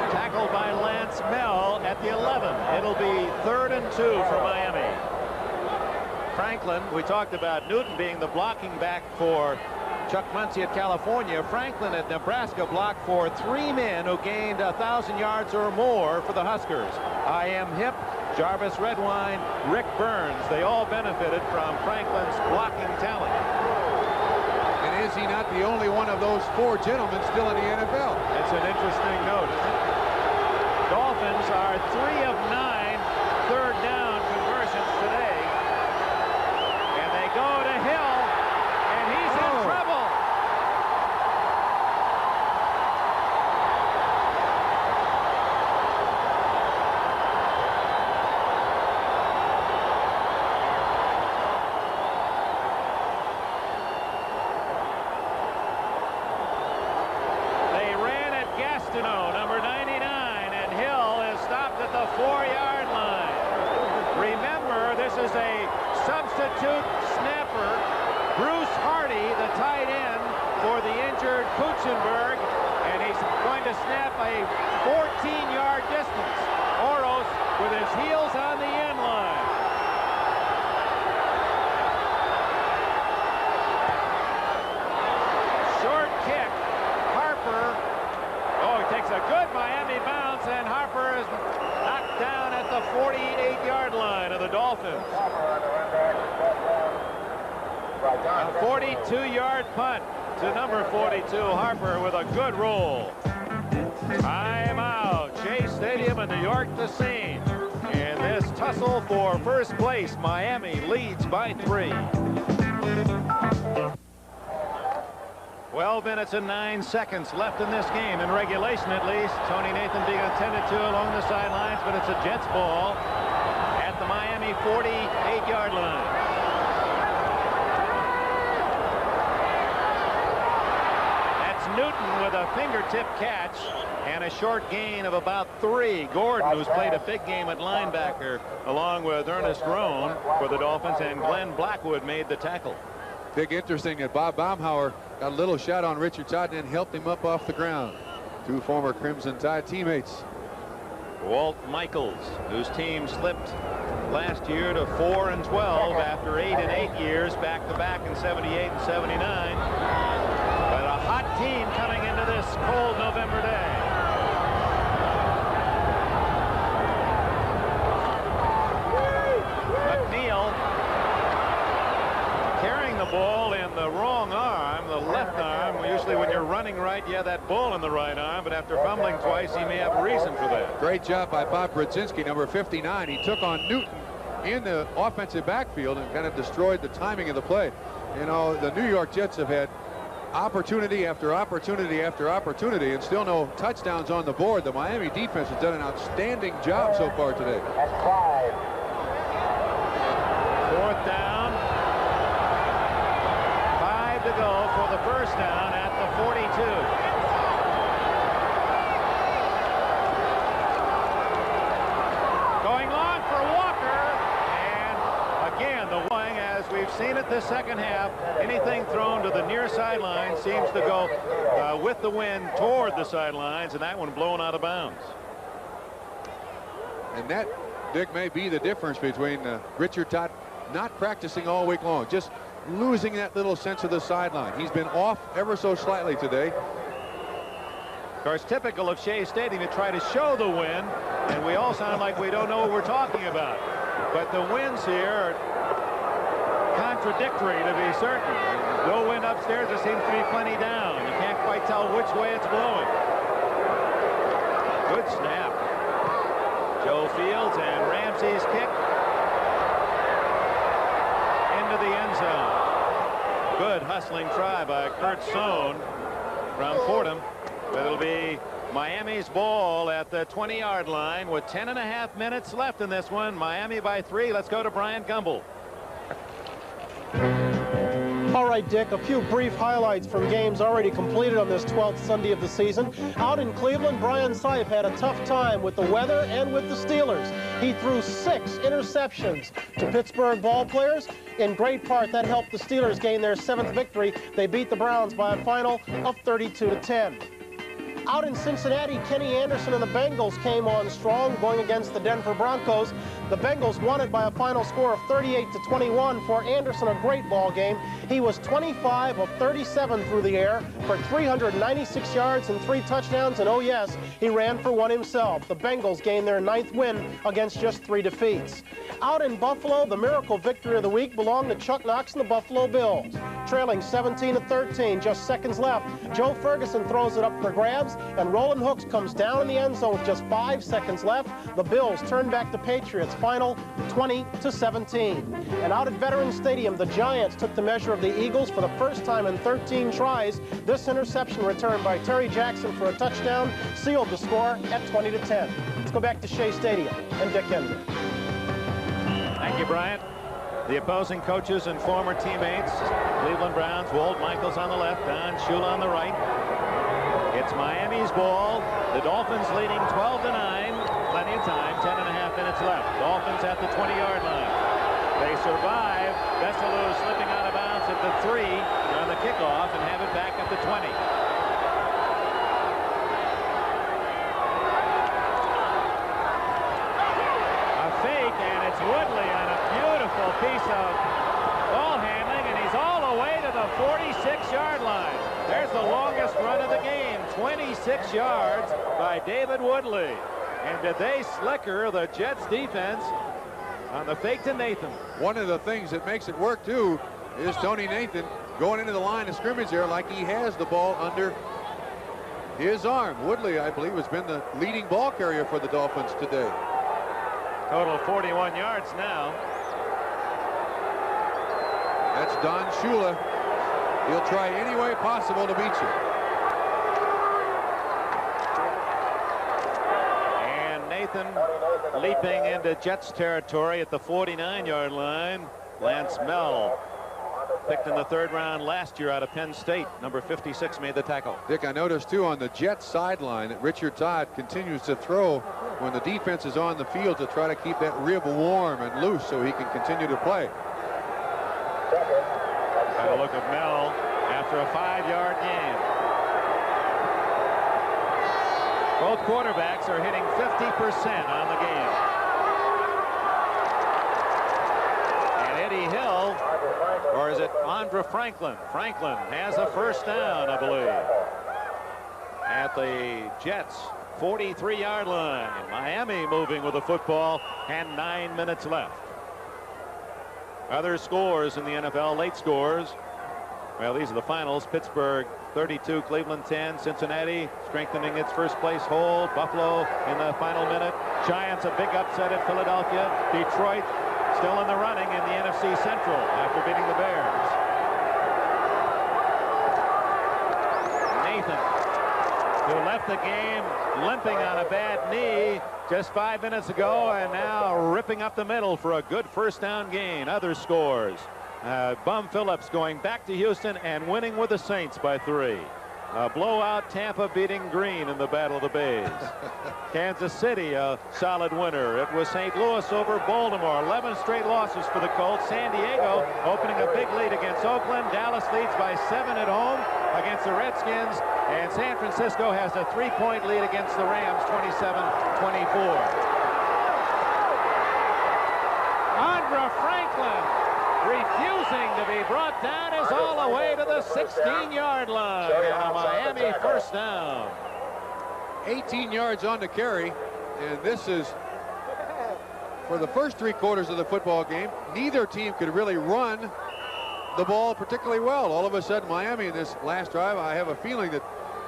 tackled by Lance Mell at the 11. It'll be 3rd and 2 for Miami. Franklin, we talked about Newton being the blocking back for Chuck Muncie at California. Franklin at Nebraska blocked for 3 men who gained 1,000 yards or more for the Huskers. I.M. Hip, Jarvis Redwine, Rick Burns. They all benefited from Franklin's blocking talent. And is he not the only one of those 4 gentlemen still in the NFL? That's an interesting note, isn't it? Dolphins are 3 of 9 3rd down conversions today. And they go to Hill, and he's in trouble. They ran at Gastineau, number 99, and Hill is stopped at the 4-yard line. Remember, this is a substitute snapper. Bruce Hardy, the tight end for the injured Kutzenberg, and he's going to snap a 14-yard distance. Oros with his heels on the end line. Short kick. Harper. Oh, he takes a good Miami bounce, and Harper is knocked down at the 48-yard line of the Dolphins. A 42-yard punt to number 42, Harper, with a good roll. Timeout. Chase Stadium in New York, the scene. In this tussle for first place, Miami leads by 3. 12 minutes and 9 seconds left in this game, in regulation at least. Tony Nathan being attended to along the sidelines, but it's a Jets ball at the Miami 48-yard line. Newton with a fingertip catch and a short gain of about 3. Gordon, who's played a big game at linebacker, along with Ernest Roan for the Dolphins, and Glenn Blackwood made the tackle. Big interesting that Bob Baumhauer got a little shot on Richard Todd and helped him up off the ground. 2 former Crimson Tide teammates. Walt Michaels, whose team slipped last year to 4-12 after 8 and 8 years back-to-back in 78 and 79. But a hot team coming into this cold November day. McNeil carrying the ball in the wrong arm, the left arm. Usually when you're running running right. Yeah, that ball in the right arm, but after fumbling twice, he may have a reason for that. Great job by Bob Brzezinski, number 59. He took on Newton in the offensive backfield and kind of destroyed the timing of the play. You know, the New York Jets have had opportunity after opportunity after opportunity and still no touchdowns on the board. The Miami defense has done an outstanding job so far today. That's 5. 4th down. 5 to go for the first down at the 42. Going long for Walker, and again the wing, as we've seen it this second half, anything thrown to the near sideline seems to go with the wind toward the sidelines, and that one blown out of bounds. And that, Dick, may be the difference between Richard Todd not practicing all week long, just losing that little sense of the sideline. He's been off ever so slightly today. Of course, typical of Shea Stadium to try to show the wind, and we all sound like we don't know what we're talking about. But the winds here are contradictory, to be certain. No wind upstairs, there seems to be plenty down. You can't quite tell which way it's blowing. Good snap. Joe Fields, and Ramsey's kick into the end zone. Good hustling try by Kurt Sohn from Fordham, but it'll be Miami's ball at the 20-yard line with 10.5 minutes left in this one. Miami by 3. Let's go to Brian Gumbel. All right, Dick, a few brief highlights from games already completed on this 12th Sunday of the season. Out in Cleveland, Brian Sipe had a tough time with the weather and with the Steelers. He threw 6 interceptions to Pittsburgh ball players. In great part, that helped the Steelers gain their 7th victory. They beat the Browns by a final of 32-10. Out in Cincinnati, Kenny Anderson and the Bengals came on strong, going against the Denver Broncos. The Bengals won it by a final score of 38-21. For Anderson, a great ball game. He was 25 of 37 through the air for 396 yards and 3 touchdowns, and oh yes, he ran for one himself. The Bengals gained their 9th win against just 3 defeats. Out in Buffalo, the miracle victory of the week belonged to Chuck Knox and the Buffalo Bills. Trailing 17-13, just seconds left, Joe Ferguson throws it up for grabs, and Roland Hooks comes down in the end zone with just 5 seconds left. The Bills turn back the Patriots, final 20-17. And out at Veterans Stadium, the Giants took the measure of the Eagles for the first time in 13 tries. This interception returned by Terry Jackson for a touchdown sealed the score at 20-10. Let's go back to Shea Stadium and Dick Henry. Thank you, Bryant. The opposing coaches and former teammates, Cleveland Browns, Walt Michaels on the left, Don Shula on the right. It's Miami's ball. The Dolphins leading 12-9. Plenty of time, 10.5 minutes left. Dolphins at the 20-yard line. They survive. Bessalou slipping out of bounds at the 3 on the kickoff and have it back at the 20. A fake, and it's Woodley on a beautiful piece of ball handling, and he's all the way to the 46-yard line. There's the longest run of the game, 26 yards by David Woodley. And did they slicker the Jets defense on the fake to Nathan. One of the things that makes it work too is Tony Nathan going into the line of scrimmage there like he has the ball under his arm. Woodley, I believe, has been the leading ball carrier for the Dolphins today. Total 41 yards now. That's Don Shula. He'll try any way possible to beat you. And Nathan leaping into Jets territory at the 49-yard line. Lance Mell, picked in the third round last year out of Penn State. Number 56 made the tackle. Dick, I noticed too on the Jets sideline that Richard Todd continues to throw when the defense is on the field to try to keep that rib warm and loose so he can continue to play. Got a look at Mell after a 5-yard gain. Both quarterbacks are hitting 50% on the game. And Eddie Hill, or is it Andre Franklin? Franklin has a first down, I believe, at the Jets 43-yard line. Miami moving with the football and 9 minutes left. Other scores in the NFL, late scores. Well, these are the finals. Pittsburgh 32, Cleveland 10, Cincinnati strengthening its first place hold. Buffalo in the final minute. Giants a big upset at Philadelphia. Detroit still in the running in the NFC Central after beating the Bears. Nathan, who left the game limping on a bad knee just 5 minutes ago, and now ripping up the middle for a good first down gain. Other scores. Bum Phillips going back to Houston and winning with the Saints by 3. A blowout, Tampa beating Green in the Battle of the Bays. Kansas City a solid winner. It was St. Louis over Baltimore. 11 straight losses for the Colts. San Diego opening a big lead against Oakland. Dallas leads by 7 at home against the Redskins. And San Francisco has a 3-point lead against the Rams, 27-24. Andra Franklin, refusing to be brought down, is all the way to the 16-yard line. And a Miami first down. 18 yards on the carry, and this is for the first 3 quarters of the football game. Neither team could really run the ball particularly well. All of a sudden, Miami in this last drive, I have a feeling that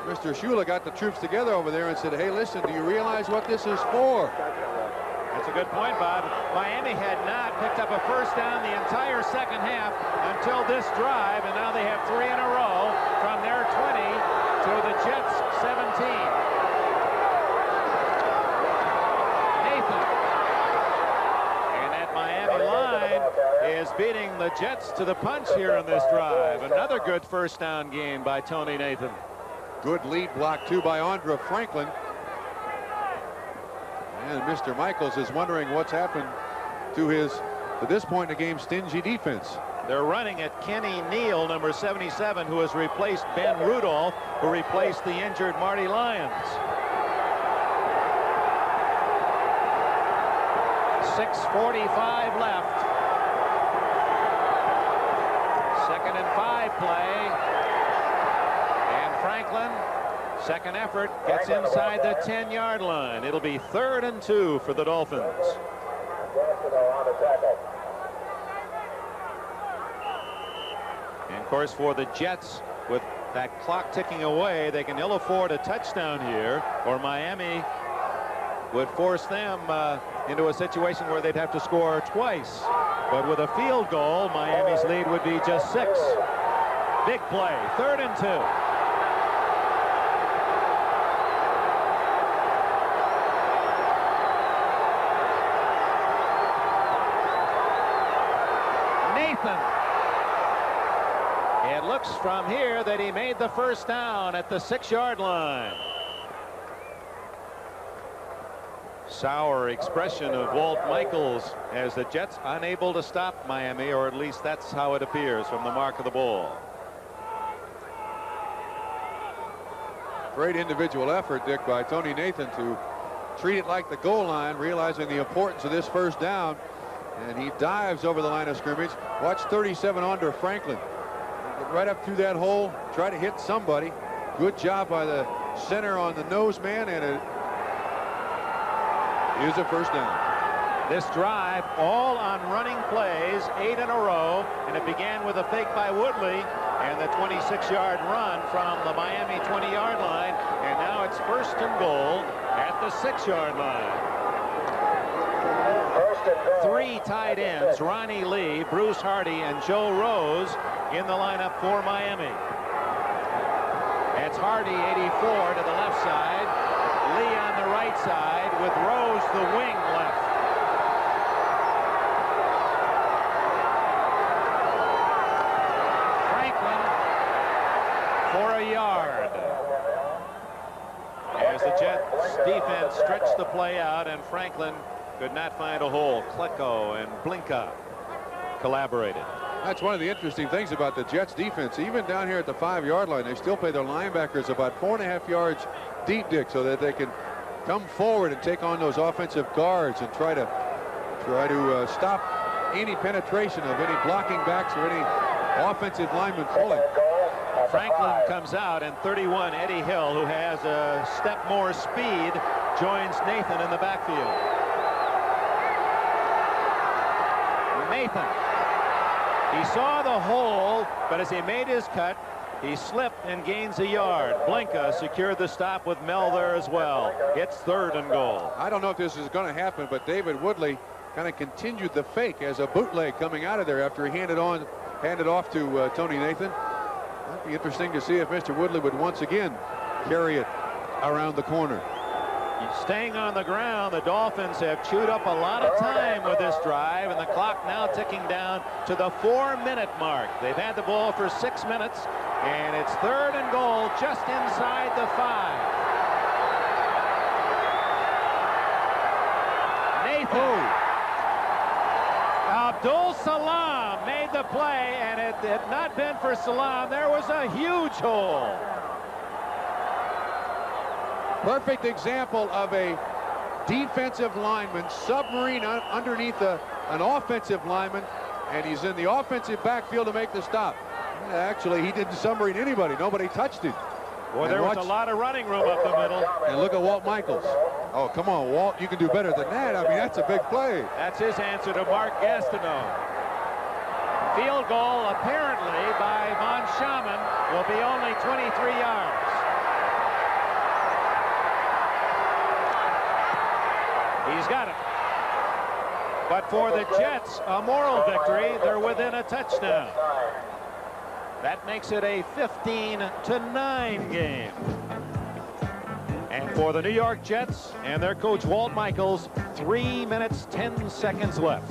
Mr. Shula got the troops together over there and said, hey, listen, do you realize what this is for? That's a good point, Bob. Miami had not picked up a first down the entire second half until this drive, and now they have 3 in a row from their 20 to the Jets' 17. Nathan. And that Miami line is beating the Jets to the punch here in this drive. Another good first down gain by Tony Nathan. Good lead block, too, by Andra Franklin. And Mr. Michaels is wondering what's happened to his, at this point in the game, stingy defense. They're running at Kenny Neal, number 77, who has replaced Ben Rudolph, who replaced the injured Marty Lyons. 6:45 left. 2nd and 5 play. And Franklin, second effort, gets inside the 10-yard line. It'll be 3rd and 2 for the Dolphins. And of course, for the Jets, with that clock ticking away, they can ill afford a touchdown here, or Miami would force them into a situation where they'd have to score twice. But with a field goal, Miami's lead would be just 6. Big play, 3rd and 2. It looks from here that he made the first down at the 6-yard line. Sour expression of Walt Michaels as the Jets unable to stop Miami, or at least that's how it appears from the mark of the ball. Great individual effort, Dick, by Tony Nathan to treat it like the goal line, realizing the importance of this first down. And he dives over the line of scrimmage. Watch 37 Andra Franklin. Get right up through that hole, try to hit somebody. Good job by the center on the nose man, and it is a first down. This drive all on running plays, 8 in a row, and it began with a fake by Woodley and the 26-yard run from the Miami 20-yard line, and now it's 1st and goal at the 6-yard line. 3 tight ends, Ronnie Lee, Bruce Hardy, and Joe Rose in the lineup for Miami. It's Hardy, 84, to the left side. Lee on the right side with Rose the wing left. Franklin for a yard. As the Jets defense stretched the play out, and Franklin could not find a hole. Klecko and Blinka collaborated. That's one of the interesting things about the Jets defense. Even down here at the 5-yard line, they still play their linebackers about 4.5 yards deep, Dick, so that they can come forward and take on those offensive guards and try to stop any penetration of any blocking backs or any offensive lineman pulling. Franklin comes out, and 31 Eddie Hill, who has a step more speed, joins Nathan in the backfield. Nathan He saw the hole, but as he made his cut, he slipped and gains a yard. Blinka secured the stop with Mel there as well. It's 3rd and goal. I don't know if this is going to happen, but David Woodley kind of continued the fake as a bootleg coming out of there after he handed off to Tony Nathan. It'd be interesting to see if Mr. Woodley would once again carry it around the corner. Staying on the ground, the Dolphins have chewed up a lot of time with this drive, and the clock now ticking down to the 4-minute mark. They've had the ball for 6 minutes, and it's 3rd and goal just inside the 5. Nathan. Abdul Salam made the play, and it had not been for Salam, there was a huge hole. Perfect example of a defensive lineman submarine underneath an offensive lineman, and he's in the offensive backfield to make the stop. Actually, he didn't submarine anybody. Nobody touched him. Boy, there was a lot of running room up the middle. And look at Walt Michaels. Oh, come on, Walt. You can do better than that. I mean, that's a big play. That's his answer to Mark Gastineau. Field goal, apparently, by Von Schaman will be only 23 yards. He's got it. But for the Jets, a moral victory. They're within a touchdown. That makes it a 15-9 game. And for the New York Jets and their coach Walt Michaels, 3 minutes, 10 seconds left.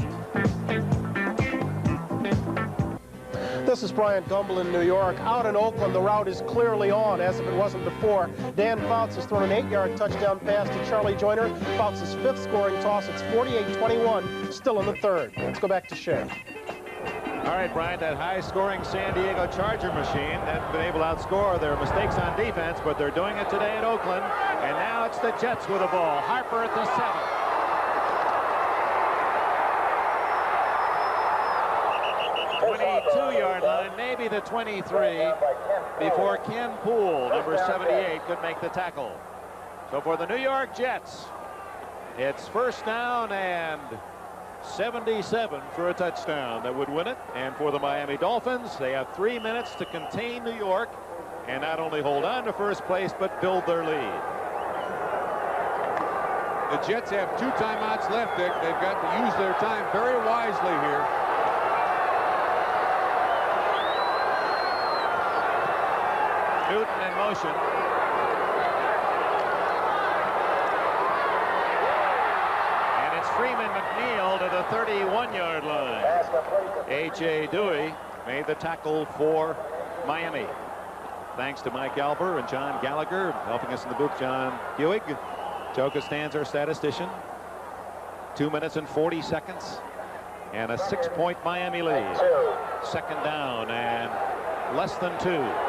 This is Brian Gumble in New York. Out in Oakland, the route is clearly on, as if it wasn't before. Dan Fouts has thrown an 8-yard touchdown pass to Charlie Joyner. Fouts' 5th scoring toss. It's 48-21, still in the 3rd. Let's go back to Shea. All right, Brian, that high-scoring San Diego Charger machine hasn't been able to outscore their mistakes on defense, but they're doing it today at Oakland. And now it's the Jets with the ball. Harper at the 7. 22-yard line, maybe the 23, before Ken Poole, number 78, could make the tackle. So for the New York Jets, it's 1st down and 77 for a touchdown that would win it. And for the Miami Dolphins, they have 3 minutes to contain New York and not only hold on to first place, but build their lead. The Jets have 2 timeouts left, Dick. They've got to use their time very wisely here. Newton in motion. And it's Freeman McNeil to the 31-yard line. A.J. Dewey made the tackle for Miami. Thanks to Mike Alber and John Gallagher helping us in the booth. John Hewig. Joe Costanza, statistician. 2 minutes and 40 seconds. And a 6-point Miami lead. 2nd down and less than 2.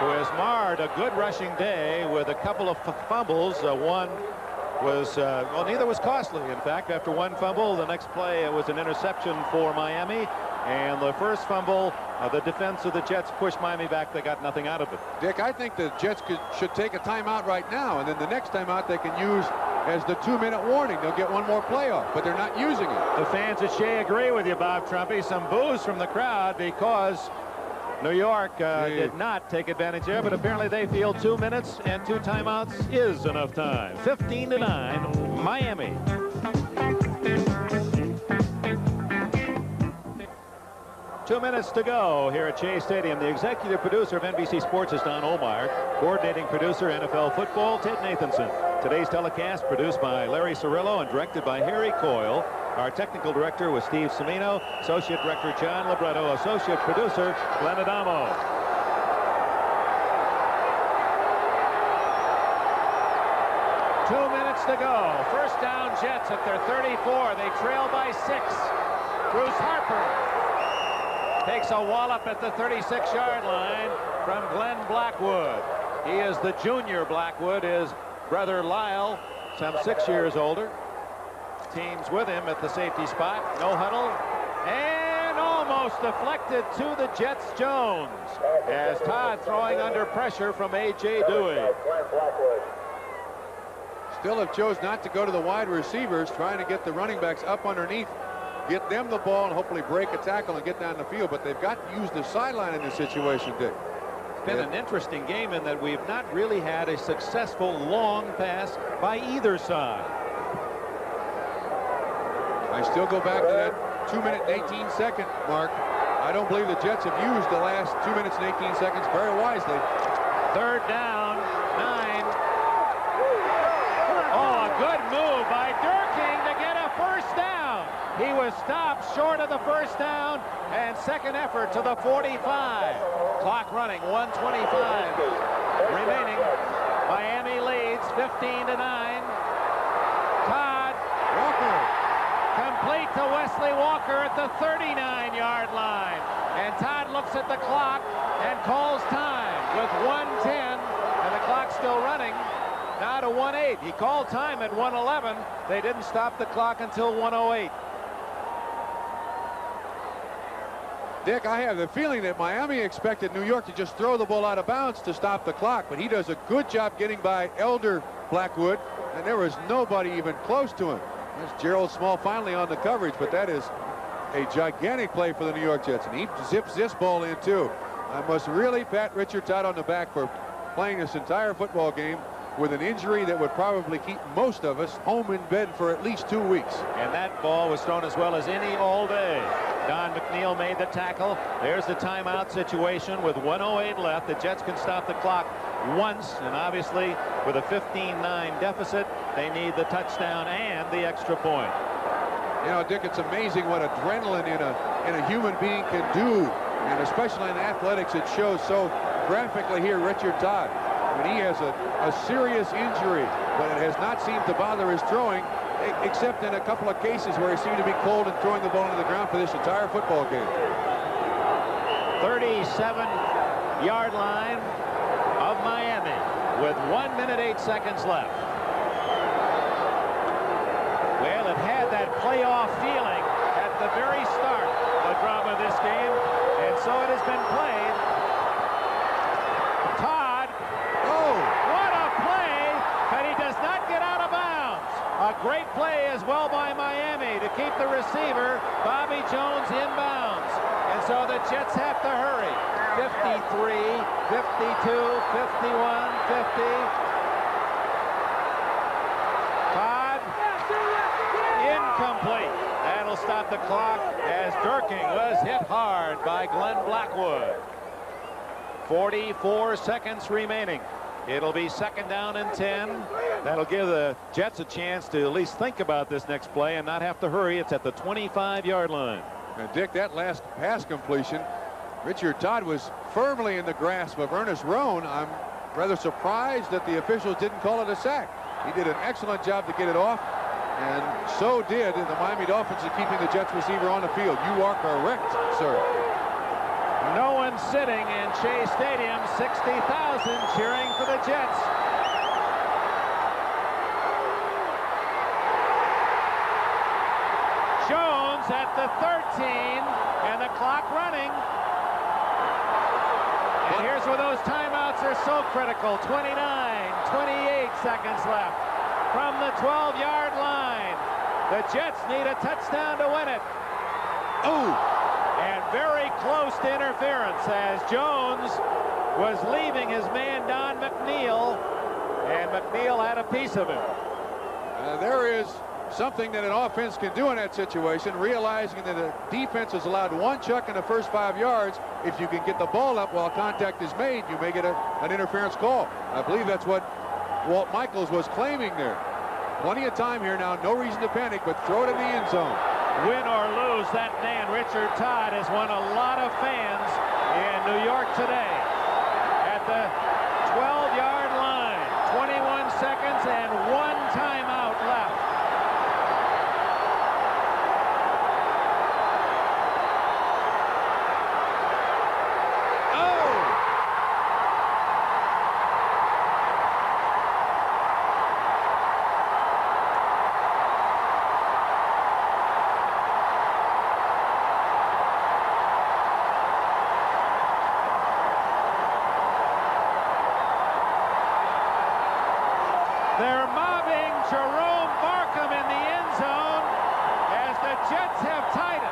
Who has marred a good rushing day with a couple of fumbles. One was, well, neither was costly. In fact, after one fumble, the next play it was an interception for Miami. And the first fumble, the defense of the Jets pushed Miami back. They got nothing out of it. Dick, I think the Jets should take a timeout right now, and then the next timeout they can use as the 2-minute warning. They'll get one more play off, but they're not using it. The fans at Shea agree with you, Bob Trumpy. Some boos from the crowd because New York did not take advantage there, but apparently they feel 2 minutes and 2 timeouts is enough time. 15-9, Miami. Two minutes to go here at Shea Stadium. The executive producer of NBC Sports is Don Olmeyer. Coordinating producer, NFL Football, Ted Nathanson. Today's telecast produced by Larry Cirillo and directed by Harry Coyle. Our technical director was Steve Semino. Associate director, John Libretto. Associate producer, Glenn Adamo. Two minutes to go. 1st down Jets at their 34. They trail by 6. Bruce Harper takes a wallop at the 36-yard line from Glenn Blackwood. He is the junior Blackwood. His brother Lyle, some 6 years older. Teams with him at the safety spot. No huddle. And almost deflected to the Jets. Jones as Todd throwing under pressure from A.J. Dewey. still have chose not to go to the wide receivers, trying to get the running backs up underneath, get them the ball, and hopefully break a tackle and get down the field. But they've got to use the sideline in this situation, Dick. It's been an interesting game in that we've not really had a successful long pass by either side. I still go back to that 2-minute and 18-second mark. I don't believe the Jets have used the last 2 minutes and 18 seconds very wisely. Third down, 9. Oh, a good move by Durking to get a first down. He was stopped short of the first down, and second effort to the 45. Clock running, 1:25 remaining. Miami leads 15-9. Todd Walker. Complete to Wesley Walker at the 39-yard line. And Todd looks at the clock and calls time with 1:10, and the clock's still running. Now to 1:08. He called time at 1:11. They didn't stop the clock until 1:08. Dick, I have the feeling that Miami expected New York to just throw the ball out of bounds to stop the clock, but he does a good job getting by Elder Blackwood, and there was nobody even close to him. There's Gerald Small finally on the coverage, but that is a gigantic play for the New York Jets, and he zips this ball in too. I must really pat Richard Todd on the back for playing this entire football game with an injury that would probably keep most of us home in bed for at least 2 weeks. And that ball was thrown as well as any all day. Don McNeil made the tackle. There's the timeout situation with 1:08 left. The Jets can stop the clock once, and obviously with a 15-9 deficit, they need the touchdown and the extra point. You know, Dick, it's amazing what adrenaline in a human being can do, and especially in athletics, it shows so graphically here. Richard Todd, when he has a serious injury, but it has not seemed to bother his throwing, except in a couple of cases where he seemed to be cold and throwing the ball into the ground for this entire football game. 37-yard line of Miami with 1 minute 8 seconds left. Well, it had that playoff feeling at the very start of the drama of this game, and so it has been played. Todd, oh, what a play, but he does not get out of bounds. A great play as well by Miami to keep the receiver, Bobby Jones, inbounds. And so the Jets have to hurry. 53, 52, 51, 50. Todd, incomplete. That'll stop the clock as Durking was hit hard by Glenn Blackwood. 44 seconds remaining. It'll be second down and 10. That'll give the Jets a chance to at least think about this next play and not have to hurry. It's at the 25-yard line. And Dick, that last pass completion, Richard Todd was firmly in the grasp of Ernest Roan. I'm rather surprised that the officials didn't call it a sack. He did an excellent job to get it off, and so did the Miami Dolphins in keeping the Jets receiver on the field. You are correct, sir. No one sitting in Shea Stadium. 60,000 cheering for the Jets. Jones at the 13, and the clock running. And here's where those timeouts are so critical. 29, 28 seconds left from the 12-yard line. The Jets need a touchdown to win it. Oh! And very close to interference as Jones was leaving his man Don McNeil, and McNeil had a piece of him. There is something that an offense can do in that situation, realizing that the defense is allowed one chuck in the first 5 yards. If you can get the ball up while contact is made, you may get an interference call. I believe that's what Walt Michaels was claiming there. Plenty of time here now, no reason to panic, but throw it in the end zone. Win or lose, that man Richard Todd has won a lot of fans in New York today. At the 12-yard line, 21 seconds and 1 timeout left. They're mobbing Jerome Barkham in the end zone as the Jets have tied it.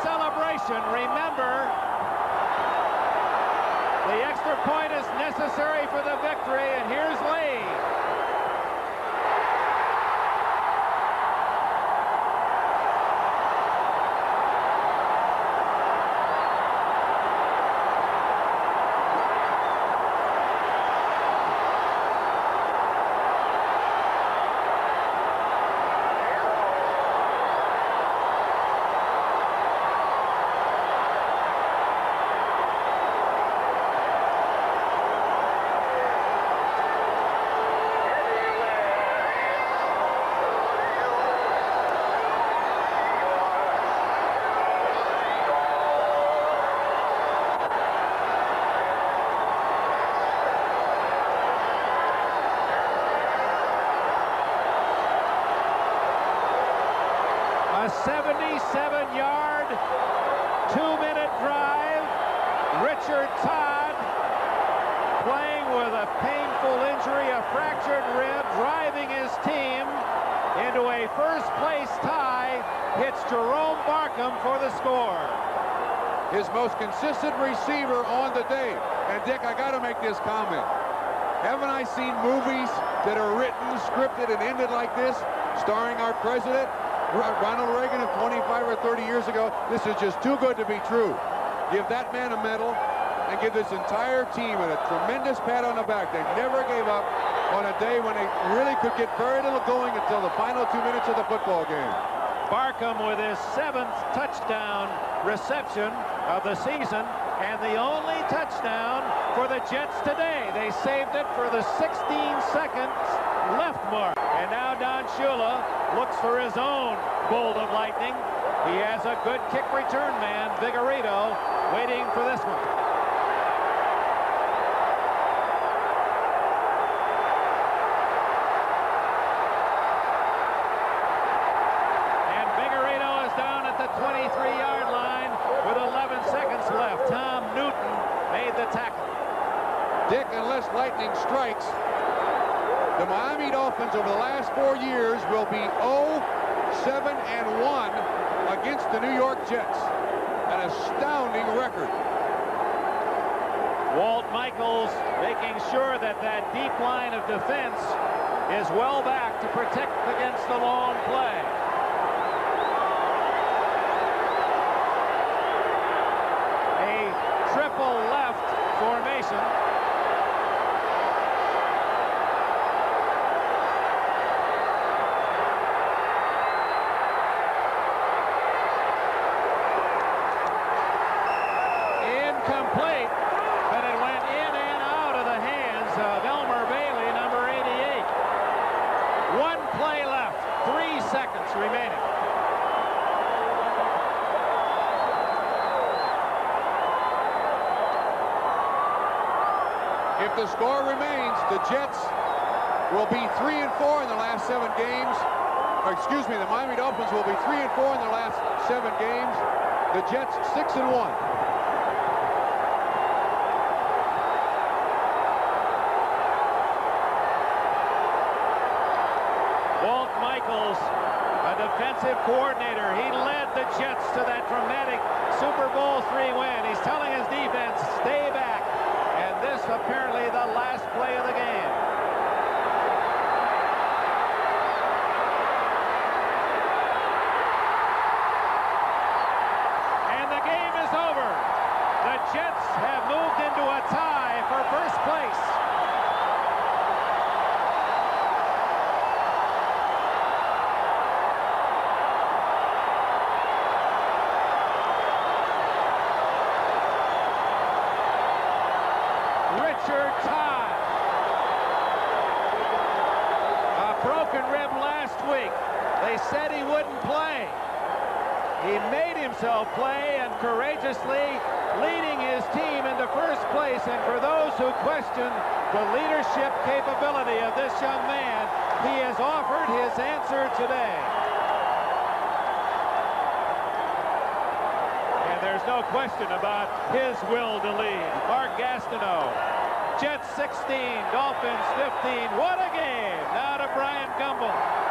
Celebration. Remember, the extra point is necessary for the victory, and here's Lee. A 77-yard, 2-minute drive. Richard Todd, playing with a painful injury, a fractured rib, driving his team into a first-place tie, hits Jerome Barkham for the score. His most consistent receiver on the day. And Dick, I got to make this comment. Haven't I seen movies that are written, scripted, and ended like this, starring our president, Ronald Reagan, of 25 or 30 years ago? This is just too good to be true. Give that man a medal and give this entire team a tremendous pat on the back. They never gave up on a day when they really could get very little going until the final 2 minutes of the football game. Barkham with his 7th touchdown reception of the season and the only touchdown for the Jets today. They saved it for the 16 seconds left mark. And now Don Shula looks for his own bolt of lightning. He has a good kick return man, Vigorito, waiting for this one. And Vigorito is down at the 23-yard line with 11 seconds left. Tom Newton made the tackle. Dick, unless lightning strikes, the Miami Dolphins over the last 4 years will be 0-7-1 against the New York Jets. An astounding record. Walt Michaels making sure that that deep line of defense is well back to protect against the long play. A triple left formation. Incomplete, but it went in and out of the hands of Elmer Bailey, number 88. 1 play left, 3 seconds remaining. If the score remains, the Jets will be 3-4 in the last 7 games. Or excuse me, the Miami Dolphins will be 3-4 in the last 7 games. The Jets 6-1. Walt Michaels, a defensive coordinator. He led the Jets to that dramatic Super Bowl III win. He's telling his defense, stay back. And this apparently the last play of the game. And the game is over. The Jets have moved into a tie for first place. Richard Todd, a broken rib last week. They said he wouldn't play. He made himself play and courageously leading his team into first place. And for those who question the leadership capability of this young man, he has offered his answer today. And there's no question about his will to lead. Mark Gastineau, Jets 16, Dolphins 15. What a game! Now to Brian Gumbel.